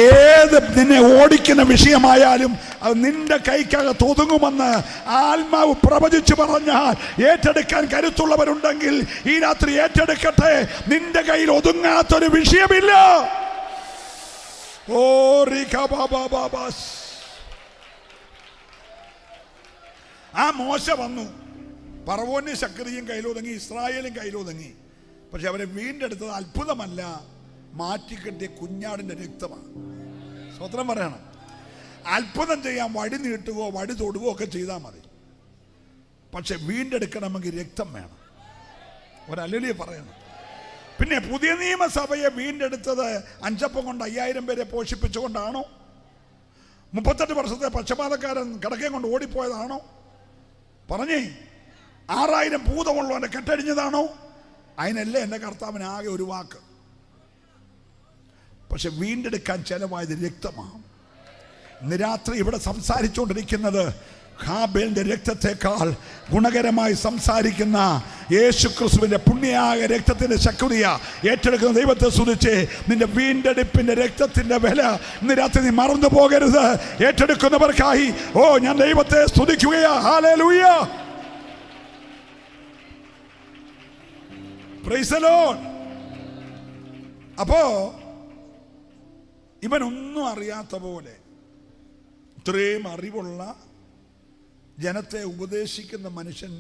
ഏത് നിന്നെ ഓടിക്കുന്ന വിഷയമായാലും അത് നിന്റെ കൈക്കകത്ത് ഒതുങ്ങുമെന്ന് ആത്മാവ് പ്രവചിച്ചു പറഞ്ഞാൽ ഏറ്റെടുക്കാൻ കരുത്തുള്ളവരുണ്ടെങ്കിൽ ഈ രാത്രി ഏറ്റെടുക്കട്ടെ. നിന്റെ കയ്യിൽ ഒതുങ്ങാത്തൊരു വിഷയമില്ല. ഓ ആ മോശ വന്നു, ഫറവോന്റെ ശക്തിയും കയ്യിലൊതുങ്ങി, ഇസ്രായേലും കയ്യിലൊതുങ്ങി. പക്ഷെ അവരെ വീണ്ടെടുത്തത് അത്ഭുതമല്ല, മാറ്റിക്കെട്ടിയ കുഞ്ഞാടിന്റെ രക്തമാണ്. സ്വത്രം പറയണം. അത്ഭുതം ചെയ്യാൻ വടി നീട്ടുകയോ വടി തൊടുകയോ ഒക്കെ ചെയ്താൽ മതി. പക്ഷെ വീണ്ടെടുക്കണമെങ്കിൽ രക്തം വേണം. ഒരല്ലെ പറയണം. പിന്നെ പുതിയ നിയമസഭയെ വീണ്ടെടുത്തത് അഞ്ചപ്പം കൊണ്ട് 5000 പേരെ പോഷിപ്പിച്ചുകൊണ്ടാണോ? 38 വർഷത്തെ പക്ഷപാതക്കാരൻ കിടക്കയും കൊണ്ട് ഓടിപ്പോയതാണോ? പറഞ്ഞേ, 6000 ഭൂതമുള്ളവനെ കെട്ടടിഞ്ഞതാണോ? അതിനല്ലേ എൻ്റെ കർത്താവിന് ആകെ ഒരു വാക്ക്. പക്ഷെ വീണ്ടെടുക്കാൻ ചെലവായത് രക്തമാണ്. ഇന്ന് രാത്രി ഇവിടെ സംസാരിച്ചുകൊണ്ടിരിക്കുന്നത് ഹാബേലിന്റെ രക്തത്തെക്കാൾ ഗുണകരമായി സംസാരിക്കുന്ന യേശുക്രിസ്തുവിന്റെ പുണ്യായ രക്തത്തിന്റെ ശക്തിയ ഏറ്റെടുക്കുന്ന ദൈവത്തെ സ്തുതിച്ച് നിന്റെ വീണ്ടെടുപ്പിന്റെ രക്തത്തിന്റെ വില ഇന്ന് രാത്രി നീ മറന്നു പോകരുത്. ഏറ്റെടുക്കുന്നവർക്കായി ഞാൻ ദൈവത്തെ സ്തുതിക്കുകയാ. Hallelujah, praise the Lord. അപ്പോ ഇവനൊന്നും അറിയാത്ത പോലെ ഇത്രയും അറിവുള്ള ജനത്തെ ഉപദേശിക്കുന്ന മനുഷ്യൻ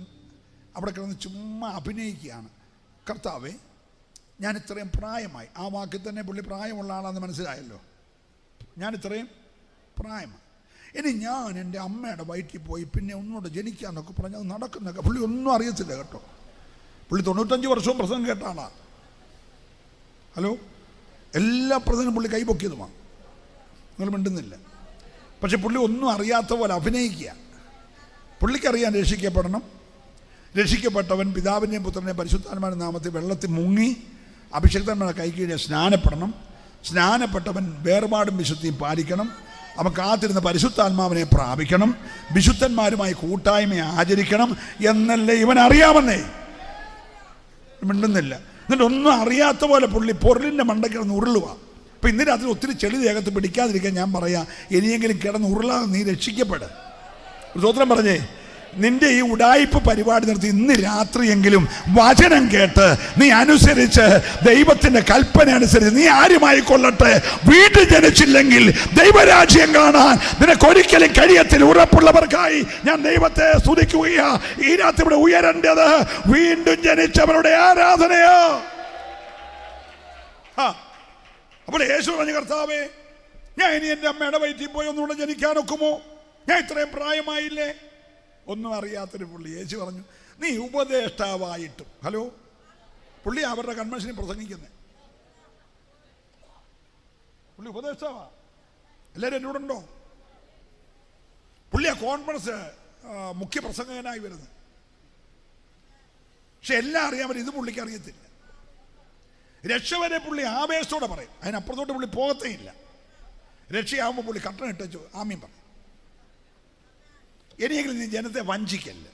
അവിടെ കിടന്ന് ചുമ്മാ അഭിനയിക്കുകയാണ്. കർത്താവേ, ഞാൻ ഇത്രയും പ്രായമായി. ആ വാക്കിൽ തന്നെ പുള്ളി പ്രായമുള്ള ആളാണെന്ന് മനസ്സിലായല്ലോ. ഞാൻ ഇത്രയും പ്രായമായി, ഇനി ഞാൻ എൻ്റെ അമ്മയുടെ വയറ്റിൽ പോയി പിന്നെ ഒന്നുകൂടെ ജനിക്കാന്നൊക്കെ പറഞ്ഞത് നടക്കുന്നൊക്കെ പുള്ളി ഒന്നും അറിയത്തില്ല കേട്ടോ. പുള്ളി 95 വർഷവും പ്രസംഗം കേട്ട ആളാ. ഹലോ, എല്ലാ പ്രസംഗം പുള്ളി കൈപൊക്കിയതുമാണ്. നിങ്ങൾ മിണ്ടുന്നില്ല. പക്ഷെ പുള്ളി ഒന്നും അറിയാത്ത പോലെ അഭിനയിക്കുക. പുള്ളിക്കറിയാൻ രക്ഷിക്കപ്പെടണം. രക്ഷിക്കപ്പെട്ടവൻ പിതാവിൻ്റെയും പുത്രൻ്റെയും പരിശുദ്ധാത്മാവിന്റെ നാമത്തിൽ വെള്ളത്തിൽ മുങ്ങി അഭിഷേകന്മാരുടെ കൈകീഴിൽ സ്നാനപ്പെടണം. സ്നാനപ്പെട്ടവൻ വേർപാടും വിശുദ്ധിയും പാലിക്കണം. അവൻ കാത്തിരുന്ന പരിശുദ്ധാത്മാവിനെ പ്രാപിക്കണം. വിശുദ്ധന്മാരുമായി കൂട്ടായ്മ ആചരിക്കണം എന്നല്ലേ ഇവൻ അറിയാമെന്നേ. മിണ്ടുന്നില്ല. എന്നിട്ട് ഒന്നും അറിയാത്ത പോലെ പുള്ളി പൊരുളിൻ്റെ മണ്ടക്കിടന്ന് ഉരുളുക. അപ്പം ഇന്ന് രാത്രി ഒത്തിരി ചെളി ദേഹത്ത് പിടിക്കാതിരിക്കാൻ ഞാൻ പറയാം, ഇനിയെങ്കിലും കിടന്ന് ഉരുളാതെ നീ രക്ഷിക്കപ്പെടും. സ്തോത്രം പറഞ്ഞേ. നിന്റെ ഈ ഉഡായിപ്പ് പരിപാടി നിർത്തി ഇന്ന് രാത്രിയെങ്കിലും വചനം കേട്ട് നീ അനുസരിച്ച് ദൈവത്തിന്റെ കൽപ്പന അനുസരിച്ച് നീ ആരുമായിക്കൊള്ളട്ടെ, വീണ്ടും ജനിച്ചില്ലെങ്കിൽ ദൈവരാജ്യം കാണാൻ നിനക്കൊരിക്കലും കഴിയത്തിൽ ഉറപ്പുള്ളവർക്കായി ഞാൻ ദൈവത്തെ സ്തുതിക്കുകയാ. ഈ രാത്രി ഇവിടെ ഉയരേണ്ടത് വീണ്ടും ജനിച്ചവരുടെ ആരാധനയോ. അപ്പോൾ യേശു പറഞ്ഞ, കർത്താവേ, ഞാൻ ഇനി എൻ്റെ അമ്മയുടെ വയറ്റിൽ പോയി ഒന്നുകൂടെ ജനിക്കാനൊക്കുമോ? ഞാൻ ഇത്രയും പ്രായമായില്ലേ? ഒന്നും അറിയാത്തൊരു പുള്ളി. യേശു പറഞ്ഞു, നീ ഉപദേഷ്ടാവായിട്ടും. ഹലോ, പുള്ളി അവരുടെ കൺവെൻഷനിൽ പ്രസംഗിക്കുന്നത്. പുള്ളി ഉപദേഷ്ടാവാ. എല്ലാവരും എന്നോട് ഉണ്ടോ? പുള്ളി ആ കോൺഫറൻസ് മുഖ്യ പ്രസംഗകനായി വരുന്നത്. പക്ഷെ എല്ലാം അറിയാൻ പറ്റും, ഇത് പുള്ളിക്ക് അറിയത്തില്ല. രക്ഷവരെ പുള്ളി ആവേശത്തോടെ പറയും, അതിനപ്പുറത്തോട്ട് പുള്ളി പോകത്തേ ഇല്ല. രക്ഷയാവുമ്പോൾ പുള്ളി കട്ടൻ ഇട്ടു ആമീൻ പറയും. ഇനിയെങ്കിലും നീ ജനത്തെ വഞ്ചിക്കല്ല.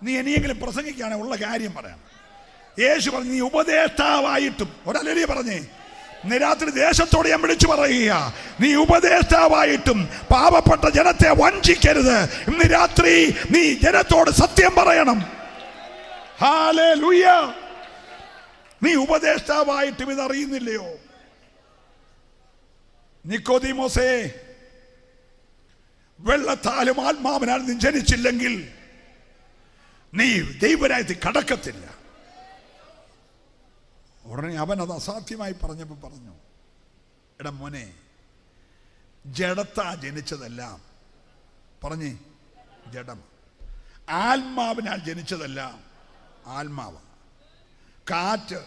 നീ ഇനിയെങ്കിലും പ്രസംഗിക്കുകയാണെങ്കിൽ ഉള്ള കാര്യം പറയണം. യേശു പറഞ്ഞു, നീ ഉപദേഷ്ടാവായിട്ടും. ഒരല്ലേ പറഞ്ഞേ, ഇന്ന് രാത്രി ദേശത്തോട് ഞാൻ വിളിച്ചു പറയുക, നീ ഉപദേഷ്ടാവായിട്ടും പാവപ്പെട്ട ജനത്തെ വഞ്ചിക്കരുത്. ഇന്ന് രാത്രി നീ ജനത്തോട് സത്യം പറയണം. ഹല്ലേലൂയ. നീ ഉപദേഷ്ടാവായിട്ടും ഇതറിയുന്നില്ലയോ? നിക്കോദീമോസേ, വെള്ളത്താലും ആത്മാവിനാൽ നീ ജനിച്ചില്ലെങ്കിൽ നീ ദൈവരാജ്യത്തിൽ കടക്കത്തില്ല. ഉടനെ അവൻ അത് അസാധ്യമായി പറഞ്ഞപ്പോൾ പറഞ്ഞു, എടാ മോനെ, ജഡത്താ ജനിച്ചതെല്ലാം. പറഞ്ഞേ, ജഡം. ആത്മാവിനാൽ ജനിച്ചതെല്ലാം ആത്മാവ്. കാറ്റ്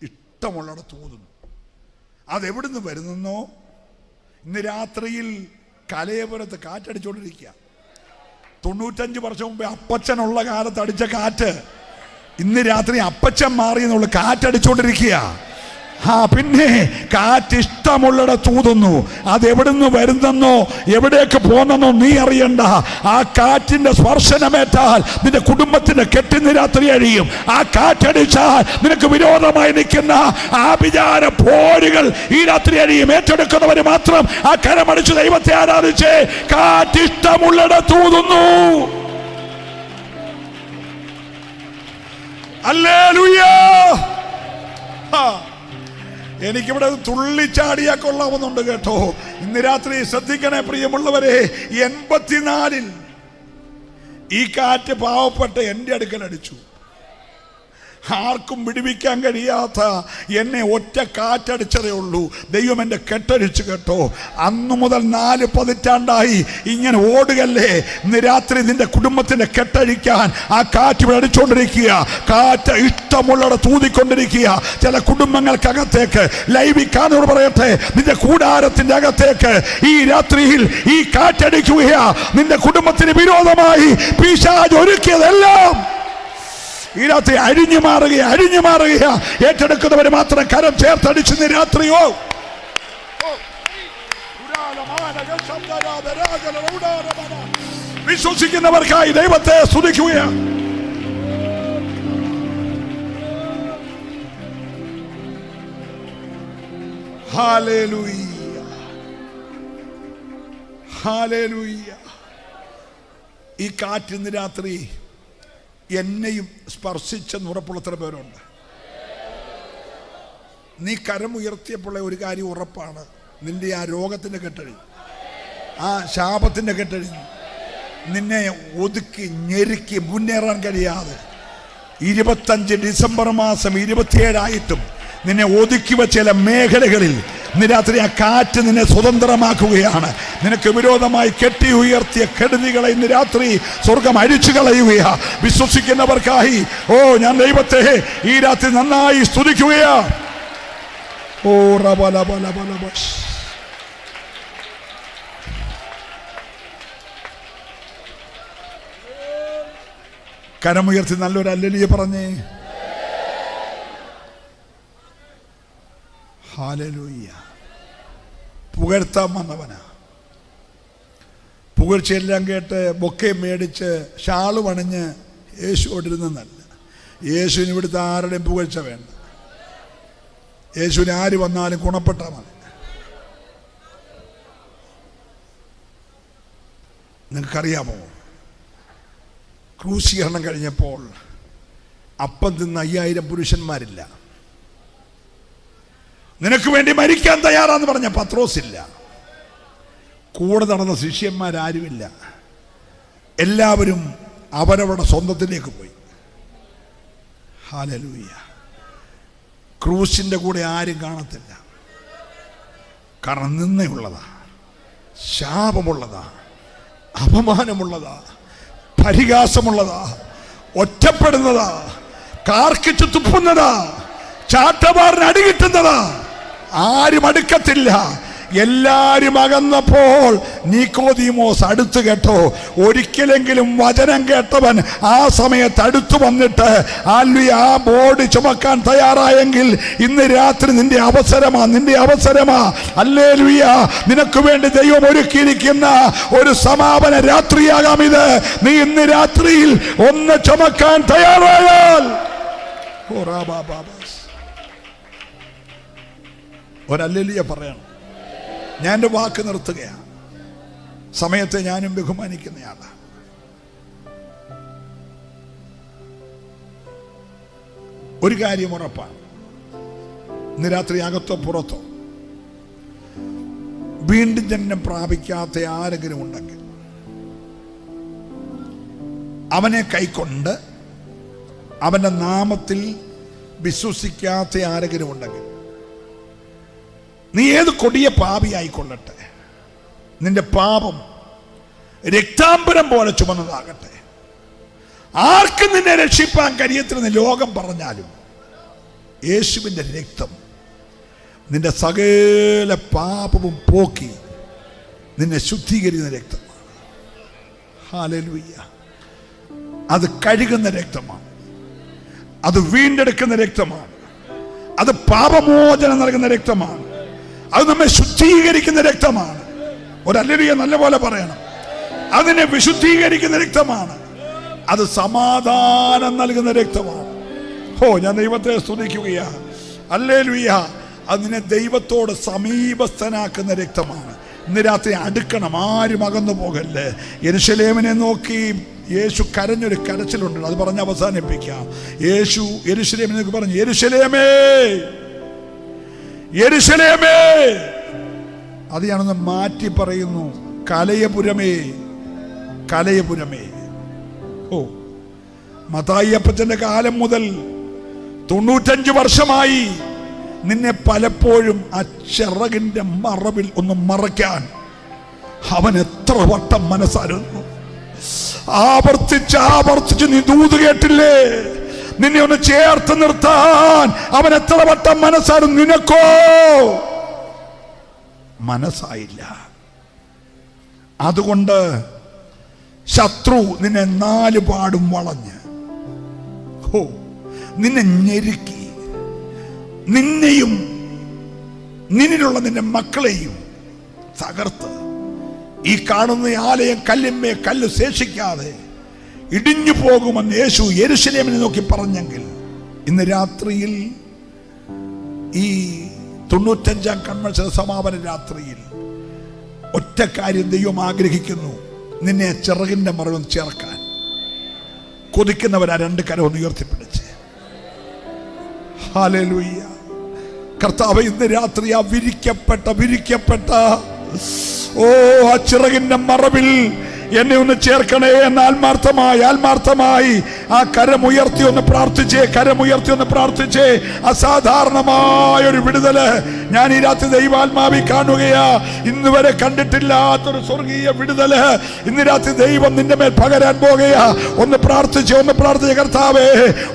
ഇഷ്ടമുള്ളിടത്ത് ഊതുന്നു. അതെവിടുന്ന് വരുന്നോ? ഇന്ന് രാത്രിയിൽ കലയപുരത്ത് കാറ്റടിച്ചോണ്ടിരിക്കുക. 95 വർഷം മുമ്പേ അപ്പച്ചനുള്ള കാലത്ത് അടിച്ച കാറ്റ് ഇന്ന് രാത്രി അപ്പച്ചൻ മാറി എന്നുള്ള കാറ്റടിച്ചോണ്ടിരിക്കുക. പിന്നെ കാറ്റിഷ്ടമുള്ളിടത്ത് ഊതുന്നു. അതെവിടുന്ന് വരുന്നെന്നോ എവിടേക്ക് പോന്നെന്നോ നീ അറിയണ്ട. ആ കാറ്റിന്റെ സ്പർശനമേറ്റാൽ നിന്റെ കുടുംബത്തിന്റെ കെട്ടിന്ന് രാത്രി അഴിയും. ആ കാറ്റടിച്ചാൽ നിനക്ക് വിരോധമായി നിൽക്കുന്ന ആഭിചാര പോരുകൾ ഈ രാത്രി അഴിയും. ഏറ്റെടുക്കുന്നവര് മാത്രം ആ കരമടിച്ച് ദൈവത്തെ ആരാധിച്ച് കാറ്റിഷ്ടമുള്ളിടത്ത് ഊതുന്നു. ഹല്ലേലൂയ. എനിക്കിവിടെ തുള്ളിച്ചാടിയാ കൊള്ളാവുന്നുണ്ട് കേട്ടോ. ഇന്ന് രാത്രി ശ്രദ്ധിക്കണേ പ്രിയമുള്ളവരെ. 84 ഈ കാറ്റ് പാവപ്പെട്ട എൻ്റെ അടുക്കൽ അടിച്ചു. ആർക്കും വിടുവിക്കാൻ കഴിയാത്ത എന്നെ ഒറ്റ കാറ്റടിച്ചതേ ഉള്ളൂ. ദൈവം എൻ്റെ കെട്ടടിച്ചു കേട്ടോ. അന്നു മുതൽ 4 പതിറ്റാണ്ടായി ഇങ്ങനെ ഓടുകല്ലേ. ഇന്ന് രാത്രി നിന്റെ കുടുംബത്തിന്റെ കെട്ടഴിക്കാൻ ആ കാറ്റ് ഇവിടെ അടിച്ചുകൊണ്ടിരിക്കുക. കാറ്റ് ഇഷ്ടമുള്ളിടത്ത് ഊതിക്കൊണ്ടിരിക്കുക. ചില കുടുംബങ്ങൾക്കകത്തേക്ക് ലൈവ് കാണുന്നവർ പറയട്ടെ, നിന്റെ കൂടാരത്തിന്റെ അകത്തേക്ക് ഈ രാത്രിയിൽ ഈ കാറ്റടിക്കുകയാ. നിന്റെ കുടുംബത്തിന് വിരോധമായി പിശാച് ഒരുക്കിയതെല്ലാം ഈ രാത്രി അഴിഞ്ഞു മാറുകയാ. ഏറ്റെടുക്കുന്നവര് മാത്രം കരം ചേർത്തടിച്ച് രാത്രിയോ വിശ്വസിക്കുന്നവർക്കായി ദൈവത്തെ സ്തുതിക്കുകയാണ്. Hallelujah, hallelujah. ഈ കാറ്റിന്ന് രാത്രി എന്നെയും സ്പർശിച്ചെന്ന് ഉറപ്പുള്ള എത്ര പേരുണ്ട്? നീ കരമുയർത്തിയപ്പോൾ ഒരു കാര്യം ഉറപ്പാണ്, നിന്റെ ആ രോഗത്തിന്റെ കെട്ടഴിഞ്ഞു, ആ ശാപത്തിന്റെ കെട്ടഴിഞ്ഞു. നിന്നെ ഒതുക്കി ഞെരുക്കി മുന്നേറാൻ കഴിയാതെ 25 ഡിസംബർ മാസം 27 നിന്നെ ഒതുക്കി വെച്ച ചില മേഖലകളിൽ ഇന്ന് രാത്രി ആ കാറ്റ് നിന്നെ സ്വതന്ത്രമാക്കുകയാണ്. നിനക്ക് വിരോധമായി കെട്ടി ഉയർത്തിയ കെടുതികളെ ഇന്ന് രാത്രി സ്വർഗം അഴിച്ചു കളയുകയാ. വിശ്വസിക്കുന്നവർക്കായി ഞാൻ ദൈവത്തെ ഈ രാത്രി നന്നായി സ്തുതിക്കുകയാ. കരമുയർത്തി നല്ലൊരു ഹല്ലേലൂയ പറഞ്ഞേ. ഹല്ലേലൂയ. പുകഴ്ത്താൻ വന്നവനാ. പുകഴ്ചയെല്ലാം കേട്ട് ബൊക്കെ മേടിച്ച് ഷാള് പണിഞ്ഞ് യേശുവോടിരുന്നല്ല. യേശുവിന് ഇവിടുത്തെ ആരുടെയും പുകഴ്ച വേണ്ട. യേശുവിന് ആര് വന്നാലും ഗുണപ്പെട്ടാൽ മതി. നിങ്ങൾക്കറിയാമോ, ക്രൂശീകരണം കഴിഞ്ഞപ്പോൾ അപ്പം തിന്ന 5000 പുരുഷന്മാരില്ല. നിനക്ക് വേണ്ടി മരിക്കാൻ തയ്യാറാന്ന് പറഞ്ഞ പത്രോസില്ല. കൂടെ നടന്ന ശിഷ്യന്മാരാരുമില്ല. എല്ലാവരും അവരവരുടെ സ്വന്തത്തിലേക്ക് പോയി. ഹല്ലേലൂയ. ക്രൂശിൻ്റെ കൂടെ ആരും കാണത്തില്ല. കാരണം നിന്നയുള്ളതാ, ശാപമുള്ളതാ, അപമാനമുള്ളതാ, പരിഹാസമുള്ളതാ, ഒറ്റപ്പെടുന്നതാ, കാർക്കിച്ചു തുപ്പുന്നതാ, ചാട്ടവാറിന് അടികിട്ടുന്നതാ. ആരും അടുക്കത്തില്ല. എല്ലാരും അകന്നപ്പോൾ നിക്കോദീമോസ് അടുത്ത് കേട്ടോ. ഒരിക്കലെങ്കിലും വചനം കേട്ടവൻ ആ സമയത്ത് അടുത്തു വന്നിട്ട് ആ ബോർഡ് ചുമക്കാൻ തയ്യാറായെങ്കിൽ ഇന്ന് രാത്രി നിന്റെ അവസരമാ. ഹല്ലേലൂയ. നിനക്ക് വേണ്ടി ദൈവം ഒരുക്കിയിരിക്കുന്ന ഒരു സമാപന രാത്രിയാകാം ഇത്. നീ ഇന്ന് രാത്രിയിൽ ഒന്ന് ചുമക്കാൻ തയ്യാറായാൽ ഒരല്ലേലൂയ പറയണം. ഞാൻ എൻ്റെ വാക്ക് നിർത്തുകയാണ്. സമയത്തെ ഞാനും ബഹുമാനിക്കുന്നയാളാണ്. ഒരു കാര്യം ഉറപ്പാണ്, ഇന്ന് രാത്രി അകത്തോ പുറത്തോ വീണ്ടും ജന്മം പ്രാപിക്കാത്ത ആരെങ്കിലും ഉണ്ടെങ്കിൽ അവനെ കൈക്കൊണ്ട് അവൻ്റെ നാമത്തിൽ വിശ്വസിക്കാത്ത ആരെങ്കിലും ഉണ്ടെങ്കിൽ, നീ ഏത് കൊടിയ പാപിയായിക്കൊള്ളട്ടെ, നിന്റെ പാപം രക്താംബരം പോലെ ചുമന്നതാകട്ടെ, ആർക്കും നിന്നെ രക്ഷിപ്പാൻ കഴിയത്തില്ലെന്ന് ലോകം പറഞ്ഞാലും യേശുവിൻ്റെ രക്തം നിന്റെ സകല പാപവും പോക്കി നിന്നെ ശുദ്ധീകരിക്കുന്ന രക്തമാണ്. ഹല്ലേലൂയ. അത് കഴുകുന്ന രക്തമാണ്, അത് വീണ്ടെടുക്കുന്ന രക്തമാണ്, അത് പാപമോചനം നൽകുന്ന രക്തമാണ്. അത് നമ്മെ ശുദ്ധീകരിക്കുന്ന രക്തമാണ്. ഒരു ഹല്ലേലൂയ നല്ലപോലെ പറയണം. അതിനെ വിശുദ്ധീകരിക്കുന്ന രക്തമാണ്. അത് സമാധാനം നൽകുന്ന രക്തമാണ്. ഞാൻ ദൈവത്തെ സ്തുതിക്കുകയാണ്. ഹല്ലേലൂയ. അതിനെ ദൈവത്തോട് സമീപസ്ഥനാക്കുന്ന രക്തമാണ്. ഇന്ന് രാത്രി അടുക്കണം, ആരും അകന്നു പോകല്ലേ. യെരൂശലേമിനെ നോക്കി യേശു കരഞ്ഞൊരു കരച്ചിലുണ്ട്, അത് പറഞ്ഞ് അവസാനിപ്പിക്കാം. യേശു യെരൂശലേമിനെ പറഞ്ഞു, യെരൂശലേമേ യെരൂശലേമേ. അത് ഞാനൊന്ന് മാറ്റി പറയുന്നു, കലയപുരമേ കലയപുരമേ. മത്തായി അപ്പച്ചന്റെ കാലം മുതൽ 95 വർഷമായി നിന്നെ പലപ്പോഴും ആ ചിറകിന്റെ മറവിൽ ഒന്ന് മറയ്ക്കാൻ അവൻ എത്ര വട്ടം മനസ്സായിരുന്നു. ആവർത്തിച്ച് നീ ദൂത് കേട്ടില്ലേ? നിന്നെ ഒന്ന് ചേർത്ത് നിർത്താൻ അവൻ എത്ര വട്ടം മനസ്സായിരുന്നു. നിനക്കോ മനസ്സായില്ല. അതുകൊണ്ട് ശത്രു നിന്നെ 4 പാടും വളഞ്ഞ് നിന്നെ ഞെരുക്കി, നിന്നെയും നിന്നിലുള്ള നിന്റെ മക്കളെയും തകർത്ത് ഈ കാണുന്ന ആലയം കല്ലിന്മേ കല്ല് ശേഷിക്കാതെ ഇടിഞ്ഞു പോകുമെന്ന് യേശു യെരൂശലേമിനെ നോക്കി പറഞ്ഞെങ്കിൽ, ഇന്ന് രാത്രിയിൽ ഈ 95ാം കൺവെൻഷൻ സമാപന രാത്രിയിൽ ഒറ്റ കാര്യം ദൈവം ആഗ്രഹിക്കുന്നു, നിന്നെ ചിറകിന്റെ മറവിൽ ചേർക്കാൻ. കൊതിക്കുന്നവർ ആ 2 കരമൊന്ന് ഉയർത്തിപ്പിടിച്ച് ഹല്ലേലൂയ. കർത്താവ് ഇന്ന് രാത്രി ആ വിരിക്കപ്പെട്ട ആ ചിറകിന്റെ മറവിൽ എന്നെ ഒന്ന് ചേർക്കണേ എന്ന് ആത്മാർത്ഥമായി ആ കരമുയർത്തി ഒന്ന് പ്രാർത്ഥിച്ചേ. അസാധാരണമായ ഒരു വിടുതല് ഞാൻ ഈ രാത്രി ദൈവാത്മാവിൽ കാണുകയാ. ഇന്ന് വരെ കണ്ടിട്ടില്ലാത്തൊരു സ്വർഗീയ വിടുതല് ഇന്ന് രാത്രി ദൈവം നിന്റെ മേൽ പകരാൻ പോകുകയാ. ഒന്ന് പ്രാർത്ഥിച്ച് കർത്താവേ,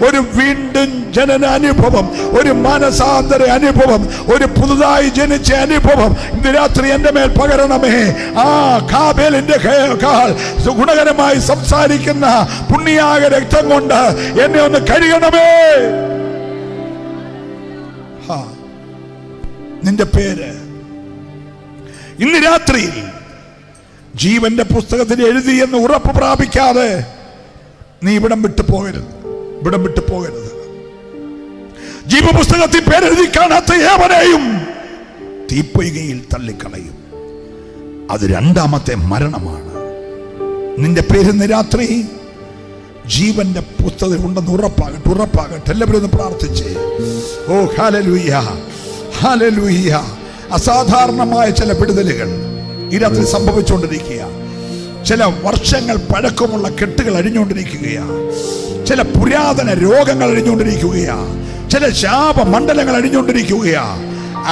ഒരു വീണ്ടും ജനന അനുഭവം, ഒരു മാനസാന്തര അനുഭവം, ഒരു പുതുതായി ജനിച്ച അനുഭവം ഇന്ന് രാത്രി എന്റെ മേൽ പകരണമേ. ആ കാബേലിന്റെ ഗുണകരമായി സംസാരിക്കുന്ന പുണ്യാക രക്തം കൊണ്ട് എന്നെ ഒന്ന് കഴുകണമേ. നിന്റെ പേര് ഇന്ന് രാത്രിയിൽ ജീവന്റെ പുസ്തകത്തിൽ എഴുതി എന്ന് ഉറപ്പ് പ്രാപിക്കാതെ നീ ഇവിടം വിട്ടു പോകരുത്. ജീവപുസ്തകത്തിൽ പേരെഴുതി കാണാത്ത ഏവനെയും തീപ്പൊയ്കയിൽ തള്ളിക്കളയും. അത് 2ാമത്തെ മരണമാണ്. നിന്റെ പേരിന്ന് രാത്രി ജീവന്റെ പുസ്തകത്തിൽ ഉണ്ടെന്ന് ഉറപ്പാകട്ടെ. എല്ലാവരും ഒന്ന് പ്രാർത്ഥിച്ചേ. ഹല്ലേലൂയ. അസാധാരണമായ ചില വിടുതലുകൾ ഈ രാത്രി സംഭവിച്ചുകൊണ്ടിരിക്കുക. ചില വർഷങ്ങൾ പഴക്കമുള്ള കെട്ടുകൾ അഴിഞ്ഞുകൊണ്ടിരിക്കുകയാണ്. ചില പുരാതന രോഗങ്ങൾ അഴിഞ്ഞുകൊണ്ടിരിക്കുകയാണ്. ചില ശാപമണ്ഡലങ്ങൾ അഴിഞ്ഞുകൊണ്ടിരിക്കുകയാണ്.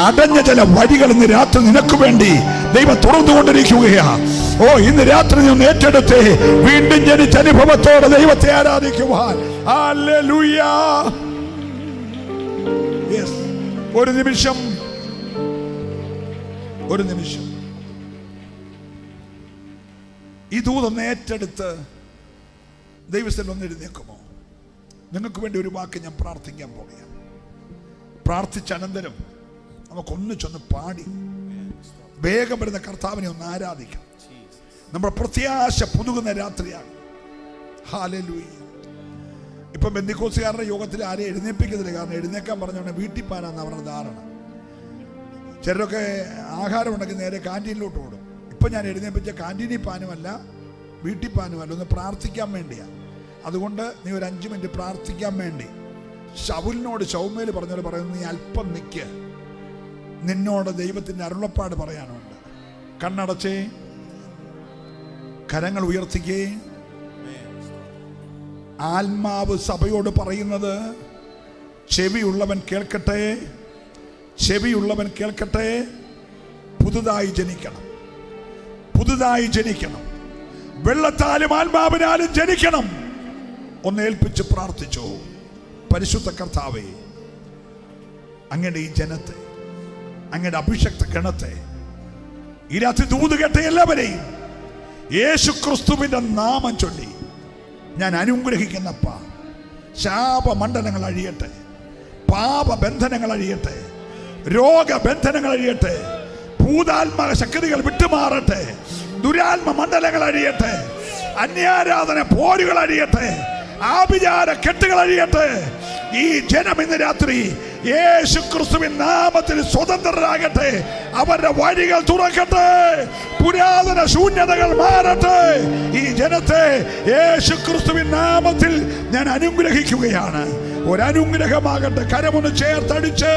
അടഞ്ഞ ചില വഴികൾ ഇന്ന് രാത്രി നിനക്ക് വേണ്ടി ദൈവം തുറന്നുകൊണ്ടിരിക്കുകയാ. ഇന്ന് രാത്രി നീ ഒന്ന് ഏറ്റെടുത്ത് വീണ്ടും ജനിച്ച അനുഭവത്തോടെ ദൈവത്തെ ആരാധിക്കുവാൻ. ഹല്ലേലൂയ. ഒരു നിമിഷം ഈ ദൂതൊന്ന് ഏറ്റെടുത്ത് ദൈവസ്ഥലം ഒന്ന് എഴുന്നേക്കുമോ? നിങ്ങൾക്ക് വേണ്ടി ഒരു വാക്ക് ഞാൻ പ്രാർത്ഥിക്കാൻ പോകുകയാണ്. പ്രാർത്ഥിച്ച അനന്തരം നമുക്കൊന്നിച്ചൊന്ന് പാടി വേഗം വരുന്ന കർത്താവിനെ ഒന്ന് ആരാധിക്കാം. നമ്മുടെ പ്രത്യാശ പുതുകുന്ന രാത്രിയാണ്. ഹല്ലേലൂയ. ഇപ്പൊ ബെന്തിക്കോസുകാരുടെ യോഗത്തിൽ ആരെയും എഴുന്നേൽപ്പിക്കുന്നില്ല. കാരണം എഴുന്നേക്കാൻ പറഞ്ഞോണ്ട് വീട്ടിൽ പാനാന്ന് അവരുടെ ധാരണ. ചിലരൊക്കെ ആഹാരം ഉണ്ടെങ്കിൽ നേരെ കാന്റീനിലോട്ട് ഓടും. ഇപ്പൊ ഞാൻ എഴുന്നേൽപ്പിച്ച കാന്റീനിൽ പാനുമല്ല, വീട്ടിൽ പാനുമല്ല, ഒന്ന് പ്രാർത്ഥിക്കാൻ വേണ്ടിയാ. അതുകൊണ്ട് നീ ഒരു 5 മിനിറ്റ് പ്രാർത്ഥിക്കാൻ വേണ്ടി ശൗലിനോട് ശൗമേൽ പറഞ്ഞോട് പറയുന്നു, നീ അല്പം നിൽക്ക്, നിന്നോട് ദൈവത്തിന്റെ അരുളപ്പാട് പറയാനുണ്ട്. കണ്ണടച്ചേ, കരങ്ങൾ ഉയർത്തിക്കേ. ആത്മാവ് സഭയോട് പറയുന്നത് ചെവിയുള്ളവൻ കേൾക്കട്ടെ. പുതുതായി ജനിക്കണം. വെള്ളത്താലും ആത്മാവിനാലും ജനിക്കണം. ഒന്ന് ഏൽപ്പിച്ച് പ്രാർത്ഥിച്ചോ. പരിശുദ്ധ കർത്താവേ, അങ്ങയുടെ ഈ ജനത്തെ, അങ്ങയുടെ അഭിഷക്ത ഗണത്തെ, ഈ രാത്രി ദൂത് കേട്ട എല്ലാവരെയും യേശു ക്രിസ്തുവിന്റെ നാമം ചൊല്ലി ഞാൻ അനുഗ്രഹിക്കുന്നപ്പ. ശാപമണ്ഡലങ്ങൾ അഴിയട്ടെ, പാപബന്ധനങ്ങൾ അഴിയട്ടെ, രോഗബന്ധനങ്ങൾ അഴിയട്ടെ, ഭൂതാത്മക ശക്തികൾ വിട്ടുമാറട്ടെ, ദുരാത്മ മണ്ഡലങ്ങൾ അഴിയട്ടെ, അന്യാരാധന പോരുകൾ അഴിയട്ടെ, ആഭിചാര കെട്ടുകൾ അഴിയട്ടെ. ഈ ജനം ഇന്ന് രാത്രി യേശു ക്രിസ്തുവിൻ നാമത്തിൽ സ്വതന്ത്രരാകട്ടെ. അവരുടെ വഴികൾ തുറക്കട്ടെ, പുരാതന ശൂന്യതകൾ മാറട്ടെ. ഈ ജനത്തെ യേശു ക്രിസ്തുവിൻ നാമത്തിൽ ഞാൻ അനുഗ്രഹിക്കുകയാണ്. ഒരനുഗ്രഹമാകട്ടെ. കരമൊന്ന് ചേർത്തടിച്ച്